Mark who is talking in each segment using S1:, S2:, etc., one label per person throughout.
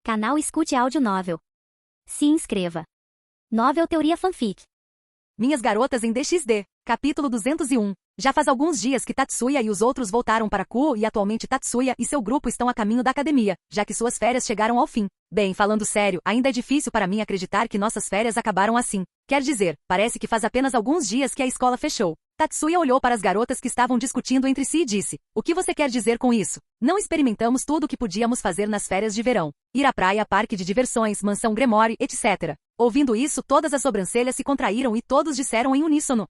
S1: Canal Escute Áudio Novel. Se inscreva. Novel Teoria Fanfic.
S2: Minhas garotas em DXD, capítulo 201. Já faz alguns dias que Tatsuya e os outros voltaram para Kuo e atualmente Tatsuya e seu grupo estão a caminho da academia, já que suas férias chegaram ao fim. Bem, falando sério, ainda é difícil para mim acreditar que nossas férias acabaram assim. Quer dizer, parece que faz apenas alguns dias que a escola fechou. Tatsuya olhou para as garotas que estavam discutindo entre si e disse: "O que você quer dizer com isso? Não experimentamos tudo o que podíamos fazer nas férias de verão. Ir à praia, parque de diversões, mansão Gremory, etc." Ouvindo isso, todas as sobrancelhas se contraíram e todos disseram em uníssono: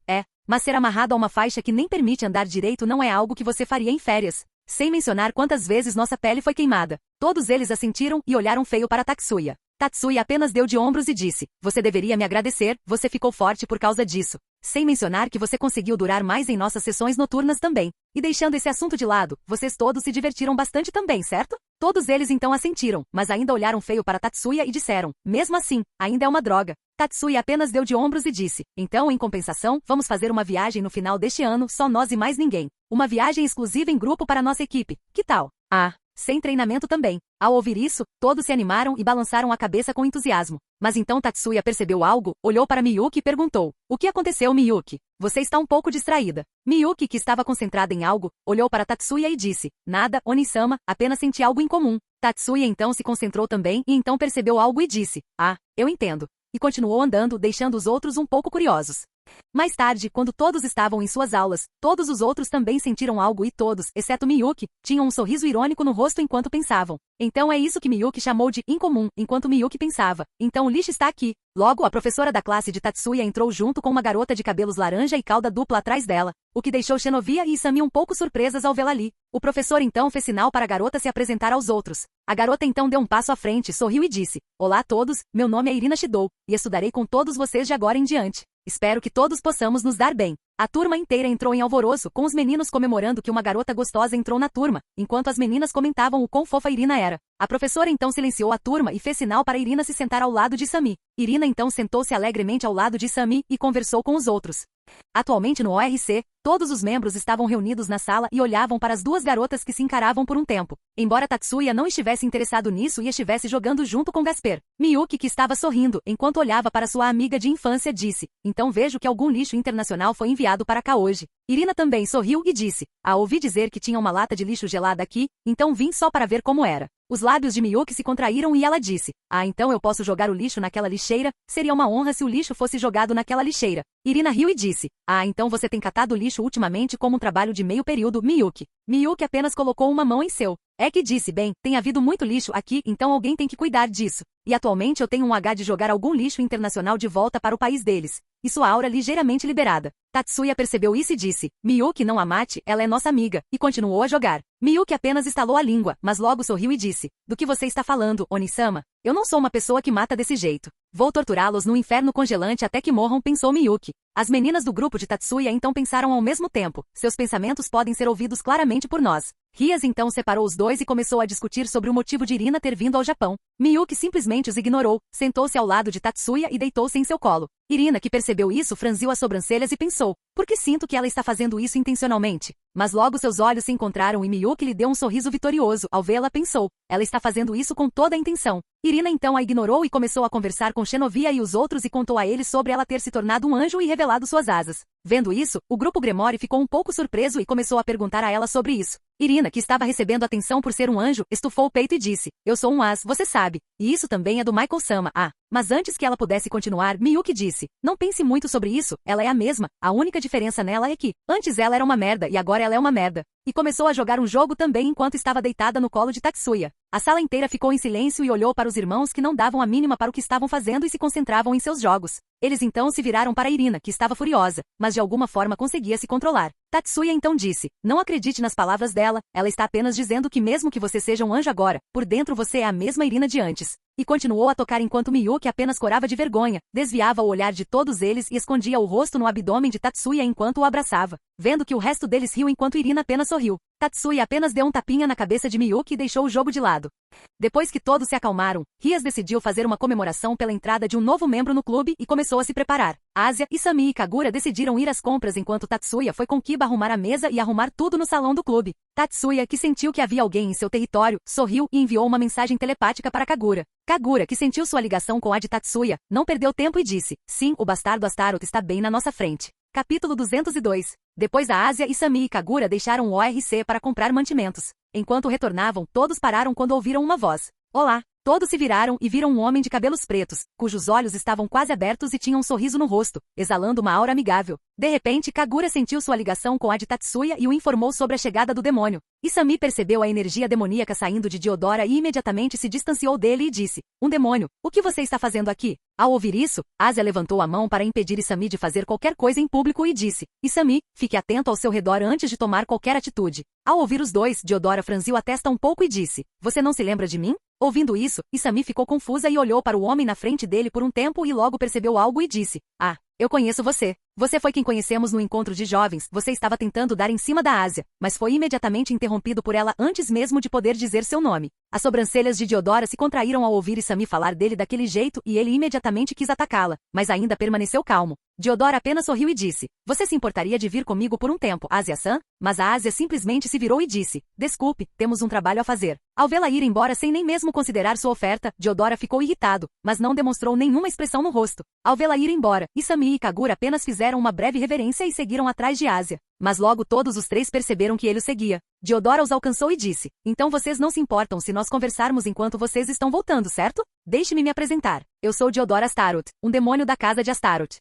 S2: mas ser amarrado a uma faixa que nem permite andar direito não é algo que você faria em férias. Sem mencionar quantas vezes nossa pele foi queimada." Todos eles assentiram e olharam feio para Tatsuya. Tatsuya apenas deu de ombros e disse: "Você deveria me agradecer, você ficou forte por causa disso. Sem mencionar que você conseguiu durar mais em nossas sessões noturnas também. E deixando esse assunto de lado, vocês todos se divertiram bastante também, certo?" Todos eles então assentiram, mas ainda olharam feio para Tatsuya e disseram: "Mesmo assim, ainda é uma droga." Tatsuya apenas deu de ombros e disse: "Então, em compensação, vamos fazer uma viagem no final deste ano, só nós e mais ninguém. Uma viagem exclusiva em grupo para nossa equipe. Que tal?" Sem treinamento também. Ao ouvir isso, todos se animaram e balançaram a cabeça com entusiasmo. Mas então Tatsuya percebeu algo, olhou para Miyuki e perguntou: "O que aconteceu, Miyuki? Você está um pouco distraída." Miyuki, que estava concentrada em algo, olhou para Tatsuya e disse: "Nada, Oni-sama, apenas senti algo incomum." Tatsuya então se concentrou também e então percebeu algo e disse: "Eu entendo." E continuou andando, deixando os outros um pouco curiosos. Mais tarde, quando todos estavam em suas aulas, todos os outros também sentiram algo e todos, exceto Miyuki, tinham um sorriso irônico no rosto enquanto pensavam. Então é isso que Miyuki chamou de incomum, enquanto Miyuki pensava: "Então o lixo está aqui." Logo, a professora da classe de Tatsuya entrou junto com uma garota de cabelos laranja e cauda dupla atrás dela, o que deixou Xenovia e Isami um pouco surpresas ao vê-la ali. O professor então fez sinal para a garota se apresentar aos outros. A garota então deu um passo à frente, sorriu e disse: "Olá a todos, meu nome é Irina Shidou, e estudarei com todos vocês de agora em diante. Espero que todos possamos nos dar bem." A turma inteira entrou em alvoroço, com os meninos comemorando que uma garota gostosa entrou na turma, enquanto as meninas comentavam o quão fofa Irina era. A professora então silenciou a turma e fez sinal para Irina se sentar ao lado de Isami. Irina então sentou-se alegremente ao lado de Isami e conversou com os outros. Atualmente no ORC, todos os membros estavam reunidos na sala e olhavam para as duas garotas que se encaravam por um tempo. Embora Tatsuya não estivesse interessado nisso e estivesse jogando junto com Gasper, Miyuki, que estava sorrindo enquanto olhava para sua amiga de infância, disse: "Então vejo que algum lixo internacional foi enviado para cá hoje." Irina também sorriu e disse: "Ouvi dizer que tinha uma lata de lixo gelada aqui, então vim só para ver como era." Os lábios de Miyuki se contraíram e ela disse: "Então eu posso jogar o lixo naquela lixeira? Seria uma honra se o lixo fosse jogado naquela lixeira." Irina riu e disse: "Então você tem catado lixo ultimamente como um trabalho de meio período, Miyuki." Miyuki apenas colocou uma mão em seu. Que disse: "Bem, tem havido muito lixo aqui, então alguém tem que cuidar disso. E atualmente eu tenho um H de jogar algum lixo internacional de volta para o país deles." E sua aura ligeiramente liberada. Tatsuya percebeu isso e disse: "Miyuki não a mate, ela é nossa amiga." E continuou a jogar. Miyuki apenas estalou a língua, mas logo sorriu e disse: "Do que você está falando, Oni-sama? Eu não sou uma pessoa que mata desse jeito. Vou torturá-los no inferno congelante até que morram", pensou Miyuki. As meninas do grupo de Tatsuya então pensaram ao mesmo tempo: "Seus pensamentos podem ser ouvidos claramente por nós." Rias então separou os dois e começou a discutir sobre o motivo de Irina ter vindo ao Japão. Miyuki simplesmente os ignorou, sentou-se ao lado de Tatsuya e deitou-se em seu colo. Irina, que percebeu isso, franziu as sobrancelhas e pensou: "Por que sinto que ela está fazendo isso intencionalmente?" Mas logo seus olhos se encontraram e Miyuki lhe deu um sorriso vitorioso. Ao vê-la, pensou: "Ela está fazendo isso com toda a intenção." Irina então a ignorou e começou a conversar com Xenovia e os outros e contou a eles sobre ela ter se tornado um anjo e revelado suas asas. Vendo isso, o grupo Gremory ficou um pouco surpreso e começou a perguntar a ela sobre isso. Irina, que estava recebendo atenção por ser um anjo, estufou o peito e disse: "Eu sou um as, você sabe. E isso também é do Michael-sama." Mas antes que ela pudesse continuar, Miyuki disse: "Não pense muito sobre isso, ela é a mesma. A única diferença nela é que, antes ela era uma merda e agora ela é uma merda." E começou a jogar um jogo também enquanto estava deitada no colo de Tatsuya. A sala inteira ficou em silêncio e olhou para os irmãos que não davam a mínima para o que estavam fazendo e se concentravam em seus jogos. Eles então se viraram para Irina, que estava furiosa, mas de alguma forma conseguia se controlar. Tatsuya então disse: "Não acredite nas palavras dela, ela está apenas dizendo que mesmo que você seja um anjo agora, por dentro você é a mesma Irina de antes." E continuou a tocar enquanto Miyuki apenas corava de vergonha, desviava o olhar de todos eles e escondia o rosto no abdômen de Tatsuya enquanto o abraçava. Vendo que o resto deles riu enquanto Irina apenas sorriu. Tatsuya apenas deu um tapinha na cabeça de Miyuki e deixou o jogo de lado. Depois que todos se acalmaram, Rias decidiu fazer uma comemoração pela entrada de um novo membro no clube e começou a se preparar. Asia, Isami e Kagura decidiram ir às compras enquanto Tatsuya foi com Kiba arrumar a mesa e arrumar tudo no salão do clube. Tatsuya, que sentiu que havia alguém em seu território, sorriu e enviou uma mensagem telepática para Kagura. Kagura, que sentiu sua ligação com a de Tatsuya, não perdeu tempo e disse: sim, o bastardo Astaroth está bem na nossa frente. Capítulo 202. Depois da Asia, Isami e Kagura deixaram o ORC para comprar mantimentos. Enquanto retornavam, todos pararam quando ouviram uma voz. Olá! Todos se viraram e viram um homem de cabelos pretos, cujos olhos estavam quase abertos e tinha um sorriso no rosto, exalando uma aura amigável. De repente, Kagura sentiu sua ligação com a de Tatsuya e o informou sobre a chegada do demônio. Isami percebeu a energia demoníaca saindo de Diodora e imediatamente se distanciou dele e disse: um demônio, o que você está fazendo aqui? Ao ouvir isso, Asia levantou a mão para impedir Isami de fazer qualquer coisa em público e disse: Isami, fique atento ao seu redor antes de tomar qualquer atitude. Ao ouvir os dois, Diodora franziu a testa um pouco e disse: você não se lembra de mim? Ouvindo isso, Isami ficou confusa e olhou para o homem na frente dele por um tempo e logo percebeu algo e disse: ah, eu conheço você. Você foi quem conhecemos no encontro de jovens. Você estava tentando dar em cima da Asia, mas foi imediatamente interrompido por ela antes mesmo de poder dizer seu nome. As sobrancelhas de Diodora se contraíram ao ouvir Isami falar dele daquele jeito e ele imediatamente quis atacá-la, mas ainda permaneceu calmo. Diodora apenas sorriu e disse: você se importaria de vir comigo por um tempo, Asia-san? Mas a Asia simplesmente se virou e disse: desculpe, temos um trabalho a fazer. Ao vê-la ir embora sem nem mesmo considerar sua oferta, Diodora ficou irritado, mas não demonstrou nenhuma expressão no rosto. Ao vê-la ir embora, Isami e Kagura apenas fizeram uma breve reverência e seguiram atrás de Asia. Mas logo todos os três perceberam que ele o seguia. Diodora os alcançou e disse: então vocês não se importam se nós conversarmos enquanto vocês estão voltando, certo? Deixe-me me apresentar. Eu sou Diodora Astaroth, um demônio da casa de Astaroth.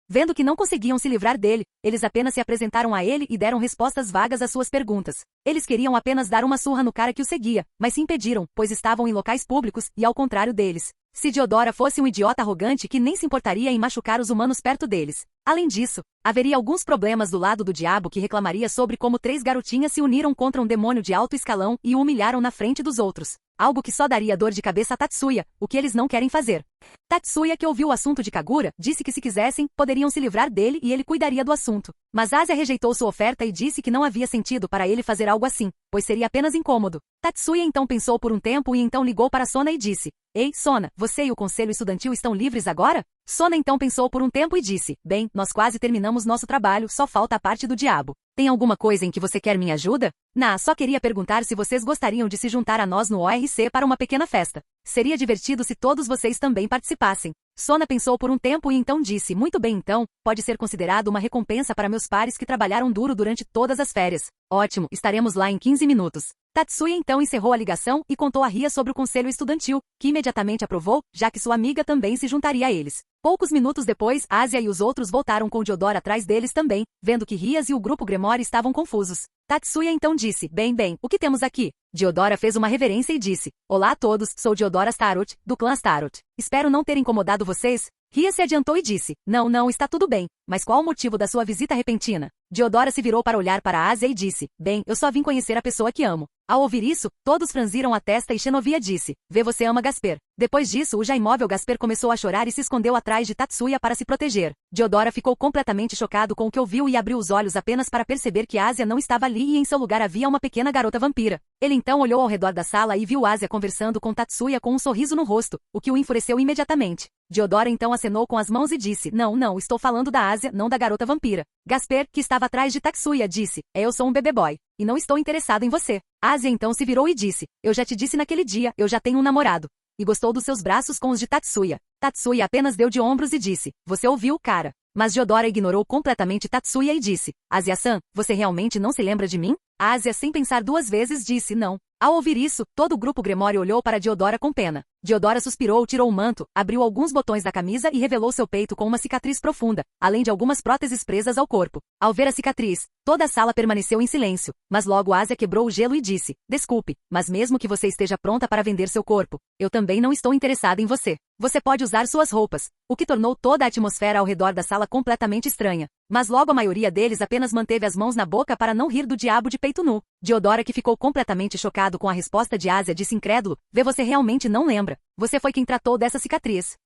S2: Vendo que não conseguiam se livrar dele, eles apenas se apresentaram a ele e deram respostas vagas às suas perguntas. Eles queriam apenas dar uma surra no cara que o seguia, mas se impediram, pois estavam em locais públicos e ao contrário deles. Se Diodora fosse um idiota arrogante que nem se importaria em machucar os humanos perto deles. Além disso, haveria alguns problemas do lado do diabo que reclamaria sobre como 3 garotinhas se uniram contra um demônio de alto escalão e o humilharam na frente dos outros. Algo que só daria dor de cabeça a Tatsuya, o que eles não querem fazer. Tatsuya, que ouviu o assunto de Kagura, disse que se quisessem, poderiam se livrar dele e ele cuidaria do assunto. Mas Asia rejeitou sua oferta e disse que não havia sentido para ele fazer algo assim, pois seria apenas incômodo. Tatsuya então pensou por um tempo e então ligou para Sona e disse: ei, Sona, você e o conselho estudantil estão livres agora? Sona então pensou por um tempo e disse: bem, nós quase terminamos nosso trabalho, só falta a parte do diabo. Tem alguma coisa em que você quer minha ajuda? Só queria perguntar se vocês gostariam de se juntar a nós no ORC para uma pequena festa. Seria divertido se todos vocês também participassem. Sona pensou por um tempo e então disse: muito bem então, pode ser considerado uma recompensa para meus pares que trabalharam duro durante todas as férias. Ótimo, estaremos lá em 15 minutos. Tatsuya então encerrou a ligação e contou a Ria sobre o conselho estudantil, que imediatamente aprovou, já que sua amiga também se juntaria a eles. Poucos minutos depois, Asia e os outros voltaram com Diodora atrás deles também, vendo que Rias e o grupo Gremore estavam confusos. Tatsuya então disse: bem, o que temos aqui? Diodora fez uma reverência e disse: olá a todos, sou Diodora Astaroth, do clã Astaroth. Espero não ter incomodado vocês. Ria se adiantou e disse: não, está tudo bem, mas qual o motivo da sua visita repentina? Diodora se virou para olhar para Asia e disse: bem, eu só vim conhecer a pessoa que amo. Ao ouvir isso, todos franziram a testa e Xenovia disse: vê, você ama Gasper. Depois disso, o já imóvel Gasper começou a chorar e se escondeu atrás de Tatsuya para se proteger. Diodora ficou completamente chocado com o que ouviu e abriu os olhos apenas para perceber que Asia não estava ali e em seu lugar havia uma pequena garota vampira. Ele então olhou ao redor da sala e viu Asia conversando com Tatsuya com um sorriso no rosto, o que o enfureceu imediatamente. Diodora então acenou com as mãos e disse: não, estou falando da Asia, não da garota vampira. Gasper, que estava atrás de Tatsuya, disse: eu sou um bebê boy, e não estou interessado em você. Asia então se virou e disse: eu já te disse naquele dia, eu já tenho um namorado. E gostou dos seus braços com os de Tatsuya. Tatsuya apenas deu de ombros e disse: você ouviu, cara. Mas Diodora ignorou completamente Tatsuya e disse: Asia-san, você realmente não se lembra de mim? Asia, sem pensar 2 vezes, disse não. Ao ouvir isso, todo o grupo Gremore olhou para Diodora com pena. Diodora suspirou, tirou o manto, abriu alguns botões da camisa e revelou seu peito com uma cicatriz profunda, além de algumas próteses presas ao corpo. Ao ver a cicatriz, toda a sala permaneceu em silêncio, mas logo Asia quebrou o gelo e disse: desculpe, mas mesmo que você esteja pronta para vender seu corpo, eu também não estou interessada em você. Você pode usar suas roupas, o que tornou toda a atmosfera ao redor da sala completamente estranha. Mas logo a maioria deles apenas manteve as mãos na boca para não rir do diabo de peito nu. Diodora, que ficou completamente chocado com a resposta de Asia, disse incrédulo: vê, você realmente não lembra. Você foi quem tratou dessa cicatriz.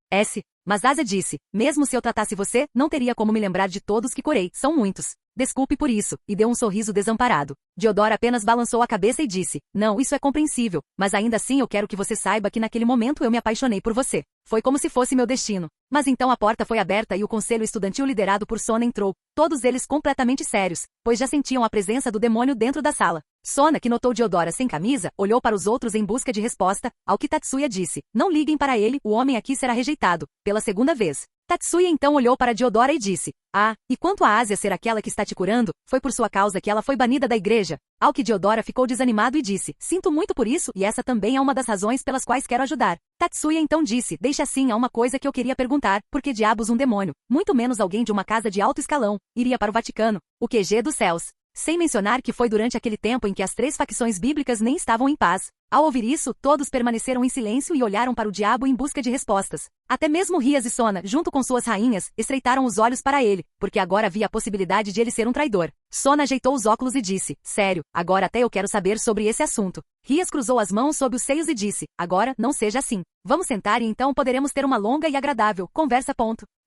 S2: Mas Asia disse: mesmo se eu tratasse você, não teria como me lembrar de todos que curei, são muitos. Desculpe por isso, e deu um sorriso desamparado. Diodora apenas balançou a cabeça e disse, não, isso é compreensível, mas ainda assim eu quero que você saiba que naquele momento eu me apaixonei por você. Foi como se fosse meu destino. Mas então a porta foi aberta e o conselho estudantil liderado por Sona entrou, todos eles completamente sérios, pois já sentiam a presença do demônio dentro da sala. Sona, que notou Diodora sem camisa, olhou para os outros em busca de resposta, ao que Tatsuya disse, não liguem para ele, o homem aqui será rejeitado, pela segunda vez. Tatsuya então olhou para Diodora e disse, e quanto a Ásia ser aquela que está te curando, foi por sua causa que ela foi banida da igreja. Ao que Diodora ficou desanimado e disse, sinto muito por isso e essa também é uma das razões pelas quais quero ajudar. Tatsuya então disse, deixa assim, há uma coisa que eu queria perguntar, por que diabos um demônio, muito menos alguém de uma casa de alto escalão, iria para o Vaticano, o QG dos céus? Sem mencionar que foi durante aquele tempo em que as três facções bíblicas nem estavam em paz. Ao ouvir isso, todos permaneceram em silêncio e olharam para o diabo em busca de respostas. Até mesmo Rias e Sona, junto com suas rainhas, estreitaram os olhos para ele, porque agora havia a possibilidade de ele ser um traidor. Sona ajeitou os óculos e disse, sério, agora até eu quero saber sobre esse assunto. Rias cruzou as mãos sob os seios e disse, agora, não seja assim. Vamos sentar e então poderemos ter uma longa e agradável conversa.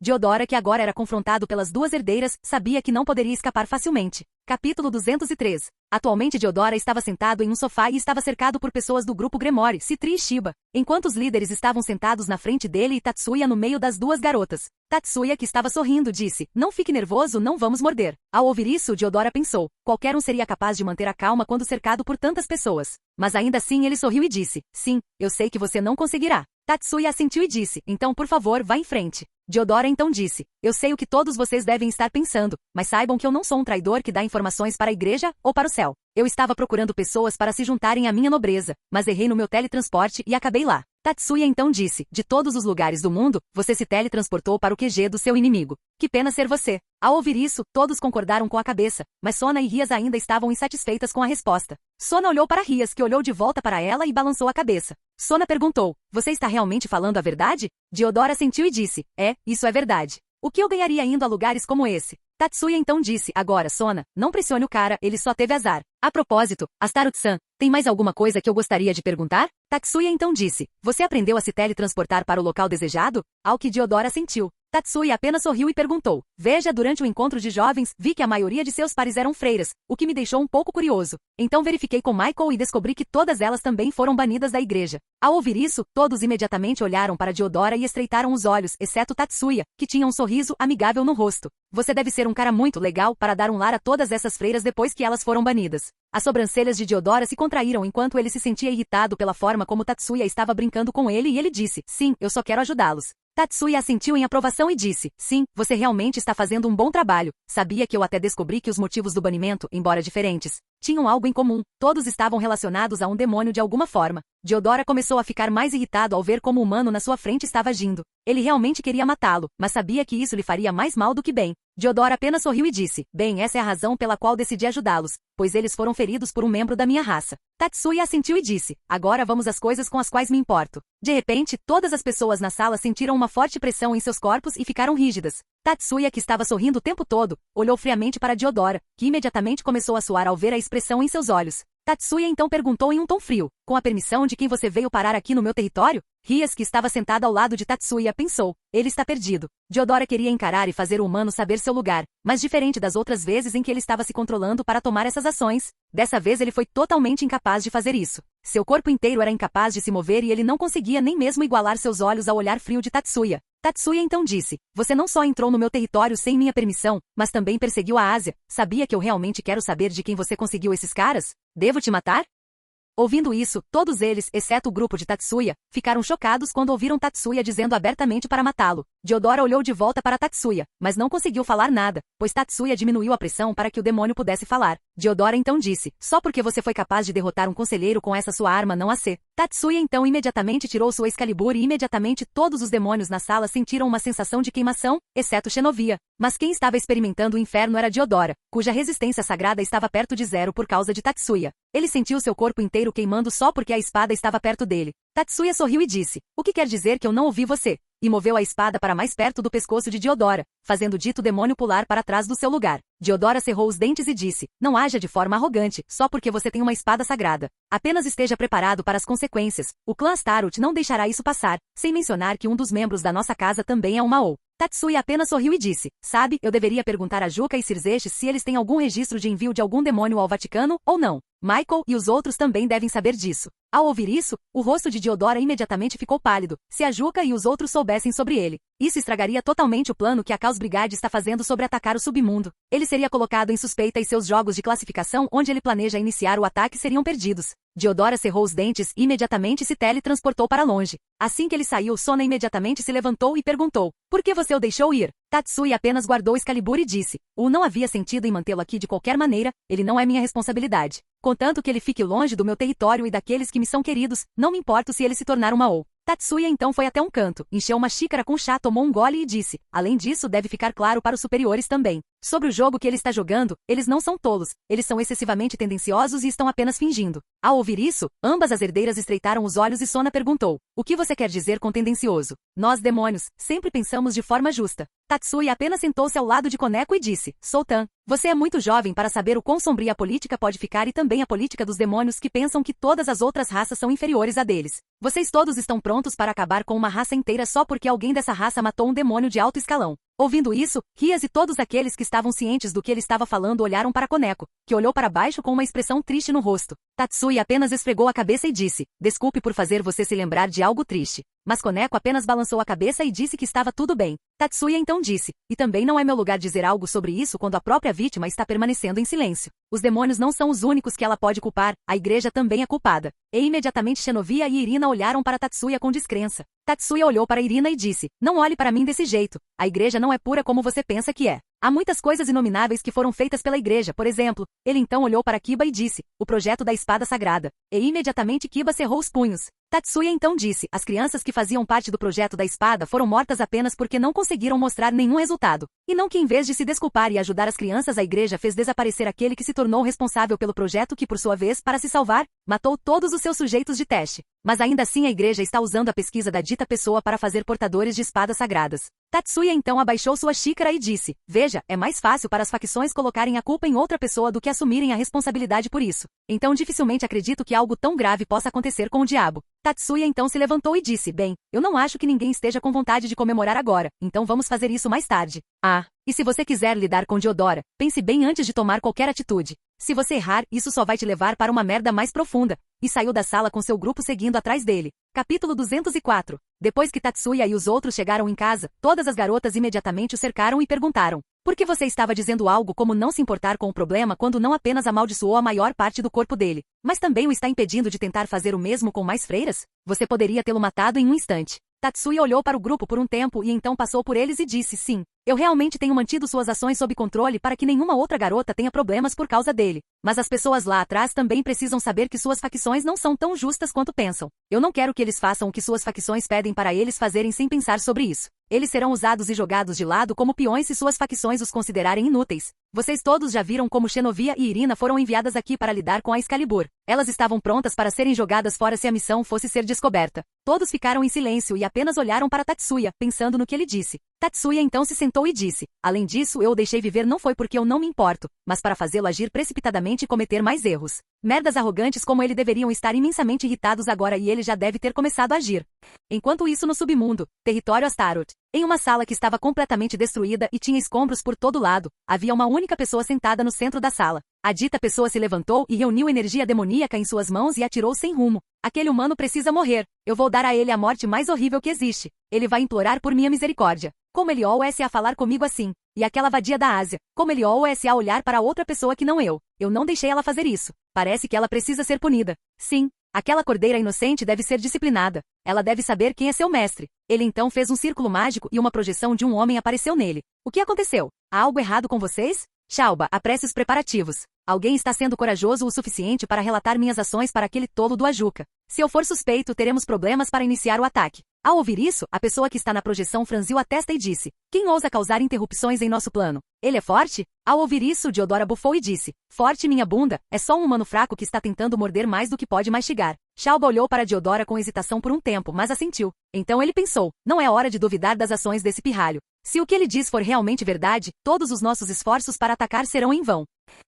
S2: Diodora, que agora era confrontado pelas duas herdeiras, sabia que não poderia escapar facilmente. Capítulo 203. Atualmente Diodora estava sentado em um sofá e estava cercado por pessoas do grupo Gremori, Citri e Shiba, enquanto os líderes estavam sentados na frente dele e Tatsuya no meio das duas garotas. Tatsuya, que estava sorrindo, disse, não fique nervoso, não vamos morder. Ao ouvir isso, Diodora pensou, qualquer um seria capaz de manter a calma quando cercado por tantas pessoas. Mas ainda assim ele sorriu e disse, sim, eu sei que você não conseguirá. Tatsuya assentiu e disse, então por favor, vá em frente. Diodora então disse, eu sei o que todos vocês devem estar pensando, mas saibam que eu não sou um traidor que dá informações para a igreja ou para o céu. Eu estava procurando pessoas para se juntarem à minha nobreza, mas errei no meu teletransporte e acabei lá. Tatsuya então disse, de todos os lugares do mundo, você se teletransportou para o QG do seu inimigo. Que pena ser você. Ao ouvir isso, todos concordaram com a cabeça, mas Sona e Rias ainda estavam insatisfeitas com a resposta. Sona olhou para Rias, que olhou de volta para ela e balançou a cabeça. Sona perguntou, você está realmente falando a verdade? Diodora sentiu e disse, isso é verdade. O que eu ganharia indo a lugares como esse? Tatsuya então disse, agora Sona, não pressione o cara, ele só teve azar. A propósito, Astaroth-san, tem mais alguma coisa que eu gostaria de perguntar? Tatsuya então disse, você aprendeu a se teletransportar para o local desejado? Ao que Diodora sentiu. Tatsuya apenas sorriu e perguntou, veja, durante o encontro de jovens, vi que a maioria de seus pares eram freiras, o que me deixou um pouco curioso. Então verifiquei com Michael e descobri que todas elas também foram banidas da igreja. Ao ouvir isso, todos imediatamente olharam para Diodora e estreitaram os olhos, exceto Tatsuya, que tinha um sorriso amigável no rosto. Você deve ser um cara muito legal para dar um lar a todas essas freiras depois que elas foram banidas. As sobrancelhas de Diodora se contraíram enquanto ele se sentia irritado pela forma como Tatsuya estava brincando com ele e ele disse, sim, eu só quero ajudá-los. Tatsuya assentiu em aprovação e disse, sim, você realmente está fazendo um bom trabalho. Sabia que eu até descobri que os motivos do banimento, embora diferentes, tinham algo em comum. Todos estavam relacionados a um demônio de alguma forma. Diodora começou a ficar mais irritado ao ver como o humano na sua frente estava agindo. Ele realmente queria matá-lo, mas sabia que isso lhe faria mais mal do que bem. Diodora apenas sorriu e disse, bem, essa é a razão pela qual decidi ajudá-los, pois eles foram feridos por um membro da minha raça. Tatsuya assentiu e disse, agora vamos às coisas com as quais me importo. De repente, todas as pessoas na sala sentiram uma forte pressão em seus corpos e ficaram rígidas. Tatsuya, que estava sorrindo o tempo todo, olhou friamente para Diodora, que imediatamente começou a suar ao ver a expressão em seus olhos. Tatsuya então perguntou em um tom frio, com a permissão de quem você veio parar aqui no meu território? Rias, que estava sentada ao lado de Tatsuya, pensou, ele está perdido. Diodora queria encarar e fazer o humano saber seu lugar, mas diferente das outras vezes em que ele estava se controlando para tomar essas ações, dessa vez ele foi totalmente incapaz de fazer isso. Seu corpo inteiro era incapaz de se mover e ele não conseguia nem mesmo igualar seus olhos ao olhar frio de Tatsuya. Tatsuya então disse, você não só entrou no meu território sem minha permissão, mas também perseguiu a Ásia. Sabia que eu realmente quero saber de quem você conseguiu esses caras? Devo te matar? Ouvindo isso, todos eles, exceto o grupo de Tatsuya, ficaram chocados quando ouviram Tatsuya dizendo abertamente para matá-lo. Diodora olhou de volta para Tatsuya, mas não conseguiu falar nada, pois Tatsuya diminuiu a pressão para que o demônio pudesse falar. Diodora então disse, só porque você foi capaz de derrotar um conselheiro com essa sua arma não AC. Tatsuya então imediatamente tirou sua Excalibur e imediatamente todos os demônios na sala sentiram uma sensação de queimação, exceto Xenovia. Mas quem estava experimentando o inferno era Diodora, cuja resistência sagrada estava perto de zero por causa de Tatsuya. Ele sentiu seu corpo inteiro queimando só porque a espada estava perto dele. Tatsuya sorriu e disse, o que quer dizer que eu não ouvi você? e moveu a espada para mais perto do pescoço de Diodora, fazendo o dito demônio pular para trás do seu lugar. Diodora cerrou os dentes e disse, não haja de forma arrogante, só porque você tem uma espada sagrada. Apenas esteja preparado para as consequências. O clã Astaroth não deixará isso passar, sem mencionar que um dos membros da nossa casa também é uma Ou. Tatsuya apenas sorriu e disse, sabe, eu deveria perguntar a Juca e Cirzeches se eles têm algum registro de envio de algum demônio ao Vaticano, ou não. Michael e os outros também devem saber disso. Ao ouvir isso, o rosto de Diodora imediatamente ficou pálido, se a Juca e os outros soubessem sobre ele. Isso estragaria totalmente o plano que a Chaos Brigade está fazendo sobre atacar o submundo. Ele seria colocado em suspeita e seus jogos de classificação onde ele planeja iniciar o ataque seriam perdidos. Diodora cerrou os dentes e imediatamente se teletransportou para longe. Assim que ele saiu, Sona imediatamente se levantou e perguntou, por que você o deixou ir? Tatsuya apenas guardou Excalibur e disse, não havia sentido em mantê-lo aqui de qualquer maneira, ele não é minha responsabilidade. Contanto que ele fique longe do meu território e daqueles que me são queridos, não me importo se ele se tornar uma Ou. Tatsuya então foi até um canto, encheu uma xícara com chá, tomou um gole e disse, além disso deve ficar claro para os superiores também. Sobre o jogo que ele está jogando, eles não são tolos, eles são excessivamente tendenciosos e estão apenas fingindo. Ao ouvir isso, ambas as herdeiras estreitaram os olhos e Sona perguntou, o que você quer dizer com tendencioso? Nós, demônios, sempre pensamos de forma justa. Tatsuya apenas sentou-se ao lado de Koneko e disse, Sultan, você é muito jovem para saber o quão sombria a política pode ficar e também a política dos demônios que pensam que todas as outras raças são inferiores a deles. Vocês todos estão prontos para acabar com uma raça inteira só porque alguém dessa raça matou um demônio de alto escalão. Ouvindo isso, Rias e todos aqueles que estavam cientes do que ele estava falando olharam para Koneko, que olhou para baixo com uma expressão triste no rosto. Tatsuya apenas esfregou a cabeça e disse, desculpe por fazer você se lembrar de algo triste. Mas Koneko apenas balançou a cabeça e disse que estava tudo bem. Tatsuya então disse, e também não é meu lugar dizer algo sobre isso quando a própria vítima está permanecendo em silêncio. Os demônios não são os únicos que ela pode culpar, a igreja também é culpada. E imediatamente Xenovia e Irina olharam para Tatsuya com descrença. Tatsuya olhou para Irina e disse, não olhe para mim desse jeito, a igreja não é pura como você pensa que é. Há muitas coisas inomináveis que foram feitas pela igreja, por exemplo. Ele então olhou para Kiba e disse, o projeto da espada sagrada. E imediatamente Kiba cerrou os punhos. Tatsuya então disse, as crianças que faziam parte do projeto da espada foram mortas apenas porque não conseguiram mostrar nenhum resultado. E não que em vez de se desculpar e ajudar as crianças a igreja fez desaparecer aquele que se tornou responsável pelo projeto que por sua vez, para se salvar, matou todos os seus sujeitos de teste. Mas ainda assim a igreja está usando a pesquisa da dita pessoa para fazer portadores de espadas sagradas. Tatsuya então abaixou sua xícara e disse, veja, é mais fácil para as facções colocarem a culpa em outra pessoa do que assumirem a responsabilidade por isso. Então dificilmente acredito que algo tão grave possa acontecer com o diabo. Tatsuya então se levantou e disse, bem, eu não acho que ninguém esteja com vontade de comemorar agora, então vamos fazer isso mais tarde. E se você quiser lidar com Diodora, pense bem antes de tomar qualquer atitude. Se você errar, isso só vai te levar para uma merda mais profunda. E saiu da sala com seu grupo seguindo atrás dele. Capítulo 204. Depois que Tatsuya e os outros chegaram em casa, todas as garotas imediatamente o cercaram e perguntaram, por que você estava dizendo algo como não se importar com o problema quando não apenas amaldiçoou a maior parte do corpo dele, mas também o está impedindo de tentar fazer o mesmo com mais freiras? Você poderia tê-lo matado em um instante. Tatsuya olhou para o grupo por um tempo e então passou por eles e disse, sim, eu realmente tenho mantido suas ações sob controle para que nenhuma outra garota tenha problemas por causa dele. Mas as pessoas lá atrás também precisam saber que suas facções não são tão justas quanto pensam. Eu não quero que eles façam o que suas facções pedem para eles fazerem sem pensar sobre isso. Eles serão usados e jogados de lado como peões se suas facções os considerarem inúteis. Vocês todos já viram como Xenovia e Irina foram enviadas aqui para lidar com a Excalibur. Elas estavam prontas para serem jogadas fora se a missão fosse ser descoberta. Todos ficaram em silêncio e apenas olharam para Tatsuya, pensando no que ele disse. Tatsuya então se sentou e disse, além disso eu o deixei viver não foi porque eu não me importo, mas para fazê-lo agir precipitadamente e cometer mais erros. Merdas arrogantes como ele deveriam estar imensamente irritados agora e ele já deve ter começado a agir. Enquanto isso no submundo, território Astaroth, em uma sala que estava completamente destruída e tinha escombros por todo lado, havia uma única pessoa sentada no centro da sala. A dita pessoa se levantou e reuniu energia demoníaca em suas mãos e atirou sem rumo. Aquele humano precisa morrer. Eu vou dar a ele a morte mais horrível que existe. Ele vai implorar por minha misericórdia. Como ele ousa a falar comigo assim? E aquela vadia da Ásia, como ele ousa a olhar para outra pessoa que não eu. Eu não deixei ela fazer isso. Parece que ela precisa ser punida. Sim, aquela cordeira inocente deve ser disciplinada. Ela deve saber quem é seu mestre. Ele então fez um círculo mágico e uma projeção de um homem apareceu nele. O que aconteceu? Há algo errado com vocês? Shalba, apresse os preparativos. Alguém está sendo corajoso o suficiente para relatar minhas ações para aquele tolo do Ajuka. Se eu for suspeito, teremos problemas para iniciar o ataque. Ao ouvir isso, a pessoa que está na projeção franziu a testa e disse: quem ousa causar interrupções em nosso plano? Ele é forte? Ao ouvir isso, Diodora bufou e disse: forte minha bunda, é só um humano fraco que está tentando morder mais do que pode mastigar. Shalba olhou para Diodora com hesitação por um tempo, mas assentiu. Então ele pensou: não é hora de duvidar das ações desse pirralho. Se o que ele diz for realmente verdade, todos os nossos esforços para atacar serão em vão.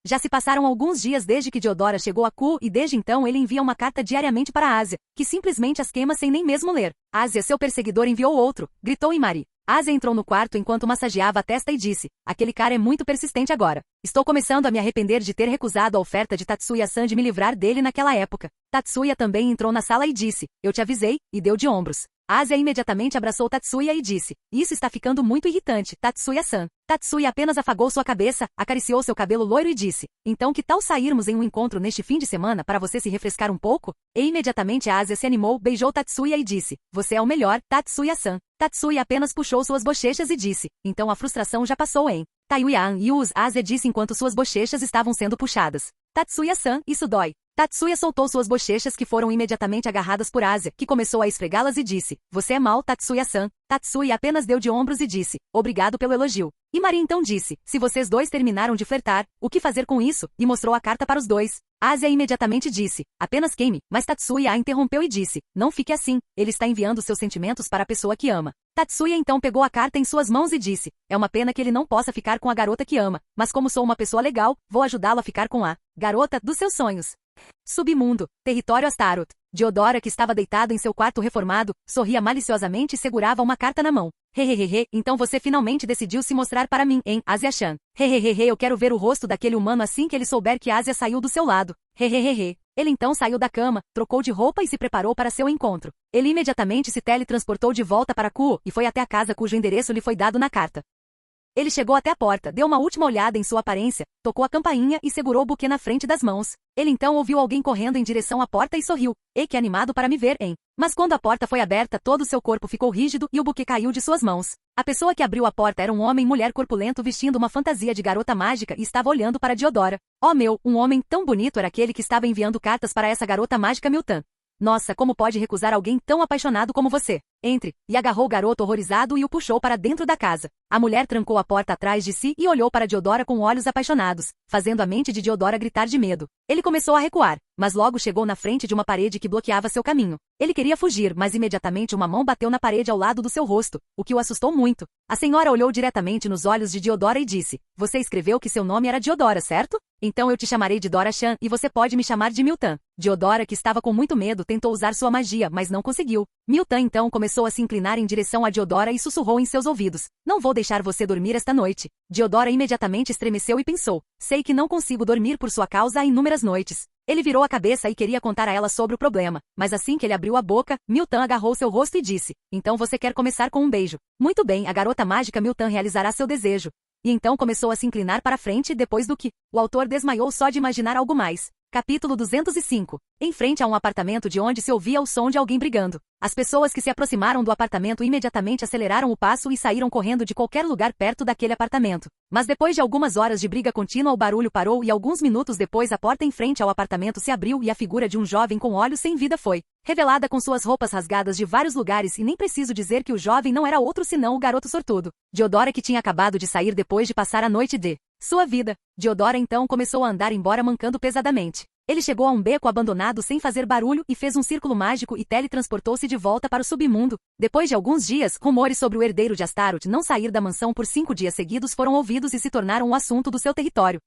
S2: Já se passaram alguns dias desde que Diodora chegou a Ku e desde então ele envia uma carta diariamente para Ásia, que simplesmente as queima sem nem mesmo ler. Ásia, seu perseguidor, enviou outro, gritou Imari. Ásia entrou no quarto enquanto massageava a testa e disse: aquele cara é muito persistente agora. Estou começando a me arrepender de ter recusado a oferta de Tatsuya-san de me livrar dele naquela época. Tatsuya também entrou na sala e disse: eu te avisei, e deu de ombros. Ásia imediatamente abraçou Tatsuya e disse: isso está ficando muito irritante, Tatsuya-san. Tatsuya apenas afagou sua cabeça, acariciou seu cabelo loiro e disse: então que tal sairmos em um encontro neste fim de semana para você se refrescar um pouco? E imediatamente Ásia se animou, beijou Tatsuya e disse: você é o melhor, Tatsuya-san. Tatsuya apenas puxou suas bochechas e disse: então a frustração já passou, hein? Taiyuan Yus, Ásia disse enquanto suas bochechas estavam sendo puxadas. Tatsuya-san, isso dói. Tatsuya soltou suas bochechas que foram imediatamente agarradas por Ásia, que começou a esfregá-las e disse: você é mau, Tatsuya-san. Tatsuya apenas deu de ombros e disse: obrigado pelo elogio. Imari então disse: se vocês dois terminaram de flertar, o que fazer com isso? E mostrou a carta para os dois. Ásia imediatamente disse: apenas queime, mas Tatsuya a interrompeu e disse: não fique assim, ele está enviando seus sentimentos para a pessoa que ama. Tatsuya então pegou a carta em suas mãos e disse: é uma pena que ele não possa ficar com a garota que ama, mas como sou uma pessoa legal, vou ajudá-lo a ficar com a garota dos seus sonhos. Submundo, território Astaroth. Diodora, que estava deitado em seu quarto reformado, sorria maliciosamente e segurava uma carta na mão. Hehehehe, então você finalmente decidiu se mostrar para mim, hein, Asia-chan? Hehehehe, eu quero ver o rosto daquele humano assim que ele souber que Ásia saiu do seu lado. Hehehehe. Ele então saiu da cama, trocou de roupa e se preparou para seu encontro. Ele imediatamente se teletransportou de volta para Kuo e foi até a casa cujo endereço lhe foi dado na carta. Ele chegou até a porta, deu uma última olhada em sua aparência, tocou a campainha e segurou o buquê na frente das mãos. Ele então ouviu alguém correndo em direção à porta e sorriu. Ei, que animado para me ver, hein? Mas quando a porta foi aberta, todo o seu corpo ficou rígido e o buquê caiu de suas mãos. A pessoa que abriu a porta era um homem-mulher corpulento vestindo uma fantasia de garota mágica e estava olhando para Diodora. Oh meu, um homem tão bonito era aquele que estava enviando cartas para essa garota mágica Miltan. Nossa, como pode recusar alguém tão apaixonado como você? Entre, e agarrou o garoto horrorizado e o puxou para dentro da casa. A mulher trancou a porta atrás de si e olhou para Diodora com olhos apaixonados, fazendo a mente de Diodora gritar de medo. Ele começou a recuar, mas logo chegou na frente de uma parede que bloqueava seu caminho. Ele queria fugir, mas imediatamente uma mão bateu na parede ao lado do seu rosto, o que o assustou muito. A senhora olhou diretamente nos olhos de Diodora e disse: você escreveu que seu nome era Diodora, certo? Então eu te chamarei de Dora-chan e você pode me chamar de Miltan. Diodora, que estava com muito medo, tentou usar sua magia, mas não conseguiu. Miltan então começou a se inclinar em direção a Diodora e sussurrou em seus ouvidos: não vou deixar você dormir esta noite. Diodora imediatamente estremeceu e pensou: sei que não consigo dormir por sua causa há inúmeras noites. Ele virou a cabeça e queria contar a ela sobre o problema, mas assim que ele abriu a boca, Miltan agarrou seu rosto e disse: então você quer começar com um beijo. Muito bem, a garota mágica Miltan realizará seu desejo. E então começou a se inclinar para frente depois do que o autor desmaiou só de imaginar algo mais. Capítulo 205. Em frente a um apartamento de onde se ouvia o som de alguém brigando. As pessoas que se aproximaram do apartamento imediatamente aceleraram o passo e saíram correndo de qualquer lugar perto daquele apartamento. Mas depois de algumas horas de briga contínua o barulho parou e alguns minutos depois a porta em frente ao apartamento se abriu e a figura de um jovem com olhos sem vida foi revelada com suas roupas rasgadas de vários lugares e nem preciso dizer que o jovem não era outro senão o garoto sortudo. Diodora, que tinha acabado de sair depois de passar a noite de sua vida. Diodora então começou a andar embora mancando pesadamente. Ele chegou a um beco abandonado sem fazer barulho e fez um círculo mágico e teletransportou-se de volta para o submundo. Depois de alguns dias, rumores sobre o herdeiro de Astaroth não sair da mansão por 5 dias seguidos foram ouvidos e se tornaram um assunto do seu território.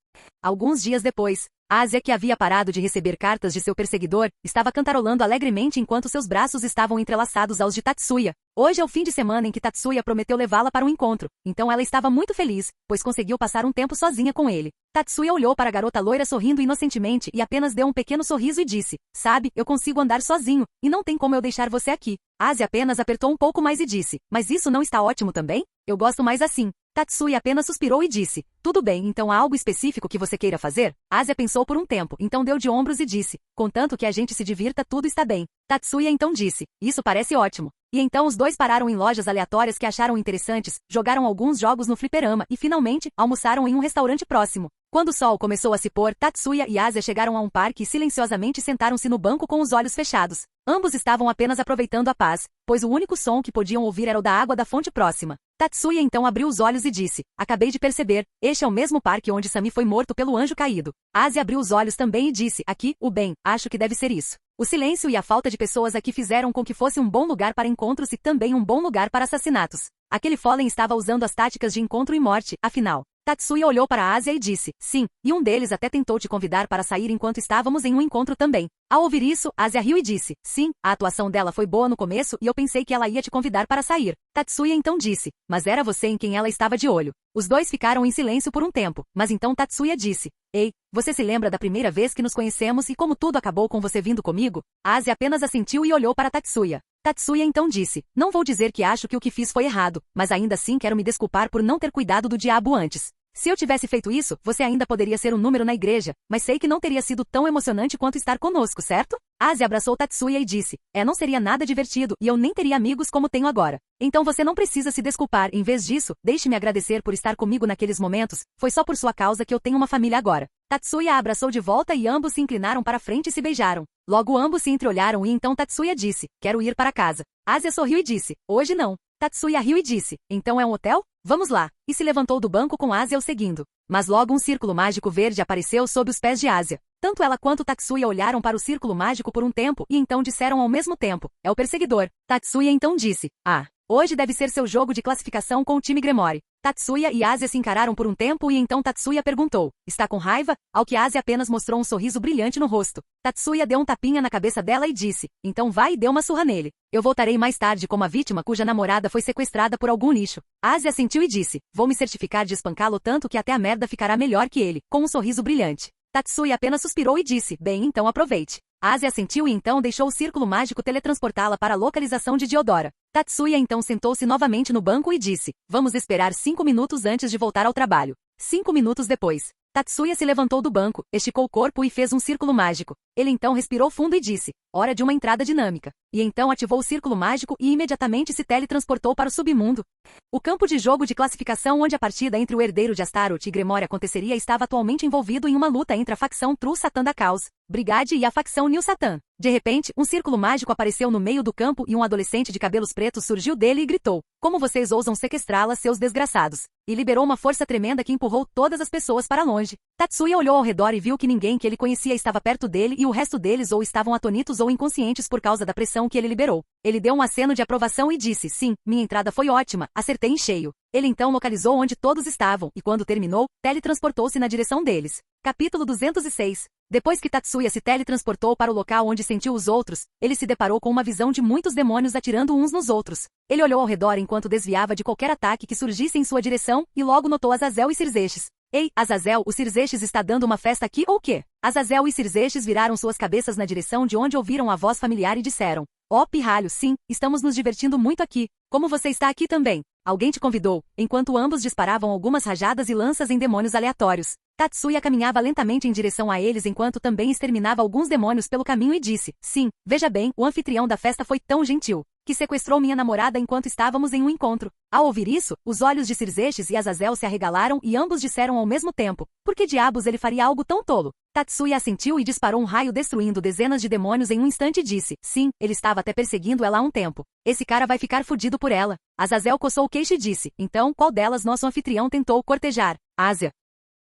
S2: Alguns dias depois, Ásia, que havia parado de receber cartas de seu perseguidor, estava cantarolando alegremente enquanto seus braços estavam entrelaçados aos de Tatsuya. Hoje é o fim de semana em que Tatsuya prometeu levá-la para um encontro, então ela estava muito feliz, pois conseguiu passar um tempo sozinha com ele. Tatsuya olhou para a garota loira sorrindo inocentemente e apenas deu um pequeno sorriso e disse: sabe, eu consigo andar sozinho, e não tem como eu deixar você aqui. Ásia apenas apertou um pouco mais e disse: mas isso não está ótimo também? Eu gosto mais assim. Tatsuya apenas suspirou e disse: tudo bem, então há algo específico que você queira fazer? Ásia pensou por um tempo, então deu de ombros e disse: contanto que a gente se divirta, tudo está bem. Tatsuya então disse: isso parece ótimo. E então os dois pararam em lojas aleatórias que acharam interessantes, jogaram alguns jogos no fliperama e, finalmente, almoçaram em um restaurante próximo. Quando o sol começou a se pôr, Tatsuya e Asia chegaram a um parque e silenciosamente sentaram-se no banco com os olhos fechados. Ambos estavam apenas aproveitando a paz, pois o único som que podiam ouvir era o da água da fonte próxima. Tatsuya então abriu os olhos e disse, acabei de perceber, este é o mesmo parque onde Sami foi morto pelo anjo caído. Asia abriu os olhos também e disse, aqui, o bem, acho que deve ser isso. O silêncio e a falta de pessoas aqui fizeram com que fosse um bom lugar para encontros e também um bom lugar para assassinatos. Aquele Fallen estava usando as táticas de encontro e morte, afinal. Tatsuya olhou para a Asia e disse, sim, e um deles até tentou te convidar para sair enquanto estávamos em um encontro também. Ao ouvir isso, Asia riu e disse, sim, a atuação dela foi boa no começo e eu pensei que ela ia te convidar para sair. Tatsuya então disse, mas era você em quem ela estava de olho. Os dois ficaram em silêncio por um tempo, mas então Tatsuya disse, ei, você se lembra da primeira vez que nos conhecemos e como tudo acabou com você vindo comigo? Asia apenas assentiu e olhou para Tatsuya. Tatsuya então disse, não vou dizer que acho que o que fiz foi errado, mas ainda assim quero me desculpar por não ter cuidado do diabo antes. Se eu tivesse feito isso, você ainda poderia ser um número na igreja, mas sei que não teria sido tão emocionante quanto estar conosco, certo? Asia abraçou Tatsuya e disse, não seria nada divertido e eu nem teria amigos como tenho agora. Então você não precisa se desculpar, em vez disso, deixe-me agradecer por estar comigo naqueles momentos, foi só por sua causa que eu tenho uma família agora. Tatsuya a abraçou de volta e ambos se inclinaram para frente e se beijaram. Logo ambos se entreolharam e então Tatsuya disse, quero ir para casa. Asia sorriu e disse, hoje não. Tatsuya riu e disse, então é um hotel? Vamos lá, e se levantou do banco com Asia o seguindo. Mas logo um círculo mágico verde apareceu sob os pés de Asia. Tanto ela quanto Tatsuya olharam para o círculo mágico por um tempo e então disseram ao mesmo tempo, é o perseguidor. Tatsuya então disse, hoje deve ser seu jogo de classificação com o time Gremory. Tatsuya e Asia se encararam por um tempo e então Tatsuya perguntou, está com raiva? Ao que Asia apenas mostrou um sorriso brilhante no rosto. Tatsuya deu um tapinha na cabeça dela e disse, então vai e dê uma surra nele. Eu voltarei mais tarde como a vítima cuja namorada foi sequestrada por algum lixo. Asia assentiu e disse, vou me certificar de espancá-lo tanto que até a merda ficará melhor que ele, com um sorriso brilhante. Tatsuya apenas suspirou e disse, bem, então aproveite. Asia assentiu e então deixou o círculo mágico teletransportá-la para a localização de Diodora. Tatsuya então sentou-se novamente no banco e disse, vamos esperar 5 minutos antes de voltar ao trabalho. 5 minutos depois. Tatsuya se levantou do banco, esticou o corpo e fez um círculo mágico. Ele então respirou fundo e disse, hora de uma entrada dinâmica. E então ativou o círculo mágico e imediatamente se teletransportou para o submundo. O campo de jogo de classificação onde a partida entre o herdeiro de Astaroth e Gremory aconteceria estava atualmente envolvido em uma luta entre a facção True Satan da Chaos Brigade e a facção New Satan. De repente, um círculo mágico apareceu no meio do campo e um adolescente de cabelos pretos surgiu dele e gritou, como vocês ousam sequestrá-la, seus desgraçados? E liberou uma força tremenda que empurrou todas as pessoas para longe. Tatsuya olhou ao redor e viu que ninguém que ele conhecia estava perto dele e o resto deles ou estavam atonitos ou inconscientes por causa da pressão que ele liberou. Ele deu um aceno de aprovação e disse, sim, minha entrada foi ótima, acertei em cheio. Ele então localizou onde todos estavam e quando terminou, teletransportou-se na direção deles. Capítulo 206. Depois que Tatsuya se teletransportou para o local onde sentiu os outros, ele se deparou com uma visão de muitos demônios atirando uns nos outros. Ele olhou ao redor enquanto desviava de qualquer ataque que surgisse em sua direção e logo notou Azazel e Cirzexes. Ei, Azazel, o Cirzexes está dando uma festa aqui ou quê? Azazel e Cirzexes viraram suas cabeças na direção de onde ouviram a voz familiar e disseram, pirralho, sim, estamos nos divertindo muito aqui. Como você está aqui também? Alguém te convidou, enquanto ambos disparavam algumas rajadas e lanças em demônios aleatórios. Tatsuya caminhava lentamente em direção a eles enquanto também exterminava alguns demônios pelo caminho e disse, sim, veja bem, o anfitrião da festa foi tão gentil, que sequestrou minha namorada enquanto estávamos em um encontro. Ao ouvir isso, os olhos de Cirzexes e Azazel se arregalaram e ambos disseram ao mesmo tempo, por que diabos ele faria algo tão tolo? Tatsuya assentiu e disparou um raio destruindo dezenas de demônios em um instante e disse, sim, ele estava até perseguindo ela há um tempo. Esse cara vai ficar fudido por ela. Azazel coçou o queixo e disse, então, qual delas nosso anfitrião tentou cortejar? Asia.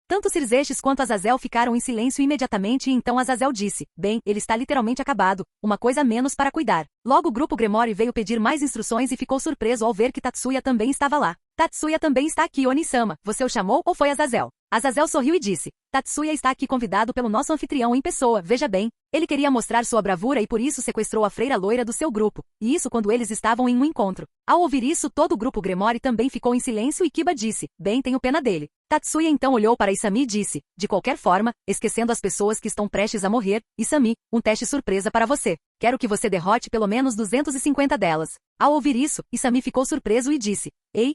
S2: Tanto Cirzexes quanto Azazel ficaram em silêncio imediatamente e então Azazel disse, bem, ele está literalmente acabado, uma coisa a menos para cuidar. Logo o grupo Gremory veio pedir mais instruções e ficou surpreso ao ver que Tatsuya também estava lá. Tatsuya também está aqui, Oni-sama, você o chamou ou foi Azazel? Azazel sorriu e disse, Tatsuya está aqui convidado pelo nosso anfitrião em pessoa, veja bem. Ele queria mostrar sua bravura e por isso sequestrou a freira loira do seu grupo, e isso quando eles estavam em um encontro. Ao ouvir isso todo o grupo Gremory também ficou em silêncio e Kiba disse, bem, tenho pena dele. Tatsuya então olhou para Isami e disse, de qualquer forma, esquecendo as pessoas que estão prestes a morrer, Isami, um teste surpresa para você. Quero que você derrote pelo menos 250 delas. Ao ouvir isso, Isami ficou surpreso e disse, ei,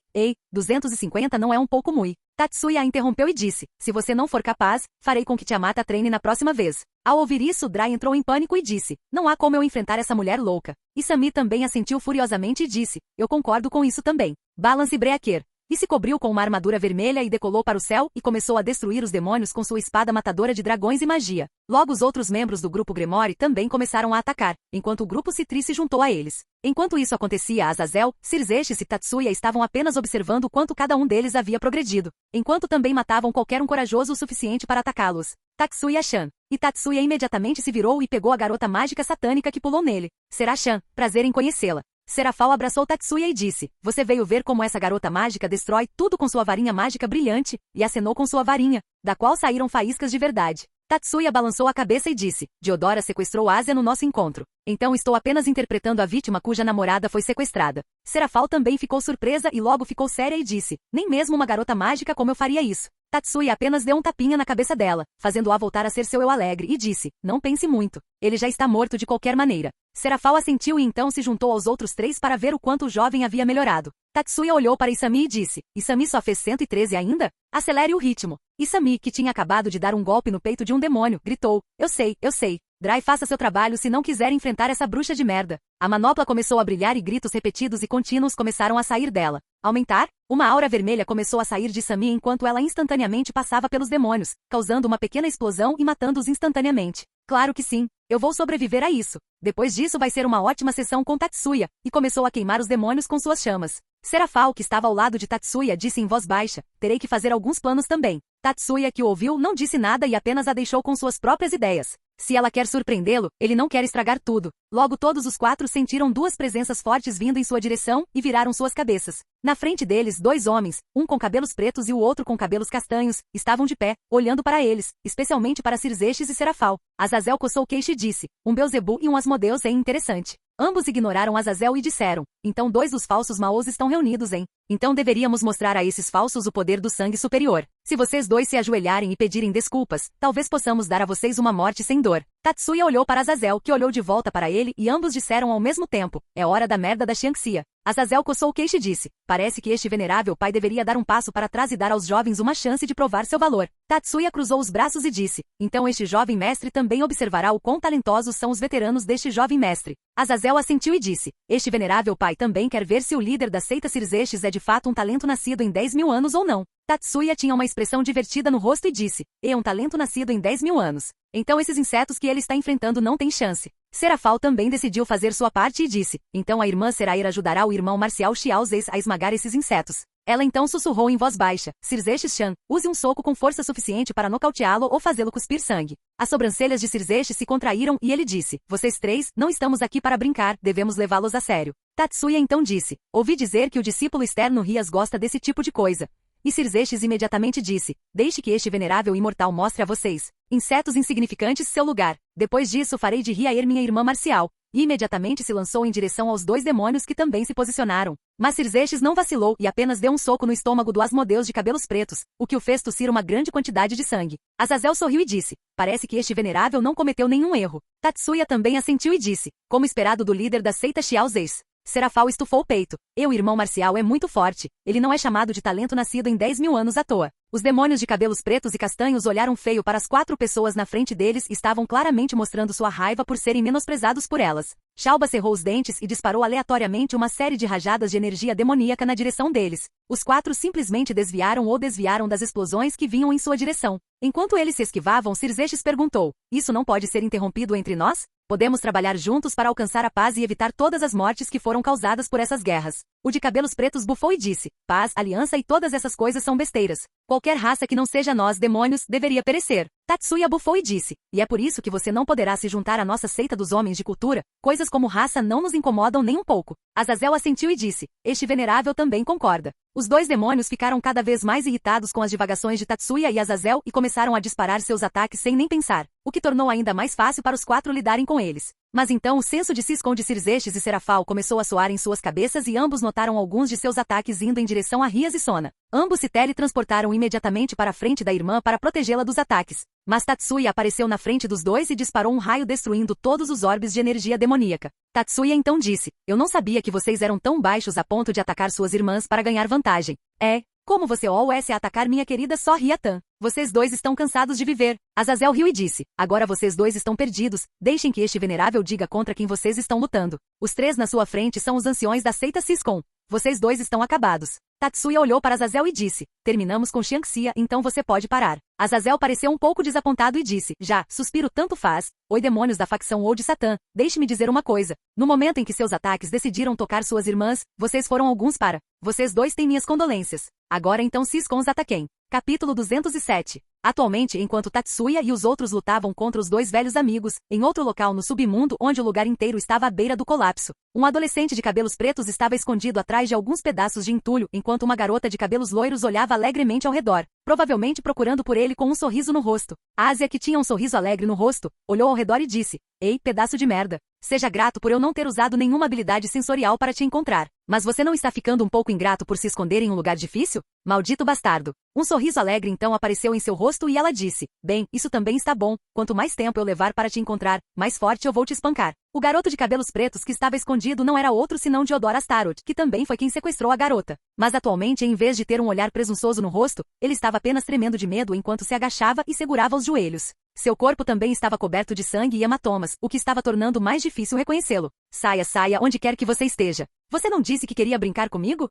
S2: 250 não é um pouco muito. Tatsuya a interrompeu e disse, se você não for capaz, farei com que Tiamata treine na próxima vez. Ao ouvir isso, Dry entrou em pânico e disse, não há como eu enfrentar essa mulher louca. Isami também assentiu furiosamente e disse, eu concordo com isso também. Balance Breaker. E se cobriu com uma armadura vermelha e decolou para o céu e começou a destruir os demônios com sua espada matadora de dragões e magia. Logo os outros membros do grupo Grimoire também começaram a atacar, enquanto o grupo Citri se juntou a eles. Enquanto isso acontecia, Azazel, Cirzexes e Tatsuya estavam apenas observando o quanto cada um deles havia progredido, enquanto também matavam qualquer um corajoso o suficiente para atacá-los. Tatsuya-chan. E Tatsuya imediatamente se virou e pegou a garota mágica satânica que pulou nele. Será-chan, prazer em conhecê-la. Serafal abraçou Tatsuya e disse, você veio ver como essa garota mágica destrói tudo com sua varinha mágica brilhante, e acenou com sua varinha, da qual saíram faíscas de verdade. Tatsuya balançou a cabeça e disse, Diodora sequestrou Ásia no nosso encontro. Então estou apenas interpretando a vítima cuja namorada foi sequestrada. Serafal também ficou surpresa e logo ficou séria e disse, nem mesmo uma garota mágica como eu faria isso. Tatsuya apenas deu um tapinha na cabeça dela, fazendo-a voltar a ser seu eu alegre, e disse, não pense muito, ele já está morto de qualquer maneira. Serafal assentiu e então se juntou aos outros três para ver o quanto o jovem havia melhorado. Tatsuya olhou para Isami e disse, Isami só fez 113 ainda? Acelere o ritmo. Isami, que tinha acabado de dar um golpe no peito de um demônio, gritou, eu sei. Dry, faça seu trabalho se não quiser enfrentar essa bruxa de merda. A manopla começou a brilhar e gritos repetidos e contínuos começaram a sair dela. Aumentar? Uma aura vermelha começou a sair de Isami enquanto ela instantaneamente passava pelos demônios, causando uma pequena explosão e matando-os instantaneamente. Claro que sim. Eu vou sobreviver a isso. Depois disso vai ser uma ótima sessão com Tatsuya, e começou a queimar os demônios com suas chamas. Serafal, que estava ao lado de Tatsuya, disse em voz baixa, terei que fazer alguns planos também. Tatsuya, que o ouviu, não disse nada e apenas a deixou com suas próprias ideias. Se ela quer surpreendê-lo, ele não quer estragar tudo. Logo todos os quatro sentiram duas presenças fortes vindo em sua direção e viraram suas cabeças. Na frente deles, dois homens, um com cabelos pretos e o outro com cabelos castanhos, estavam de pé, olhando para eles, especialmente para Cirzexes e Serafal. Azazel coçou o queixo e disse, um Beelzebub e um Asmodeus é interessante. Ambos ignoraram Azazel e disseram, então dois dos falsos maôs estão reunidos, hein? Então deveríamos mostrar a esses falsos o poder do sangue superior. Se vocês dois se ajoelharem e pedirem desculpas, talvez possamos dar a vocês uma morte sem dor. Tatsuya olhou para Azazel, que olhou de volta para ele e ambos disseram ao mesmo tempo, é hora da merda da Xianxia. Azazel coçou o queixo e disse, parece que este venerável pai deveria dar um passo para trás e dar aos jovens uma chance de provar seu valor. Tatsuya cruzou os braços e disse, então este jovem mestre também observará o quão talentosos são os veteranos deste jovem mestre. Azazel assentiu e disse, este venerável pai também quer ver se o líder da seita Cirzexes é de fato um talento nascido em 10.000 anos ou não. Tatsuya tinha uma expressão divertida no rosto e disse, é um talento nascido em 10.000 anos. Então esses insetos que ele está enfrentando não têm chance. Serafal também decidiu fazer sua parte e disse, então a irmã Serair ajudará o irmão marcial Xiaozes a esmagar esses insetos. Ela então sussurrou em voz baixa, Cirzexes-chan, use um soco com força suficiente para nocauteá-lo ou fazê-lo cuspir sangue. As sobrancelhas de Cirzexes se contraíram e ele disse, vocês três, não estamos aqui para brincar, devemos levá-los a sério. Tatsuya então disse, ouvi dizer que o discípulo externo Rias gosta desse tipo de coisa. E Cirzexes imediatamente disse, deixe que este venerável imortal mostre a vocês, insetos insignificantes, seu lugar. Depois disso farei de Riaer minha irmã marcial. E imediatamente se lançou em direção aos dois demônios que também se posicionaram. Mas Cirzexes não vacilou e apenas deu um soco no estômago do Asmodeus de cabelos pretos, o que o fez tossir uma grande quantidade de sangue. Azazel sorriu e disse, parece que este venerável não cometeu nenhum erro. Tatsuya também assentiu e disse, como esperado do líder da seita Xiaozes. Serafal estufou o peito. O irmão marcial é muito forte. Ele não é chamado de talento nascido em 10.000 anos à toa. Os demônios de cabelos pretos e castanhos olharam feio para as quatro pessoas na frente deles e estavam claramente mostrando sua raiva por serem menosprezados por elas. Shalba cerrou os dentes e disparou aleatoriamente uma série de rajadas de energia demoníaca na direção deles. Os quatro simplesmente desviaram das explosões que vinham em sua direção. Enquanto eles se esquivavam, Cirzexes perguntou, isso não pode ser interrompido entre nós? Podemos trabalhar juntos para alcançar a paz e evitar todas as mortes que foram causadas por essas guerras. O de cabelos pretos bufou e disse, paz, aliança e todas essas coisas são besteiras. Qualquer raça que não seja nós, demônios, deveria perecer. Tatsuya bufou e disse, e é por isso que você não poderá se juntar à nossa seita dos homens de cultura, coisas como raça não nos incomodam nem um pouco. Azazel assentiu e disse, este venerável também concorda. Os dois demônios ficaram cada vez mais irritados com as divagações de Tatsuya e Azazel e começaram a disparar seus ataques sem nem pensar, o que tornou ainda mais fácil para os quatro lidarem com eles. Mas então o senso de Ciscon de Cirzexes e Serafal começou a soar em suas cabeças e ambos notaram alguns de seus ataques indo em direção a Rias e Sona. Ambos se teletransportaram imediatamente para a frente da irmã para protegê-la dos ataques. Mas Tatsuya apareceu na frente dos dois e disparou um raio destruindo todos os orbes de energia demoníaca. Tatsuya então disse, eu não sabia que vocês eram tão baixos a ponto de atacar suas irmãs para ganhar vantagem. Como você ousa atacar minha querida Só Ryatan? Vocês dois estão cansados de viver. Azazel riu e disse, agora vocês dois estão perdidos, deixem que este venerável diga contra quem vocês estão lutando. Os três na sua frente são os anciões da seita Siscon. Vocês dois estão acabados. Tatsuya olhou para Azazel e disse, terminamos com Xianxia, então você pode parar. Azazel pareceu um pouco desapontado e disse, já, suspiro tanto faz. Oi demônios da facção ou de Satã, deixe-me dizer uma coisa. No momento em que seus ataques decidiram tocar suas irmãs, vocês foram alguns para. Vocês dois têm minhas condolências. Agora então Siscons ataquem. Capítulo 207. Atualmente, enquanto Tatsuya e os outros lutavam contra os dois velhos amigos, em outro local no submundo onde o lugar inteiro estava à beira do colapso, um adolescente de cabelos pretos estava escondido atrás de alguns pedaços de entulho, enquanto uma garota de cabelos loiros olhava alegremente ao redor, provavelmente procurando por ele com um sorriso no rosto. Ásia, que tinha um sorriso alegre no rosto, olhou ao redor e disse, ei, pedaço de merda. Seja grato por eu não ter usado nenhuma habilidade sensorial para te encontrar. Mas você não está ficando um pouco ingrato por se esconder em um lugar difícil? Maldito bastardo. Um sorriso alegre então apareceu em seu rosto e ela disse, bem, isso também está bom. Quanto mais tempo eu levar para te encontrar, mais forte eu vou te espancar. O garoto de cabelos pretos que estava escondido não era outro senão Diodor Astaroth, que também foi quem sequestrou a garota. Mas atualmente, em vez de ter um olhar presunçoso no rosto, ele estava apenas tremendo de medo enquanto se agachava e segurava os joelhos. Seu corpo também estava coberto de sangue e hematomas, o que estava tornando mais difícil reconhecê-lo. Saia, saia, onde quer que você esteja. Você não disse que queria brincar comigo?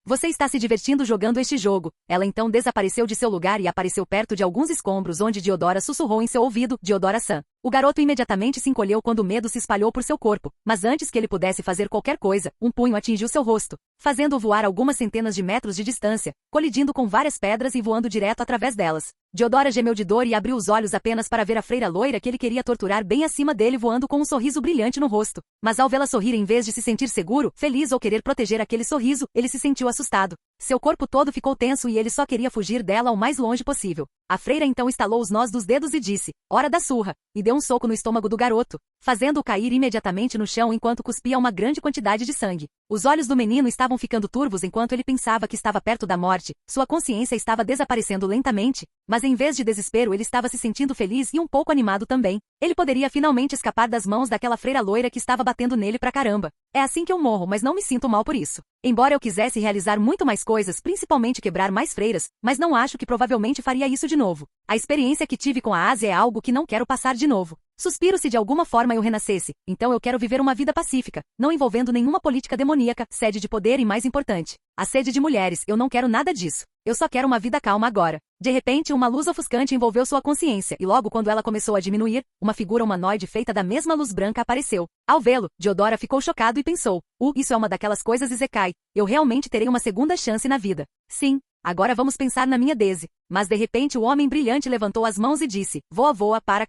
S2: Você está se divertindo jogando este jogo. Ela então desapareceu de seu lugar e apareceu perto de alguns escombros onde Diodora sussurrou em seu ouvido, Diodora-san. O garoto imediatamente se encolheu quando o medo se espalhou por seu corpo, mas antes que ele pudesse fazer qualquer coisa, um punho atingiu seu rosto, fazendo-o voar algumas centenas de metros de distância, colidindo com várias pedras e voando direto através delas. Diodora gemeu de dor e abriu os olhos apenas para ver a freira loira que ele queria torturar bem acima dele voando com um sorriso brilhante no rosto. Mas ao vê-la sorrir em vez de se sentir seguro, feliz ou querer proteger aquele sorriso, ele se sentiu assustado. Seu corpo todo ficou tenso e ele só queria fugir dela o mais longe possível. A freira então estalou os nós dos dedos e disse, hora da surra, e deu um soco no estômago do garoto, fazendo-o cair imediatamente no chão enquanto cuspia uma grande quantidade de sangue. Os olhos do menino estavam ficando turvos enquanto ele pensava que estava perto da morte, sua consciência estava desaparecendo lentamente, mas em vez de desespero ele estava se sentindo feliz e um pouco animado também. Ele poderia finalmente escapar das mãos daquela freira loira que estava batendo nele pra caramba. É assim que eu morro, mas não me sinto mal por isso. Embora eu quisesse realizar muito mais coisas, principalmente quebrar mais freiras, mas não acho que provavelmente faria isso de novo. A experiência que tive com a Ásia é algo que não quero passar de novo. Suspiro se de alguma forma eu renascesse, então eu quero viver uma vida pacífica, não envolvendo nenhuma política demoníaca, sede de poder e mais importante, a sede de mulheres, eu não quero nada disso. Eu só quero uma vida calma agora. De repente, uma luz ofuscante envolveu sua consciência, e logo quando ela começou a diminuir, uma figura humanoide feita da mesma luz branca apareceu. Ao vê-lo, Diodora ficou chocado e pensou, isso é uma daquelas coisas Isekai, eu realmente terei uma segunda chance na vida. Sim. Agora vamos pensar na minha Daisy. Mas de repente o homem brilhante levantou as mãos e disse, voa, voa, para.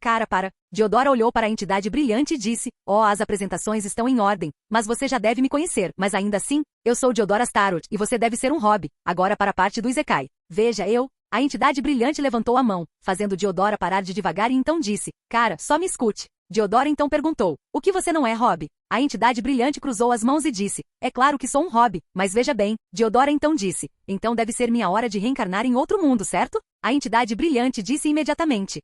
S2: Diodora olhou para a entidade brilhante e disse, as apresentações estão em ordem, mas você já deve me conhecer, mas ainda assim, eu sou Diodora Astaroth e você deve ser um hobby, agora para a parte do Isekai. Veja, A entidade brilhante levantou a mão, fazendo Diodora parar de devagar e então disse, cara, só me escute. Diodora então perguntou, o que você não é, hobby? A entidade brilhante cruzou as mãos e disse, é claro que sou um hobby, mas veja bem, Diodora então disse, então deve ser minha hora de reencarnar em outro mundo, certo? A entidade brilhante disse imediatamente,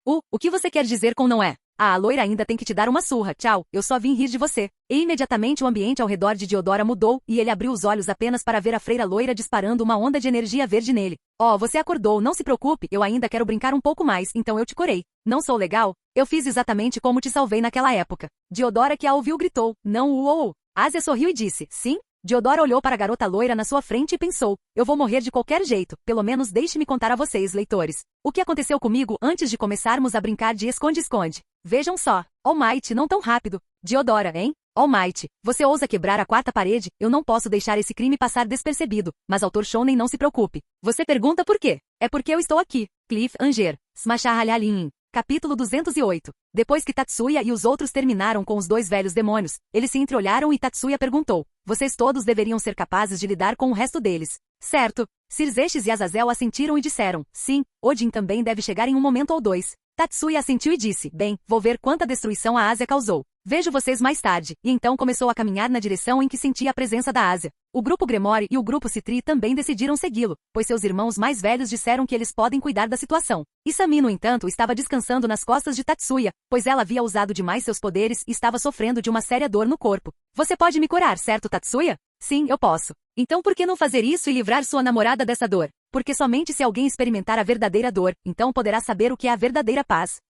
S2: o que você quer dizer com não é? A loira ainda tem que te dar uma surra, tchau, eu só vim rir de você. E imediatamente o ambiente ao redor de Diodora mudou, e ele abriu os olhos apenas para ver a freira loira disparando uma onda de energia verde nele. Você acordou, não se preocupe, eu ainda quero brincar um pouco mais, então eu te curei. Não sou legal? Eu fiz exatamente como te salvei naquela época. Diodora que a ouviu gritou, não. Ásia sorriu e disse, sim? Diodora olhou para a garota loira na sua frente e pensou, eu vou morrer de qualquer jeito, pelo menos deixe-me contar a vocês, leitores. O que aconteceu comigo antes de começarmos a brincar de esconde-esconde. Vejam só. All Might, não tão rápido. Diodora, hein? All Might, você ousa quebrar a quarta parede? Eu não posso deixar esse crime passar despercebido, mas autor Shounen não se preocupe. Você pergunta por quê? É porque eu estou aqui. Cliff Anger. Smashahalialin. Capítulo 208. Depois que Tatsuya e os outros terminaram com os dois velhos demônios, eles se entreolharam e Tatsuya perguntou, vocês todos deveriam ser capazes de lidar com o resto deles. Certo. Sir Zexis e Azazel assentiram e disseram, sim, Odin também deve chegar em um momento ou dois. Tatsuya assentiu e disse, bem, vou ver quanta destruição a Ásia causou. Vejo vocês mais tarde, e então começou a caminhar na direção em que sentia a presença da Ásia. O grupo Gremori e o grupo Citri também decidiram segui-lo, pois seus irmãos mais velhos disseram que eles podem cuidar da situação. Isami, no entanto, estava descansando nas costas de Tatsuya, pois ela havia usado demais seus poderes e estava sofrendo de uma séria dor no corpo. Você pode me curar, certo, Tatsuya? Sim, eu posso. Então por que não fazer isso e livrar sua namorada dessa dor? Porque somente se alguém experimentar a verdadeira dor, então poderá saber o que é a verdadeira paz.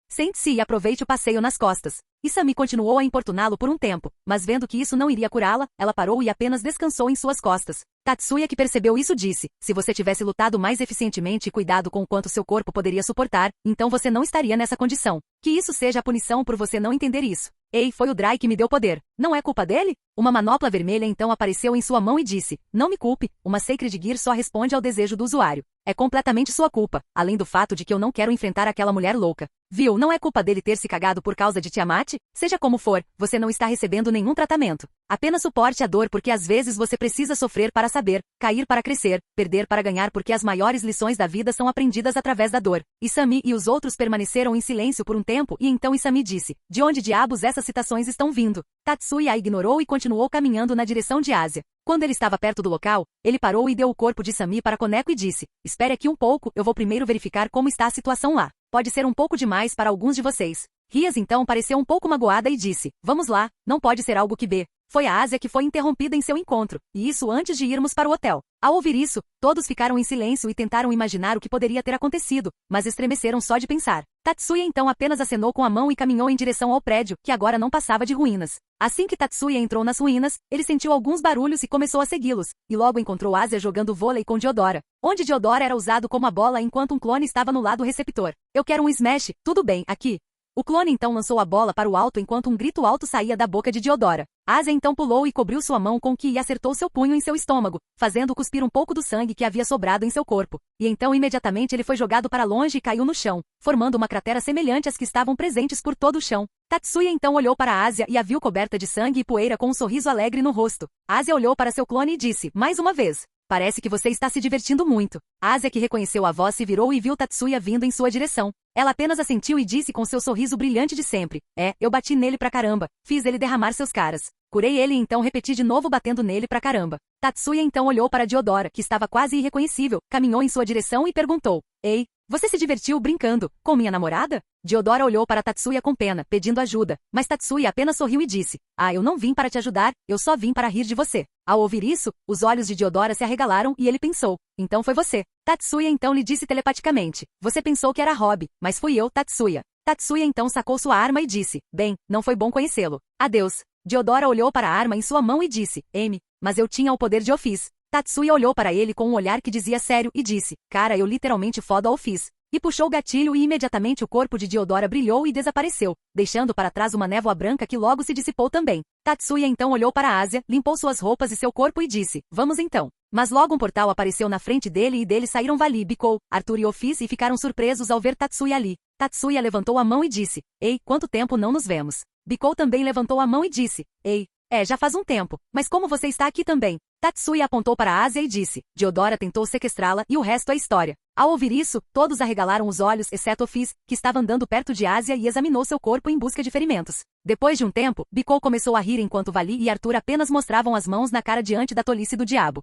S2: Sente-se e aproveite o passeio nas costas. Isami continuou a importuná-lo por um tempo, mas vendo que isso não iria curá-la, ela parou e apenas descansou em suas costas. Tatsuya, que percebeu isso, disse: se você tivesse lutado mais eficientemente e cuidado com o quanto seu corpo poderia suportar, então você não estaria nessa condição. Que isso seja a punição por você não entender isso. Ei, foi o Dry que me deu poder. Não é culpa dele? Uma manopla vermelha então apareceu em sua mão e disse: não me culpe, uma Sacred Gear só responde ao desejo do usuário. É completamente sua culpa, além do fato de que eu não quero enfrentar aquela mulher louca. Viu, não é culpa dele ter se cagado por causa de Tiamat? Seja como for, você não está recebendo nenhum tratamento. Apenas suporte a dor porque às vezes você precisa sofrer para saber, cair para crescer, perder para ganhar porque as maiores lições da vida são aprendidas através da dor. Isami e os outros permaneceram em silêncio por um tempo e então Isami disse: de onde diabos essas citações estão vindo? Tatsuya a ignorou e continuou caminhando na direção de Ásia. Quando ele estava perto do local, ele parou e deu o corpo de Isami para Koneko e disse: espere aqui um pouco, eu vou primeiro verificar como está a situação lá. Pode ser um pouco demais para alguns de vocês. Rias então pareceu um pouco magoada e disse: vamos lá, não pode ser algo que B. Foi a Ásia que foi interrompida em seu encontro, e isso antes de irmos para o hotel. Ao ouvir isso, todos ficaram em silêncio e tentaram imaginar o que poderia ter acontecido, mas estremeceram só de pensar. Tatsuya então apenas acenou com a mão e caminhou em direção ao prédio, que agora não passava de ruínas. Assim que Tatsuya entrou nas ruínas, ele sentiu alguns barulhos e começou a segui-los, e logo encontrou Ásia jogando vôlei com Diodora, onde Diodora era usado como a bola enquanto um clone estava no lado receptor. Eu quero um smash, tudo bem, aqui. O clone então lançou a bola para o alto enquanto um grito alto saía da boca de Diodora. Ásia então pulou e cobriu sua mão com que e acertou seu punho em seu estômago, fazendo cuspir um pouco do sangue que havia sobrado em seu corpo. E então imediatamente ele foi jogado para longe e caiu no chão, formando uma cratera semelhante às que estavam presentes por todo o chão. Tatsuya então olhou para a Ásia e a viu coberta de sangue e poeira com um sorriso alegre no rosto. Ásia olhou para seu clone e disse: mais uma vez. Parece que você está se divertindo muito. Ásia, que reconheceu a voz, se virou e viu Tatsuya vindo em sua direção. Ela apenas assentiu e disse com seu sorriso brilhante de sempre: eu bati nele pra caramba, fiz ele derramar seus caras. Curei ele e então repeti de novo batendo nele pra caramba. Tatsuya então olhou para Diodora, que estava quase irreconhecível, caminhou em sua direção e perguntou: ei, você se divertiu brincando com minha namorada? Diodora olhou para Tatsuya com pena, pedindo ajuda, mas Tatsuya apenas sorriu e disse: eu não vim para te ajudar, eu só vim para rir de você. Ao ouvir isso, os olhos de Diodora se arregalaram e ele pensou: então foi você. Tatsuya então lhe disse telepaticamente: você pensou que era Rob, mas fui eu, Tatsuya. Tatsuya então sacou sua arma e disse: bem, não foi bom conhecê-lo. Adeus. Diodora olhou para a arma em sua mão e disse: mas eu tinha o poder de Office. Tatsuya olhou para ele com um olhar que dizia sério e disse: cara, eu literalmente foda a Office. E puxou o gatilho e imediatamente o corpo de Diodora brilhou e desapareceu, deixando para trás uma névoa branca que logo se dissipou também. Tatsuya então olhou para a Ásia, limpou suas roupas e seu corpo e disse: vamos então. Mas logo um portal apareceu na frente dele e dele saíram Vali, Bicou, Arthur e Office e ficaram surpresos ao ver Tatsuya ali. Tatsuya levantou a mão e disse: ei, quanto tempo não nos vemos? Bicou também levantou a mão e disse: ei, já faz um tempo, mas como você está aqui também? Tatsuya apontou para a Ásia e disse: Diodora tentou sequestrá-la e o resto é história. Ao ouvir isso, todos arregalaram os olhos exceto Office, que estava andando perto de Ásia e examinou seu corpo em busca de ferimentos. Depois de um tempo, Bicou começou a rir enquanto Vali e Arthur apenas mostravam as mãos na cara diante da tolice do diabo.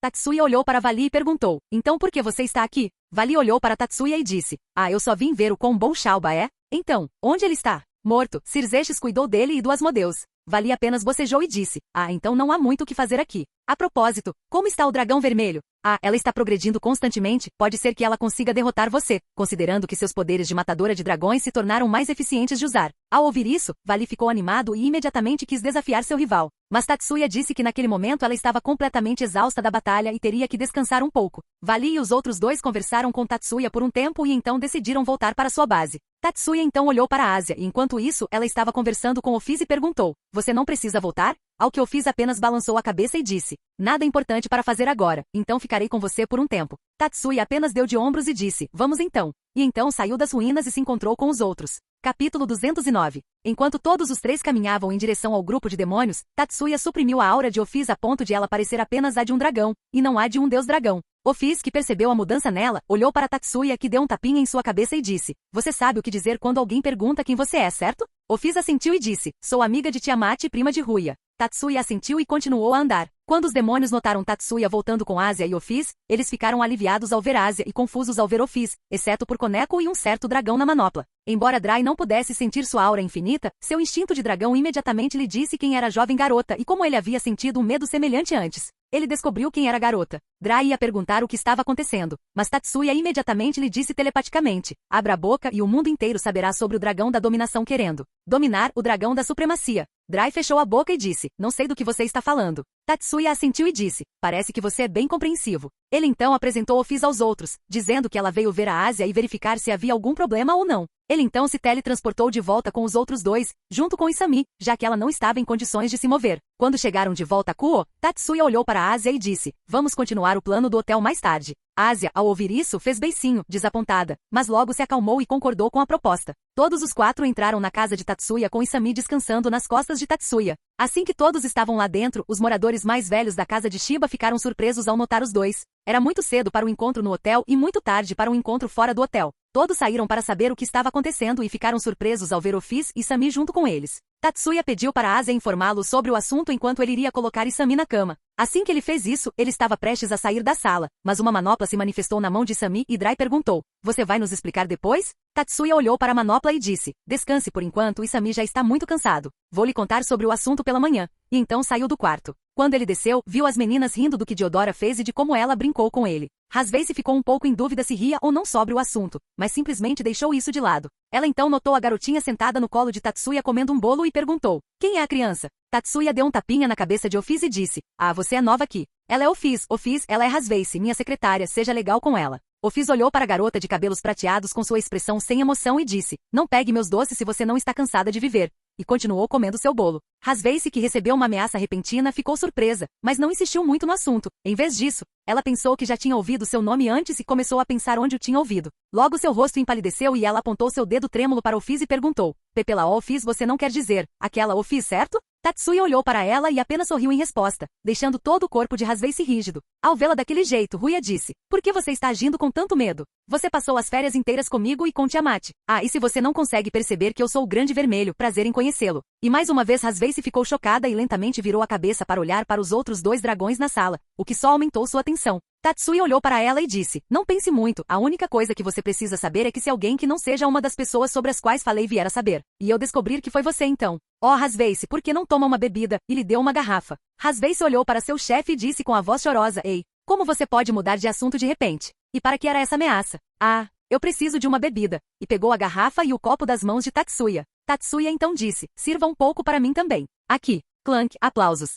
S2: Tatsuya olhou para Vali e perguntou: então por que você está aqui? Vali olhou para Tatsuya e disse: eu só vim ver o quão bom Shalba é. Então, onde ele está? Morto, Cirzexes cuidou dele e do Asmodeus. Vali apenas bocejou e disse: então não há muito o que fazer aqui. A propósito, como está o dragão vermelho? Ela está progredindo constantemente, pode ser que ela consiga derrotar você, considerando que seus poderes de matadora de dragões se tornaram mais eficientes de usar. Ao ouvir isso, Vali ficou animado e imediatamente quis desafiar seu rival. Mas Tatsuya disse que naquele momento ela estava completamente exausta da batalha e teria que descansar um pouco. Vali e os outros dois conversaram com Tatsuya por um tempo e então decidiram voltar para sua base. Tatsuya então olhou para a Ásia e enquanto isso ela estava conversando com Office e perguntou: você não precisa voltar? Ao que Office apenas balançou a cabeça e disse: nada importante para fazer agora, então ficarei com você por um tempo. Tatsuya apenas deu de ombros e disse: vamos então. E então saiu das ruínas e se encontrou com os outros. Capítulo 209. Enquanto todos os três caminhavam em direção ao grupo de demônios, Tatsuya suprimiu a aura de Office a ponto de ela parecer apenas a de um dragão, e não a de um deus dragão. Office, que percebeu a mudança nela, olhou para Tatsuya que deu um tapinha em sua cabeça e disse: você sabe o que dizer quando alguém pergunta quem você é, certo? Office assentiu e disse: sou amiga de Tiamat e prima de Ruia. Tatsuya assentiu e continuou a andar. Quando os demônios notaram Tatsuya voltando com Asia e Office, eles ficaram aliviados ao ver Asia e confusos ao ver Office, exceto por Koneko e um certo dragão na manopla. Embora Dry não pudesse sentir sua aura infinita, seu instinto de dragão imediatamente lhe disse quem era a jovem garota e como ele havia sentido um medo semelhante antes. Ele descobriu quem era a garota. Dry ia perguntar o que estava acontecendo, mas Tatsuya imediatamente lhe disse telepaticamente: abra a boca e o mundo inteiro saberá sobre o dragão da dominação querendo dominar o dragão da supremacia. Dry fechou a boca e disse: não sei do que você está falando. Tatsuya assentiu e disse: parece que você é bem compreensivo. Ele então apresentou Office aos outros, dizendo que ela veio ver a Asia e verificar se havia algum problema ou não. Ele então se teletransportou de volta com os outros dois, junto com Isami, já que ela não estava em condições de se mover. Quando chegaram de volta a Kuo, Tatsuya olhou para a Asia e disse: vamos continuar o plano do hotel mais tarde. Asia, ao ouvir isso, fez beicinho, desapontada, mas logo se acalmou e concordou com a proposta. Todos os quatro entraram na casa de Tatsuya com Isami descansando nas costas de Tatsuya. Assim que todos estavam lá dentro, os moradores mais velhos da casa de Shiba ficaram surpresos ao notar os dois. Era muito cedo para o encontro no hotel e muito tarde para um encontro fora do hotel. Todos saíram para saber o que estava acontecendo e ficaram surpresos ao ver Office e Isami junto com eles. Tatsuya pediu para Asia informá-lo sobre o assunto enquanto ele iria colocar Isami na cama. Assim que ele fez isso, ele estava prestes a sair da sala, mas uma manopla se manifestou na mão de Isami e Dry perguntou: você vai nos explicar depois? Tatsuya olhou para a manopla e disse: descanse por enquanto, Isami já está muito cansado. Vou lhe contar sobre o assunto pela manhã. E então saiu do quarto. Quando ele desceu, viu as meninas rindo do que Diodora fez e de como ela brincou com ele. Rasvei-se ficou um pouco em dúvida se ria ou não sobre o assunto, mas simplesmente deixou isso de lado. Ela então notou a garotinha sentada no colo de Tatsuya comendo um bolo e perguntou: quem é a criança? Tatsuya deu um tapinha na cabeça de Office e disse: ah, você é nova aqui. Ela é Office, ela é Rasvei-se, minha secretária, seja legal com ela. Office olhou para a garota de cabelos prateados com sua expressão sem emoção e disse: não pegue meus doces se você não está cansada de viver. E continuou comendo seu bolo. Rasvei-se, que recebeu uma ameaça repentina, ficou surpresa, mas não insistiu muito no assunto. Em vez disso, ela pensou que já tinha ouvido seu nome antes e começou a pensar onde o tinha ouvido. Logo seu rosto empalideceu e ela apontou seu dedo trêmulo para Office e perguntou: pela Office você não quer dizer aquela Office, certo? Tatsuya olhou para ela e apenas sorriu em resposta, deixando todo o corpo de Rasvei-se rígido. Ao vê-la daquele jeito, Ruia disse: por que você está agindo com tanto medo? Você passou as férias inteiras comigo e com Tiamat. Ah, e se você não consegue perceber que eu sou o Grande Vermelho, prazer em conhecê-lo. E mais uma vez Rasvei-se ficou chocada e lentamente virou a cabeça para olhar para os outros dois dragões na sala, o que só aumentou sua atenção. Tatsuya olhou para ela e disse: não pense muito, a única coisa que você precisa saber é que se alguém que não seja uma das pessoas sobre as quais falei vier a saber, e eu descobrir que foi você então. Oh, Rasvei-se, por que não toma uma bebida? E lhe deu uma garrafa. Rasvei-se olhou para seu chefe e disse com a voz chorosa: ei, como você pode mudar de assunto de repente? E para que era essa ameaça? Ah, eu preciso de uma bebida. E pegou a garrafa e o copo das mãos de Tatsuya. Tatsuya então disse: sirva um pouco para mim também. Aqui. Clank, aplausos.